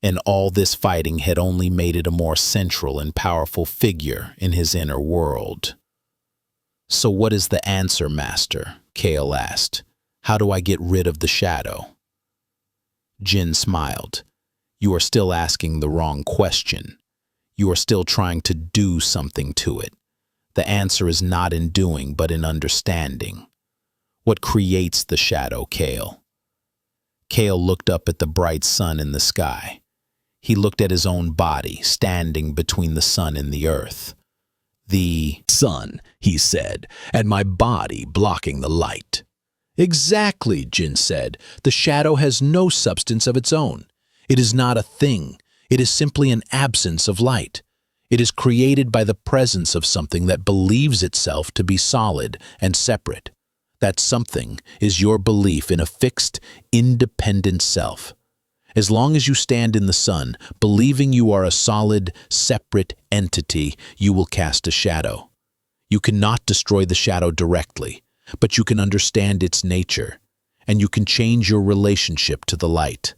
And all this fighting had only made it a more central and powerful figure in his inner world. "So what is the answer, Master?" Kale asked. "How do I get rid of the shadow?" Jin smiled. "You are still asking the wrong question. You are still trying to do something to it. The answer is not in doing, but in understanding. What creates the shadow, Kale?" Kale looked up at the bright sun in the sky. He looked at his own body, standing between the sun and the earth. "The sun," he said, "and my body blocking the light." "Exactly," Jin said. "The shadow has no substance of its own. It is not a thing. It is simply an absence of light. It is created by the presence of something that believes itself to be solid and separate. That something is your belief in a fixed, independent self. As long as you stand in the sun, believing you are a solid, separate entity, you will cast a shadow. You cannot destroy the shadow directly, but you can understand its nature, and you can change your relationship to the light."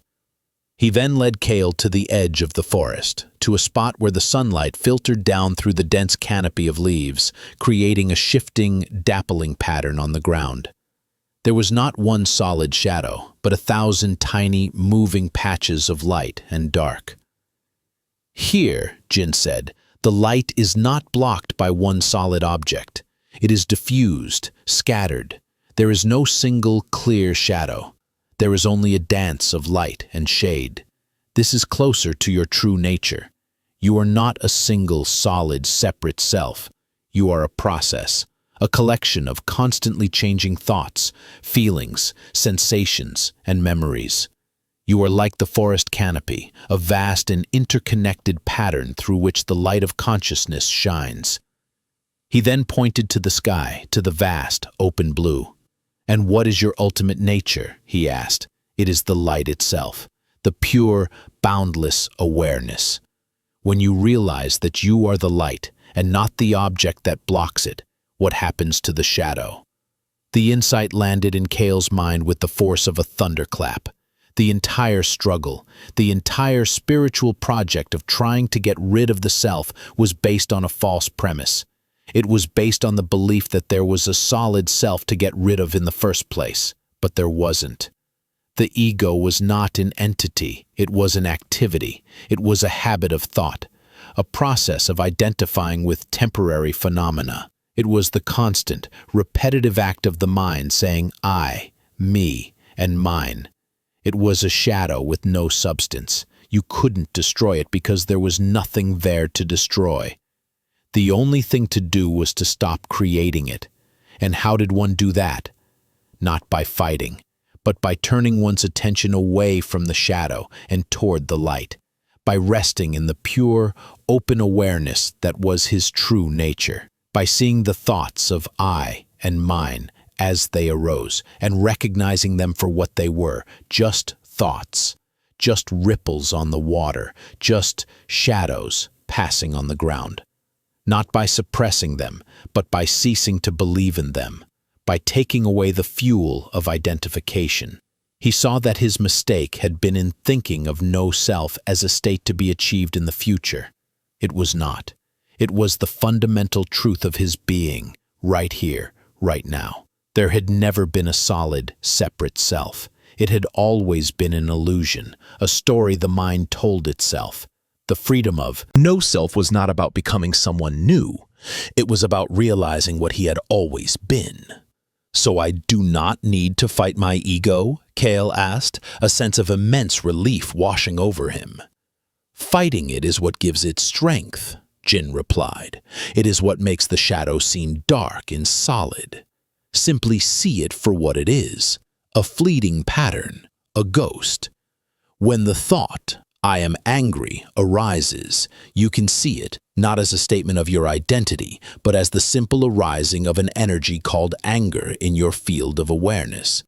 He then led Kale to the edge of the forest, to a spot where the sunlight filtered down through the dense canopy of leaves, creating a shifting, dappling pattern on the ground. There was not one solid shadow, but 1,000 tiny, moving patches of light and dark. "Here," Jin said, "the light is not blocked by one solid object. It is diffused, scattered. There is no single, clear shadow. There is only a dance of light and shade. This is closer to your true nature. You are not a single, solid, separate self. You are a process, a collection of constantly changing thoughts, feelings, sensations, and memories. You are like the forest canopy, a vast and interconnected pattern through which the light of consciousness shines. He then pointed to the sky, to the vast, open blue. And what is your ultimate nature? He asked. It is the light itself, the pure, boundless awareness. When you realize that you are the light and not the object that blocks it, what happens to the shadow? The insight landed in Cale's mind with the force of a thunderclap. The entire struggle, the entire spiritual project of trying to get rid of the self was based on a false premise. It was based on the belief that there was a solid self to get rid of in the first place, but there wasn't. The ego was not an entity, it was an activity, it was a habit of thought, a process of identifying with temporary phenomena. It was the constant, repetitive act of the mind saying I, me, and mine. It was a shadow with no substance. You couldn't destroy it because there was nothing there to destroy. The only thing to do was to stop creating it. And how did one do that? Not by fighting, but by turning one's attention away from the shadow and toward the light, by resting in the pure, open awareness that was his true nature, by seeing the thoughts of I and mine as they arose and recognizing them for what they were, just thoughts, just ripples on the water, just shadows passing on the ground. Not by suppressing them, but by ceasing to believe in them, by taking away the fuel of identification. He saw that his mistake had been in thinking of no self as a state to be achieved in the future. It was not. It was the fundamental truth of his being, right here, right now. There had never been a solid, separate self. It had always been an illusion, a story the mind told itself. The freedom of no self was not about becoming someone new. It was about realizing what he had always been. So I do not need to fight my ego? Cale asked, a sense of immense relief washing over him. Fighting it is what gives it strength, Jin replied. It is what makes the shadow seem dark and solid. Simply see it for what it is, a fleeting pattern, a ghost. When the thought, I am angry, arises, you can see it, not as a statement of your identity, but as the simple arising of an energy called anger in your field of awareness.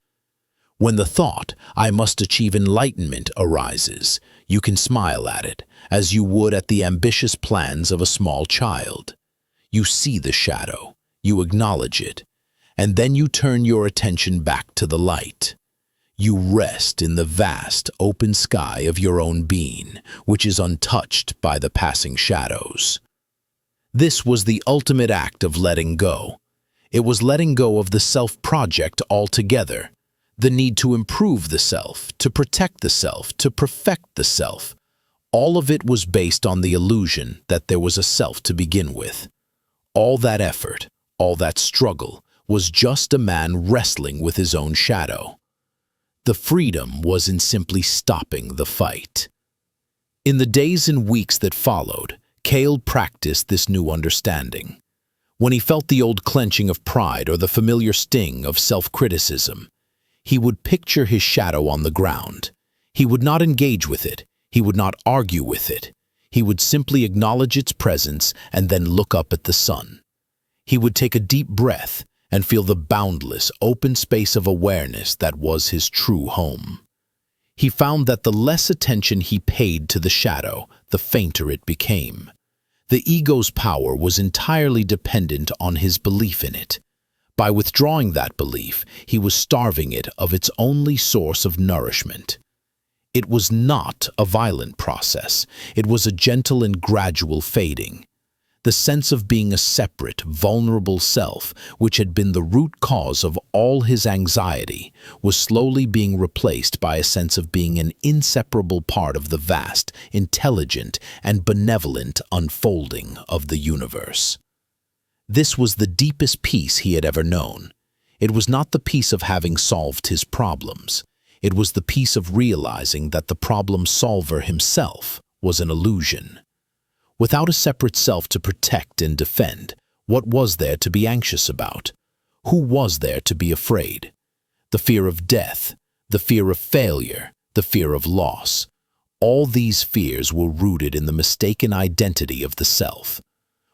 When the thought, I must achieve enlightenment, arises, you can smile at it, as you would at the ambitious plans of a small child. You see the shadow, you acknowledge it, and then you turn your attention back to the light. You rest in the vast, open sky of your own being, which is untouched by the passing shadows. This was the ultimate act of letting go. It was letting go of the self-project altogether, the need to improve the self, to protect the self, to perfect the self. All of it was based on the illusion that there was a self to begin with. All that effort, all that struggle, was just a man wrestling with his own shadow. The freedom was in simply stopping the fight. In the days and weeks that followed, Cale practiced this new understanding. When he felt the old clenching of pride or the familiar sting of self-criticism, he would picture his shadow on the ground. He would not engage with it. He would not argue with it. He would simply acknowledge its presence and then look up at the sun. He would take a deep breath and feel the boundless, open space of awareness that was his true home. He found that the less attention he paid to the shadow, the fainter it became. The ego's power was entirely dependent on his belief in it. By withdrawing that belief, he was starving it of its only source of nourishment. It was not a violent process. It was a gentle and gradual fading. The sense of being a separate, vulnerable self, which had been the root cause of all his anxiety, was slowly being replaced by a sense of being an inseparable part of the vast, intelligent, and benevolent unfolding of the universe. This was the deepest peace he had ever known. It was not the peace of having solved his problems. It was the peace of realizing that the problem solver himself was an illusion. Without a separate self to protect and defend, what was there to be anxious about? Who was there to be afraid? The fear of death, the fear of failure, the fear of loss. All these fears were rooted in the mistaken identity of the self.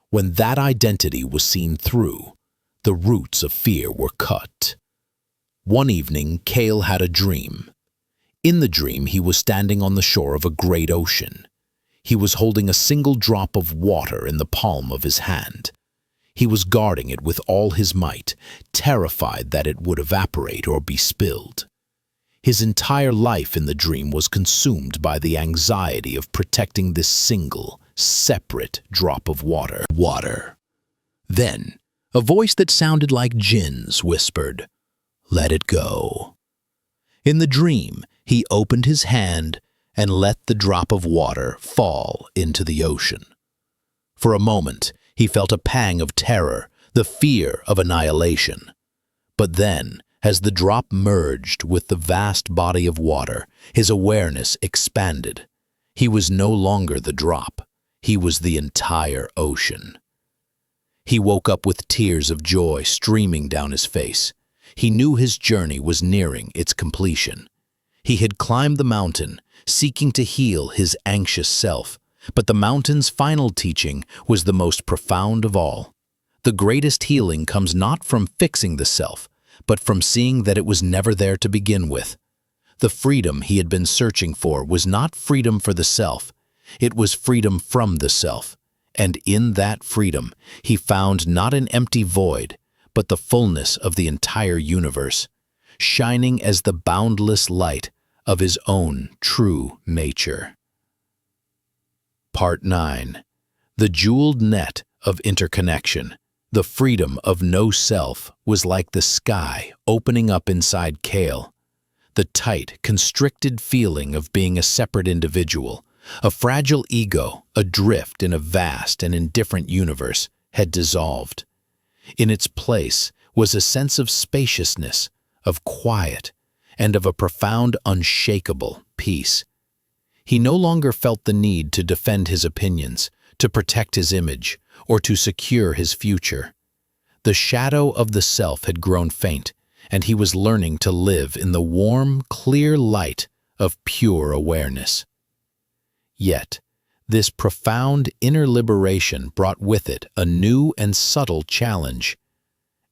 When that identity was seen through, the roots of fear were cut. One evening, Kale had a dream. In the dream, he was standing on the shore of a great ocean. He was holding a single drop of water in the palm of his hand. He was guarding it with all his might, terrified that it would evaporate or be spilled. His entire life in the dream was consumed by the anxiety of protecting this single, separate drop of water. Then, a voice that sounded like Jin's whispered, "Let it go." In the dream, he opened his hand and let the drop of water fall into the ocean. For a moment, he felt a pang of terror, the fear of annihilation. But then, as the drop merged with the vast body of water, his awareness expanded. He was no longer the drop. He was the entire ocean. He woke up with tears of joy streaming down his face. He knew his journey was nearing its completion. He had climbed the mountain, seeking to heal his anxious self, but the mountain's final teaching was the most profound of all. The greatest healing comes not from fixing the self, but from seeing that it was never there to begin with. The freedom he had been searching for was not freedom for the self, it was freedom from the self, and in that freedom he found not an empty void, but the fullness of the entire universe, shining as the boundless light of his own true nature. Part 9. The jeweled net of interconnection. The freedom of no self was like the sky opening up inside Kale. The tight, constricted feeling of being a separate individual, a fragile ego adrift in a vast and indifferent universe, had dissolved. In its place was a sense of spaciousness, of quiet, and of a profound, unshakable peace. He no longer felt the need to defend his opinions, to protect his image, or to secure his future. The shadow of the self had grown faint, and he was learning to live in the warm, clear light of pure awareness. Yet, this profound inner liberation brought with it a new and subtle challenge.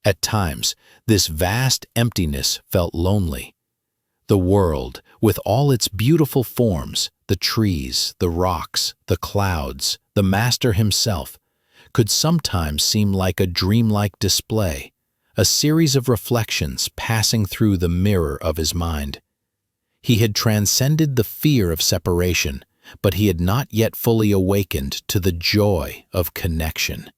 At times, this vast emptiness felt lonely. The world, with all its beautiful forms, the trees, the rocks, the clouds, the master himself, could sometimes seem like a dreamlike display, a series of reflections passing through the mirror of his mind. He had transcended the fear of separation, but he had not yet fully awakened to the joy of connection.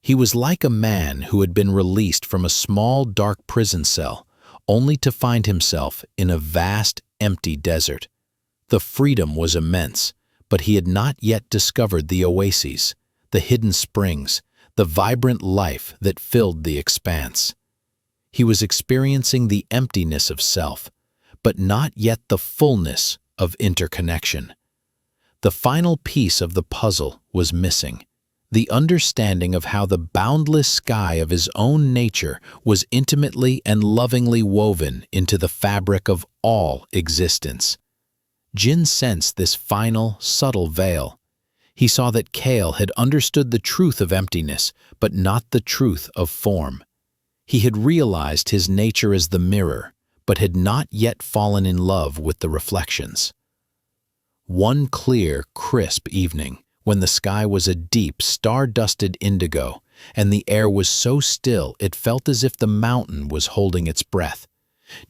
He was like a man who had been released from a small, dark prison cell, only to find himself in a vast, empty desert. The freedom was immense, but he had not yet discovered the oases, the hidden springs, the vibrant life that filled the expanse. He was experiencing the emptiness of self, but not yet the fullness of interconnection. The final piece of the puzzle was missing, the understanding of how the boundless sky of his own nature was intimately and lovingly woven into the fabric of all existence. Jin sensed this final, subtle veil. He saw that Kale had understood the truth of emptiness, but not the truth of form. He had realized his nature as the mirror, but had not yet fallen in love with the reflections. One clear, crisp evening, when the sky was a deep, star-dusted indigo, and the air was so still it felt as if the mountain was holding its breath,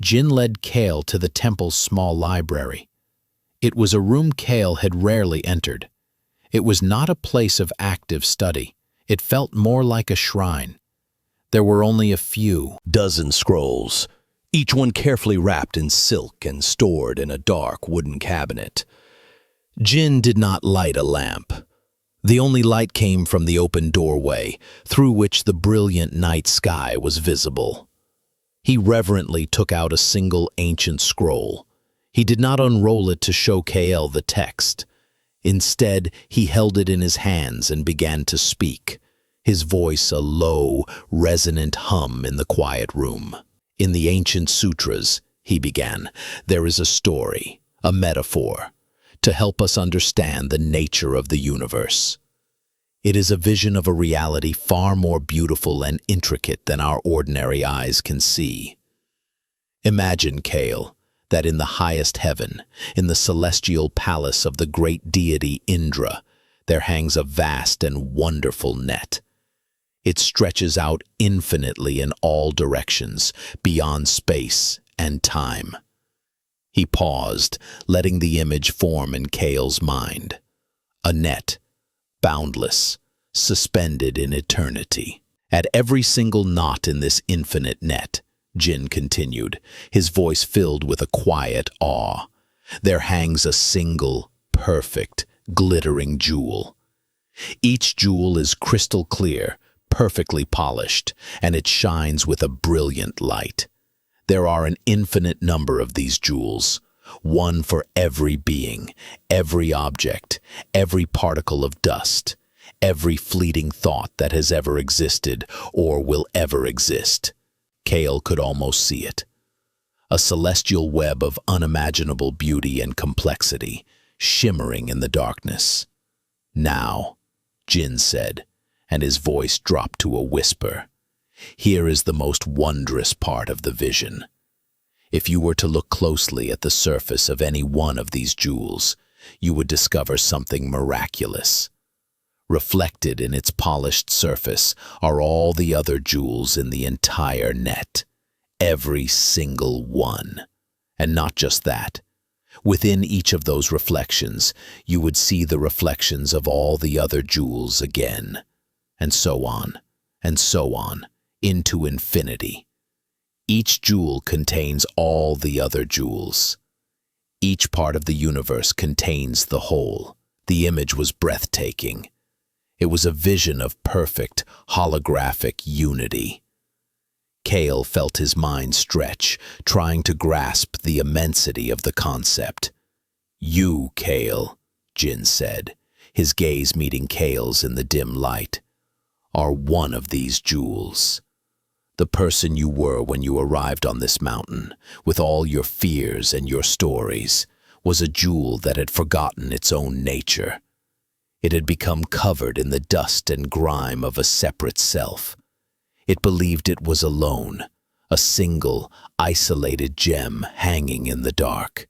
Jin led Kale to the temple's small library. It was a room Kale had rarely entered. It was not a place of active study. It felt more like a shrine. There were only a few dozen scrolls, each one carefully wrapped in silk and stored in a dark wooden cabinet. Jin did not light a lamp. The only light came from the open doorway, through which the brilliant night sky was visible. He reverently took out a single ancient scroll. He did not unroll it to show Kale the text. Instead, he held it in his hands and began to speak, his voice a low, resonant hum in the quiet room. "In the ancient sutras," he began, "there is a story a metaphor, to help us understand the nature of the universe. It is a vision of a reality far more beautiful and intricate than our ordinary eyes can see. Imagine, Kale, that in the highest heaven, in the celestial palace of the great deity Indra, there hangs a vast and wonderful net. It stretches out infinitely in all directions, beyond space and time. He paused, letting the image form in Kale's mind. A net, boundless, suspended in eternity. At every single knot in this infinite net, Jin continued, his voice filled with a quiet awe, there hangs a single, perfect, glittering jewel. Each jewel is crystal clear, perfectly polished, and it shines with a brilliant light. There are an infinite number of these jewels, one for every being, every object, every particle of dust, every fleeting thought that has ever existed or will ever exist. Kale could almost see it. A celestial web of unimaginable beauty and complexity, shimmering in the darkness. Now, Jin said, and his voice dropped to a whisper, here is the most wondrous part of the vision. If you were to look closely at the surface of any one of these jewels, you would discover something miraculous. Reflected in its polished surface are all the other jewels in the entire net, every single one. And not just that. Within each of those reflections, you would see the reflections of all the other jewels again, and so on, into infinity. Each jewel contains all the other jewels. Each part of the universe contains the whole. The image was breathtaking. It was a vision of perfect, holographic unity. Kale felt his mind stretch, trying to grasp the immensity of the concept. You, Kale, Jin said, his gaze meeting Kale's in the dim light, are one of these jewels. The person you were when you arrived on this mountain, with all your fears and your stories, was a jewel that had forgotten its own nature. It had become covered in the dust and grime of a separate self. It believed it was alone, a single, isolated gem hanging in the dark.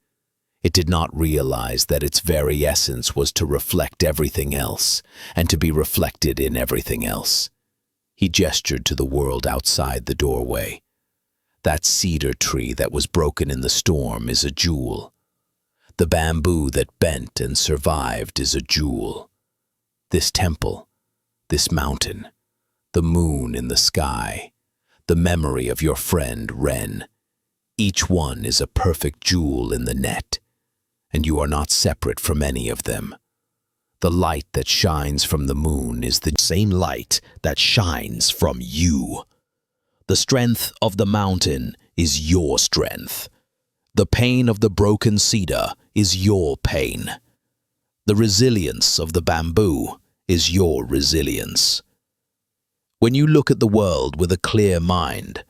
It did not realize that its very essence was to reflect everything else, and to be reflected in everything else. He gestured to the world outside the doorway. That cedar tree that was broken in the storm is a jewel. The bamboo that bent and survived is a jewel. This temple, this mountain, the moon in the sky, the memory of your friend Ren, each one is a perfect jewel in the net, and you are not separate from any of them. The light that shines from the moon is the same light that shines from you. The strength of the mountain is your strength. The pain of the broken cedar is your pain. The resilience of the bamboo is your resilience. When you look at the world with a clear mind,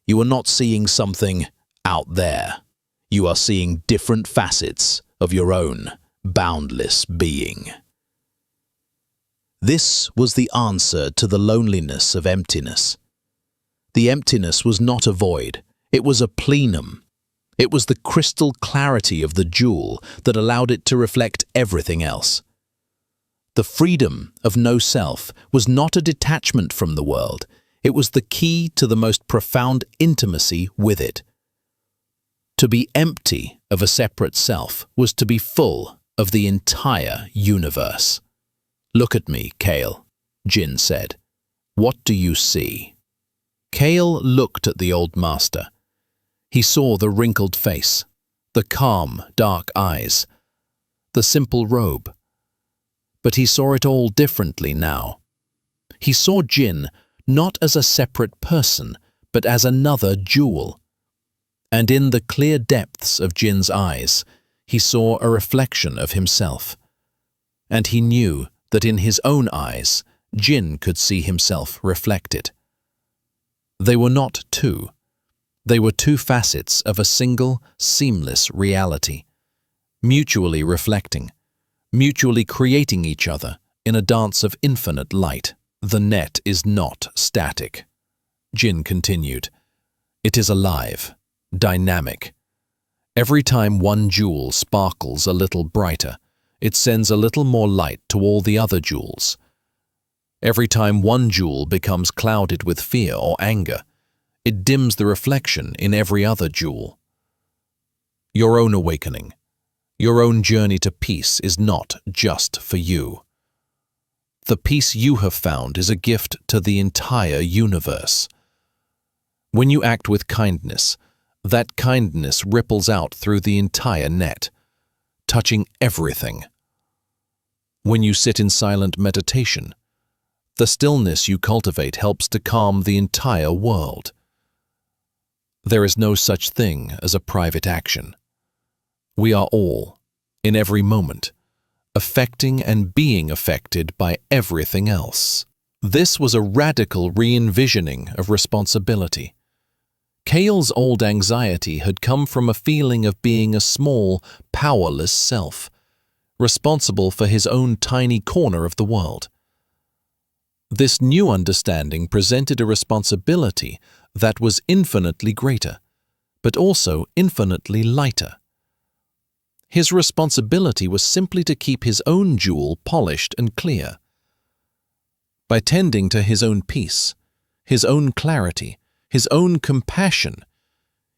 you are not seeing something out there. You are seeing different facets of your own boundless being. This was the answer to the loneliness of emptiness. The emptiness was not a void, it was a plenum. It was the crystal clarity of the jewel that allowed it to reflect everything else. The freedom of no self was not a detachment from the world, it was the key to the most profound intimacy with it. To be empty of a separate self was to be full of the entire universe. Look at me, Kale, Jin said. What do you see? Kale looked at the old master. He saw the wrinkled face, the calm, dark eyes, the simple robe. But he saw it all differently now. He saw Jin not as a separate person, but as another jewel. And in the clear depths of Jin's eyes, he saw a reflection of himself. And he knew that in his own eyes, Jin could see himself reflected. They were not two. They were two facets of a single, seamless reality, mutually reflecting, mutually creating each other in a dance of infinite light. The net is not static, Jin continued. It is alive, dynamic. Every time one jewel sparkles a little brighter, it sends a little more light to all the other jewels. Every time one jewel becomes clouded with fear or anger, it dims the reflection in every other jewel. Your own awakening, your own journey to peace is not just for you. The peace you have found is a gift to the entire universe. When you act with kindness, that kindness ripples out through the entire net, touching everything. When you sit in silent meditation, the stillness you cultivate helps to calm the entire world. There is no such thing as a private action. We are all, in every moment, affecting and being affected by everything else. This was a radical re-envisioning of responsibility. Kale's old anxiety had come from a feeling of being a small, powerless self, responsible for his own tiny corner of the world. This new understanding presented a responsibility that was infinitely greater, but also infinitely lighter. His responsibility was simply to keep his own jewel polished and clear. By tending to his own peace, his own clarity, his own compassion,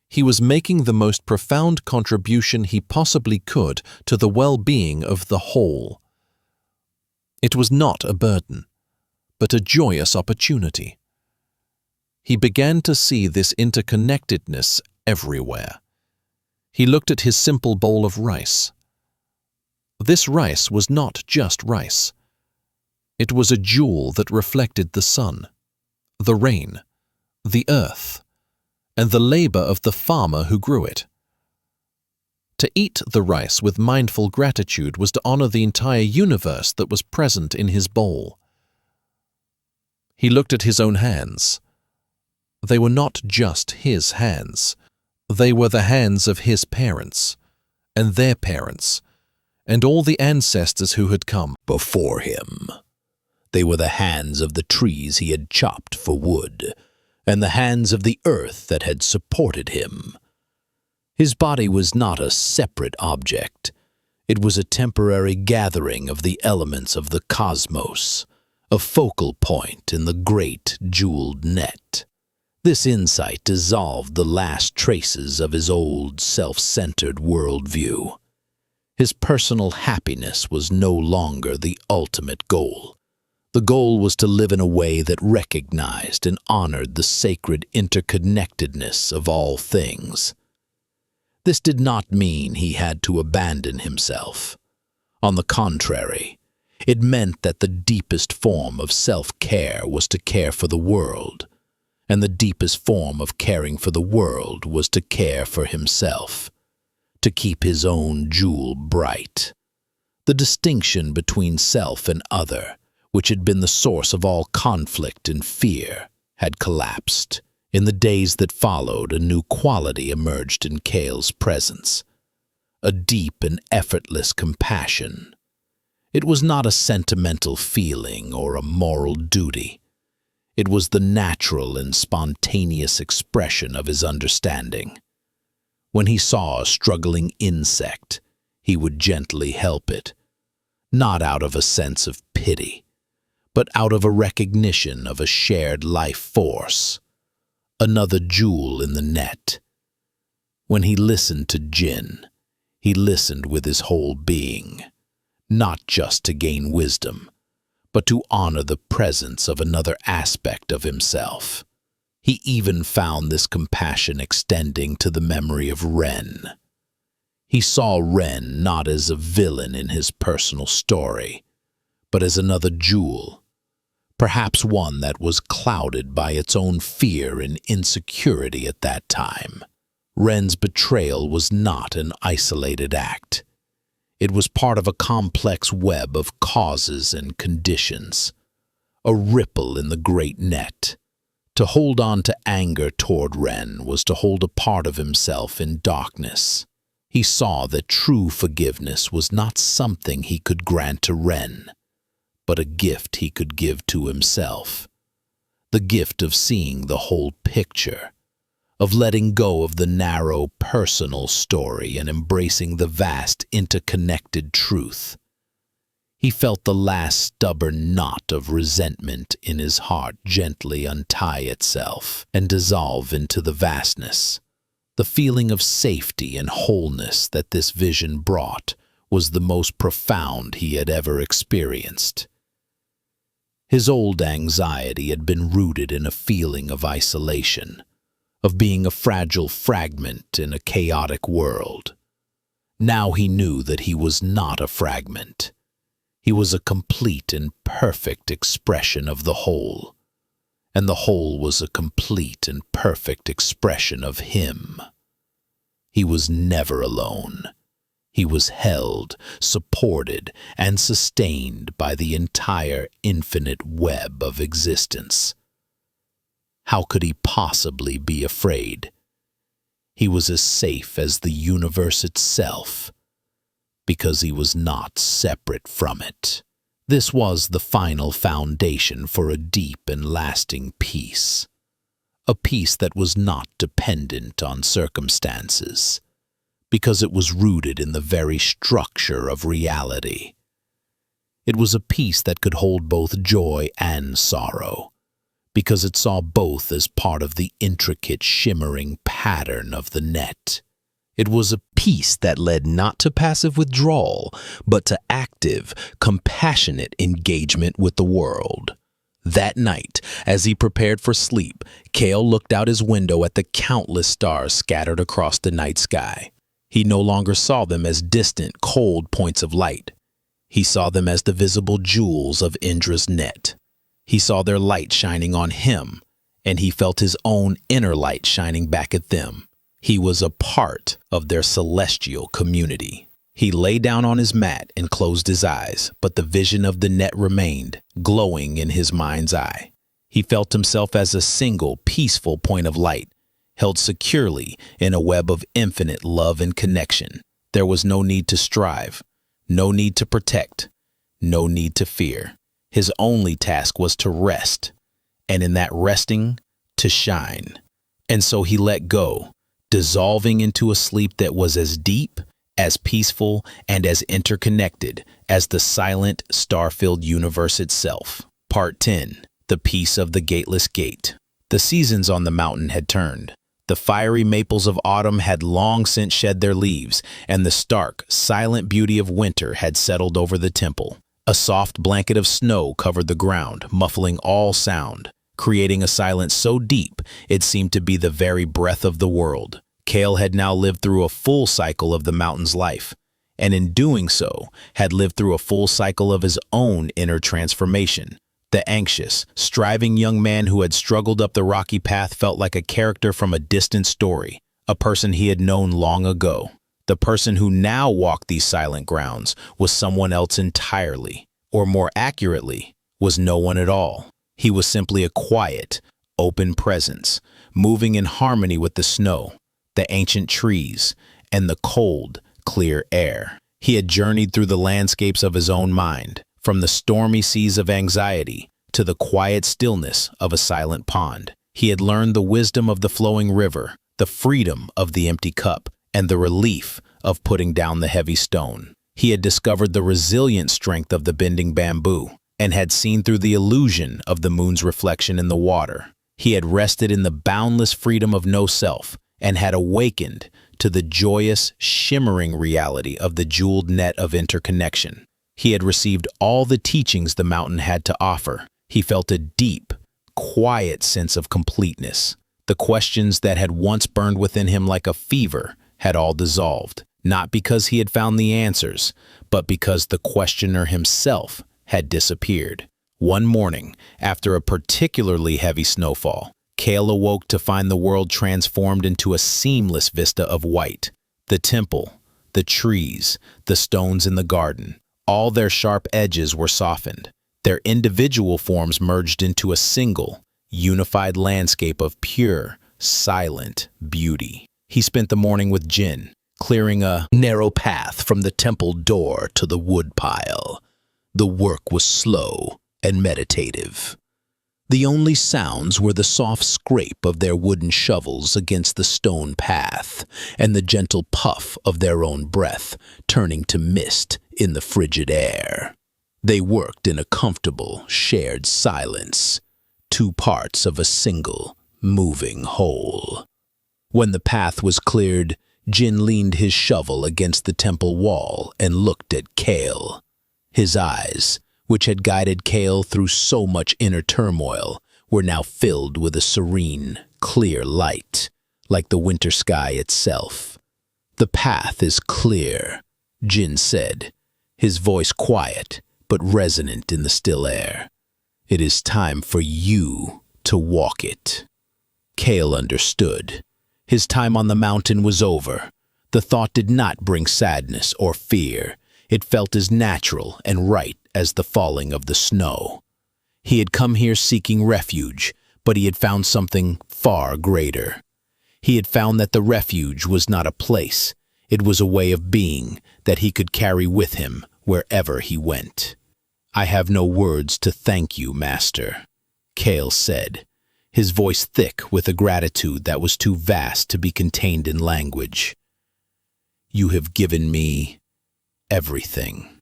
he was making the most profound contribution he possibly could to the well-being of the whole. It was not a burden, but a joyous opportunity. He began to see this interconnectedness everywhere. He looked at his simple bowl of rice. This rice was not just rice. It was a jewel that reflected the sun, the rain, the earth, and the labor of the farmer who grew it. To eat the rice with mindful gratitude was to honor the entire universe that was present in his bowl. He looked at his own hands. They were not just his hands. They were the hands of his parents, and their parents, and all the ancestors who had come before him. They were the hands of the trees he had chopped for wood, and the hands of the earth that had supported him. His body was not a separate object. It was a temporary gathering of the elements of the cosmos, a focal point in the great jeweled net. This insight dissolved the last traces of his old, self-centered worldview. His personal happiness was no longer the ultimate goal. The goal was to live in a way that recognized and honored the sacred interconnectedness of all things. This did not mean he had to abandon himself. On the contrary, it meant that the deepest form of self-care was to care for the world, and the deepest form of caring for the world was to care for himself, to keep his own jewel bright. The distinction between self and other, which had been the source of all conflict and fear, had collapsed. In the days that followed, a new quality emerged in Kale's presence, a deep and effortless compassion. It was not a sentimental feeling or a moral duty. It was the natural and spontaneous expression of his understanding. When he saw a struggling insect, he would gently help it, not out of a sense of pity, but out of a recognition of a shared life force, another jewel in the net. When he listened to Jin, he listened with his whole being, not just to gain wisdom, but to honor the presence of another aspect of himself. He even found this compassion extending to the memory of Ren. He saw Ren not as a villain in his personal story, but as another jewel, perhaps one that was clouded by its own fear and insecurity at that time. Ren's betrayal was not an isolated act. It was part of a complex web of causes and conditions, a ripple in the great net. To hold on to anger toward Ren was to hold a part of himself in darkness. He saw that true forgiveness was not something he could grant to Ren, but a gift he could give to himself. The gift of seeing the whole picture, of letting go of the narrow personal story and embracing the vast interconnected truth. He felt the last stubborn knot of resentment in his heart gently untie itself and dissolve into the vastness. The feeling of safety and wholeness that this vision brought was the most profound he had ever experienced. His old anxiety had been rooted in a feeling of isolation, of being a fragile fragment in a chaotic world. Now he knew that he was not a fragment. He was a complete and perfect expression of the whole, and the whole was a complete and perfect expression of him. He was never alone. He was held, supported, and sustained by the entire infinite web of existence. How could he possibly be afraid? He was as safe as the universe itself, because he was not separate from it. This was the final foundation for a deep and lasting peace, a peace that was not dependent on circumstances, because it was rooted in the very structure of reality. It was a peace that could hold both joy and sorrow, because it saw both as part of the intricate shimmering pattern of the net. It was a peace that led not to passive withdrawal, but to active, compassionate engagement with the world. That night, as he prepared for sleep, Kale looked out his window at the countless stars scattered across the night sky. He no longer saw them as distant, cold points of light. He saw them as the visible jewels of Indra's net. He saw their light shining on him, and he felt his own inner light shining back at them. He was a part of their celestial community. He lay down on his mat and closed his eyes, but the vision of the net remained, glowing in his mind's eye. He felt himself as a single, peaceful point of light, held securely in a web of infinite love and connection. There was no need to strive, no need to protect, no need to fear. His only task was to rest, and in that resting, to shine. And so he let go, dissolving into a sleep that was as deep, as peaceful, and as interconnected as the silent, star-filled universe itself. Part 10. The Peace of the Gateless Gate. The seasons on the mountain had turned. The fiery maples of autumn had long since shed their leaves, and the stark, silent beauty of winter had settled over the temple. A soft blanket of snow covered the ground, muffling all sound, creating a silence so deep it seemed to be the very breath of the world. Kale had now lived through a full cycle of the mountain's life, and in doing so, had lived through a full cycle of his own inner transformation. The anxious, striving young man who had struggled up the rocky path felt like a character from a distant story, a person he had known long ago. The person who now walked these silent grounds was someone else entirely, or more accurately, was no one at all. He was simply a quiet, open presence, moving in harmony with the snow, the ancient trees, and the cold, clear air. He had journeyed through the landscapes of his own mind, from the stormy seas of anxiety to the quiet stillness of a silent pond. He had learned the wisdom of the flowing river, the freedom of the empty cup, and the relief of putting down the heavy stone. He had discovered the resilient strength of the bending bamboo, and had seen through the illusion of the moon's reflection in the water. He had rested in the boundless freedom of no self, and had awakened to the joyous, shimmering reality of the jeweled net of interconnection. He had received all the teachings the mountain had to offer. He felt a deep, quiet sense of completeness. The questions that had once burned within him like a fever had all dissolved, not because he had found the answers, but because the questioner himself had disappeared. One morning, after a particularly heavy snowfall, Kale awoke to find the world transformed into a seamless vista of white. The temple, the trees, the stones in the garden, all their sharp edges were softened. Their individual forms merged into a single, unified landscape of pure, silent beauty. He spent the morning with Jin, clearing a narrow path from the temple door to the woodpile. The work was slow and meditative. The only sounds were the soft scrape of their wooden shovels against the stone path and the gentle puff of their own breath turning to mist in the frigid air. They worked in a comfortable, shared silence, two parts of a single, moving whole. When the path was cleared, Jin leaned his shovel against the temple wall and looked at Kale. His eyes, which had guided Kale through so much inner turmoil, were now filled with a serene, clear light, like the winter sky itself. "The path is clear," Jin said, his voice quiet but resonant in the still air. "It is time for you to walk it." Kale understood. His time on the mountain was over. The thought did not bring sadness or fear. It felt as natural and right as the falling of the snow. He had come here seeking refuge, but he had found something far greater. He had found that the refuge was not a place. It was a way of being that he could carry with him wherever he went. "I have no words to thank you, Master," Kale said, his voice thick with a gratitude that was too vast to be contained in language. "You have given me everything."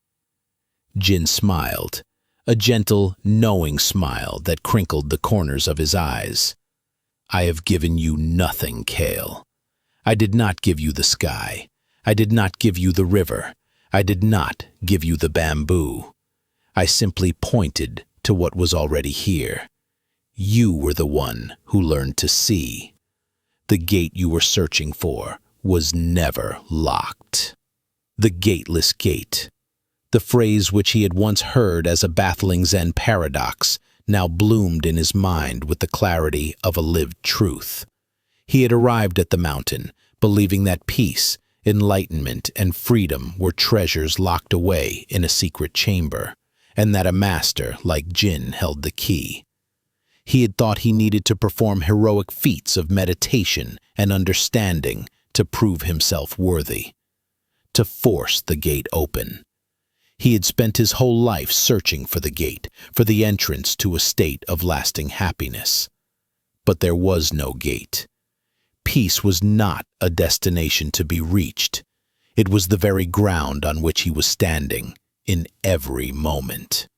Jin smiled, a gentle, knowing smile that crinkled the corners of his eyes. "I have given you nothing, Kale. I did not give you the sky. I did not give you the river. I did not give you the bamboo. I simply pointed to what was already here. You were the one who learned to see. The gate you were searching for was never locked." The gateless gate. The phrase which he had once heard as a baffling Zen paradox now bloomed in his mind with the clarity of a lived truth. He had arrived at the mountain, believing that peace, enlightenment, and freedom were treasures locked away in a secret chamber, and that a master like Jin held the key. He had thought he needed to perform heroic feats of meditation and understanding to prove himself worthy, to force the gate open. He had spent his whole life searching for the gate, for the entrance to a state of lasting happiness. But there was no gate. Peace was not a destination to be reached. It was the very ground on which he was standing in every moment.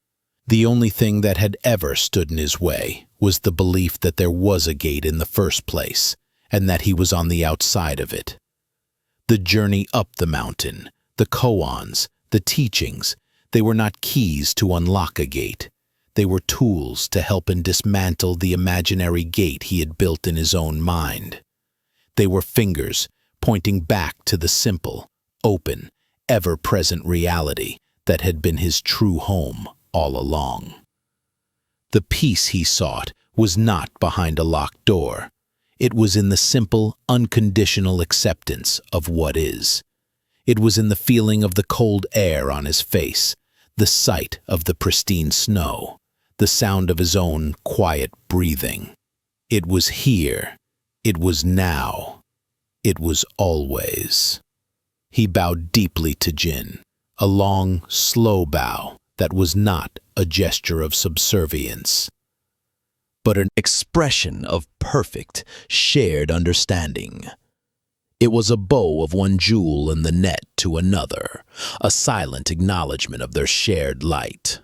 The only thing that had ever stood in his way was the belief that there was a gate in the first place, and that he was on the outside of it. The journey up the mountain, the koans, the teachings, they were not keys to unlock a gate. They were tools to help him dismantle the imaginary gate he had built in his own mind. They were fingers pointing back to the simple, open, ever-present reality that had been his true home all along. The peace he sought was not behind a locked door. It was in the simple, unconditional acceptance of what is. It was in the feeling of the cold air on his face, the sight of the pristine snow, the sound of his own quiet breathing. It was here. It was now. It was always. He bowed deeply to Jin, a long, slow bow that was not a gesture of subservience, but an expression of perfect, shared understanding. It was a bow of one jewel in the net to another, a silent acknowledgement of their shared light.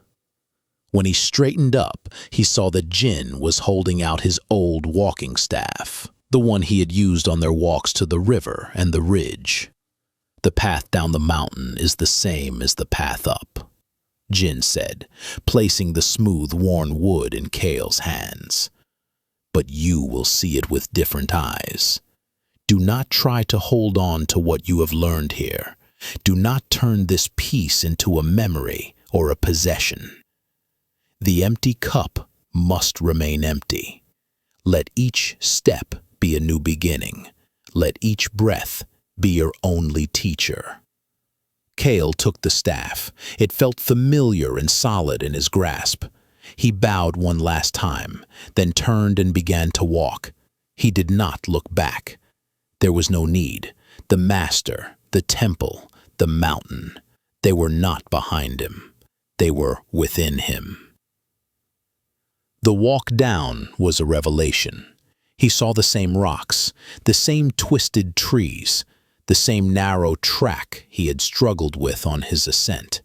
When he straightened up, he saw that Jin was holding out his old walking staff, the one he had used on their walks to the river and the ridge. "The path down the mountain is the same as the path up," Jin said, placing the smooth, worn wood in Kale's hands. "But you will see it with different eyes. Do not try to hold on to what you have learned here. Do not turn this piece into a memory or a possession. The empty cup must remain empty. Let each step be a new beginning. Let each breath be your only teacher." Kale took the staff. It felt familiar and solid in his grasp. He bowed one last time, then turned and began to walk. He did not look back. There was no need. The master, the temple, the mountain. They were not behind him. They were within him. The walk down was a revelation. He saw the same rocks, the same twisted trees, the same narrow track he had struggled with on his ascent.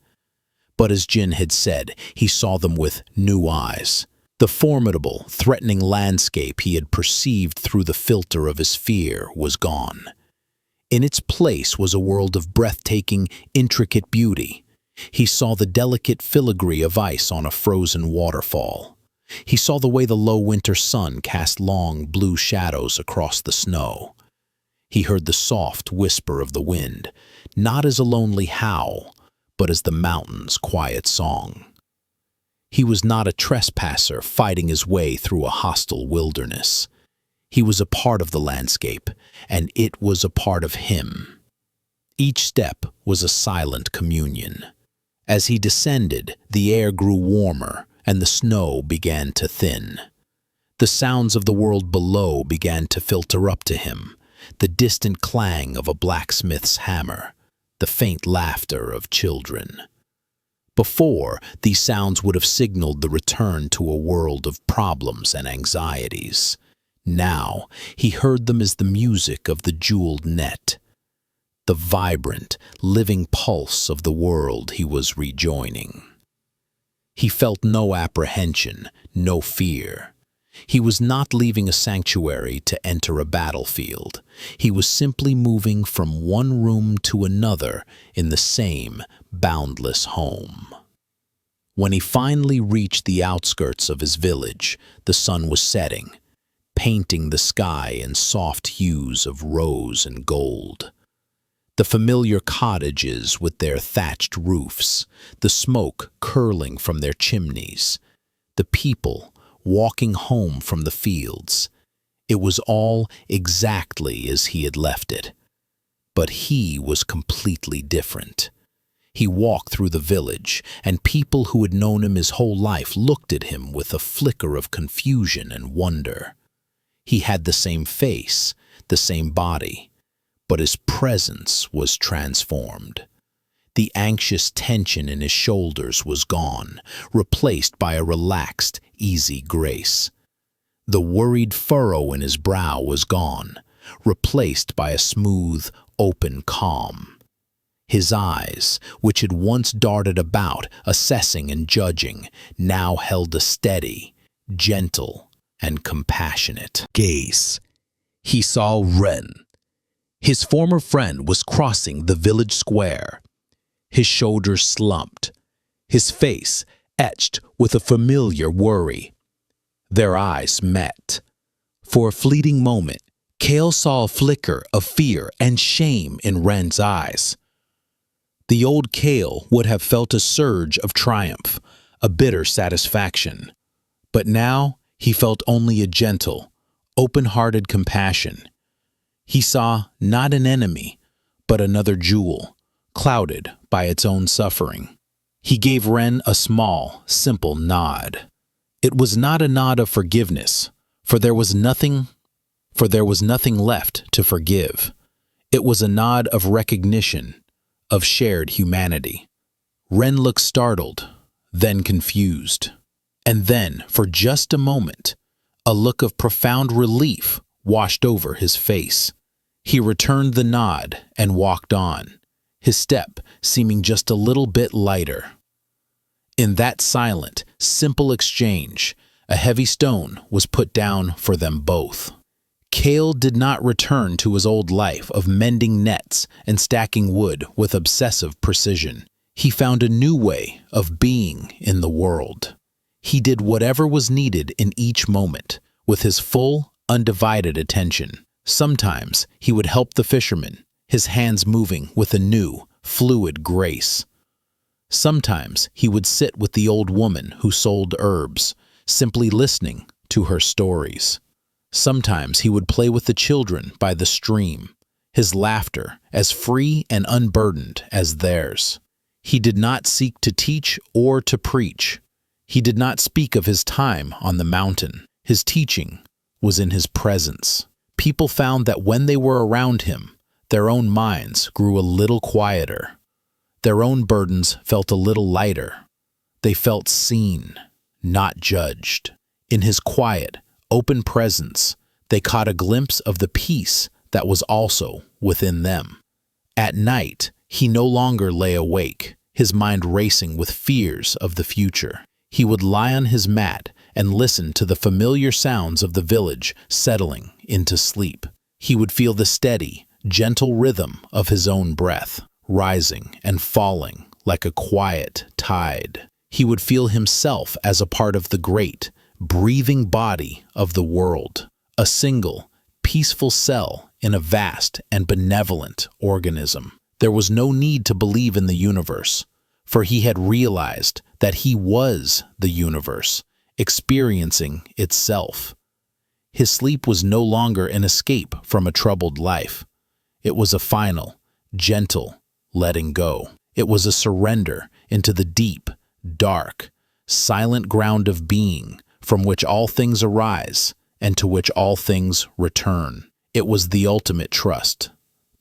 But as Jin had said, he saw them with new eyes. The formidable, threatening landscape he had perceived through the filter of his fear was gone. In its place was a world of breathtaking, intricate beauty. He saw the delicate filigree of ice on a frozen waterfall. He saw the way the low winter sun cast long, blue shadows across the snow. He heard the soft whisper of the wind, not as a lonely howl, but as the mountain's quiet song. He was not a trespasser fighting his way through a hostile wilderness. He was a part of the landscape, and it was a part of him. Each step was a silent communion. As he descended, the air grew warmer, and the snow began to thin. The sounds of the world below began to filter up to him, the distant clang of a blacksmith's hammer, the faint laughter of children. Before, these sounds would have signaled the return to a world of problems and anxieties. Now, he heard them as the music of the jeweled net, the vibrant, living pulse of the world he was rejoining. He felt no apprehension, no fear. He was not leaving a sanctuary to enter a battlefield. He was simply moving from one room to another in the same boundless home. When he finally reached the outskirts of his village, the sun was setting, painting the sky in soft hues of rose and gold. The familiar cottages with their thatched roofs, the smoke curling from their chimneys, the people walking home from the fields. It was all exactly as he had left it. But he was completely different. He walked through the village, and people who had known him his whole life looked at him with a flicker of confusion and wonder. He had the same face, the same body, but his presence was transformed. The anxious tension in his shoulders was gone, replaced by a relaxed, easy grace. The worried furrow in his brow was gone, replaced by a smooth, open calm. His eyes, which had once darted about, assessing and judging, now held a steady, gentle, and compassionate gaze. He saw Ren. His former friend was crossing the village square. His shoulders slumped, his face etched with a familiar worry. Their eyes met. For a fleeting moment, Kale saw a flicker of fear and shame in Ren's eyes. The old Kale would have felt a surge of triumph, a bitter satisfaction. But now he felt only a gentle, open-hearted compassion. He saw not an enemy, but another jewel, clouded by its own suffering. He gave Ren a small, simple nod. It was not a nod of forgiveness, for there was nothing left to forgive. It was a nod of recognition, of shared humanity. Ren looked startled, then confused. And then, for just a moment, a look of profound relief washed over his face. He returned the nod and walked on, his step seeming just a little bit lighter. In that silent, simple exchange, a heavy stone was put down for them both. Kale did not return to his old life of mending nets and stacking wood with obsessive precision. He found a new way of being in the world. He did whatever was needed in each moment, with his full, undivided attention. Sometimes he would help the fisherman, his hands moving with a new, fluid grace. Sometimes he would sit with the old woman who sold herbs, simply listening to her stories. Sometimes he would play with the children by the stream, his laughter as free and unburdened as theirs. He did not seek to teach or to preach. He did not speak of his time on the mountain. His teaching was in his presence. People found that when they were around him, Their own minds grew a little quieter. Their own burdens felt a little lighter. They felt seen, not judged. In his quiet, open presence, they caught a glimpse of the peace that was also within them. At night, he no longer lay awake, his mind racing with fears of the future. He would lie on his mat and listen to the familiar sounds of the village settling into sleep. He would feel the steady, gentle rhythm of his own breath, rising and falling like a quiet tide. He would feel himself as a part of the great, breathing body of the world, a single, peaceful cell in a vast and benevolent organism. There was no need to believe in the universe, for he had realized that he was the universe, experiencing itself. His sleep was no longer an escape from a troubled life. It was a final, gentle letting go. It was a surrender into the deep, dark, silent ground of being from which all things arise and to which all things return. It was the ultimate trust,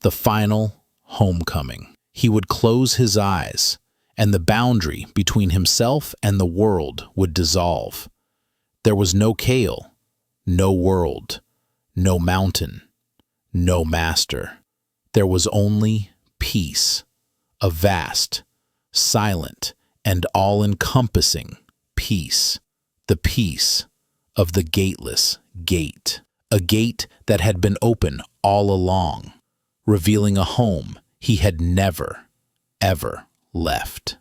the final homecoming. He would close his eyes, and the boundary between himself and the world would dissolve. There was no Kale, no world, no mountain, no master. There was only peace, a vast, silent, and all-encompassing peace, the peace of the gateless gate, a gate that had been open all along, revealing a home he had never, ever left.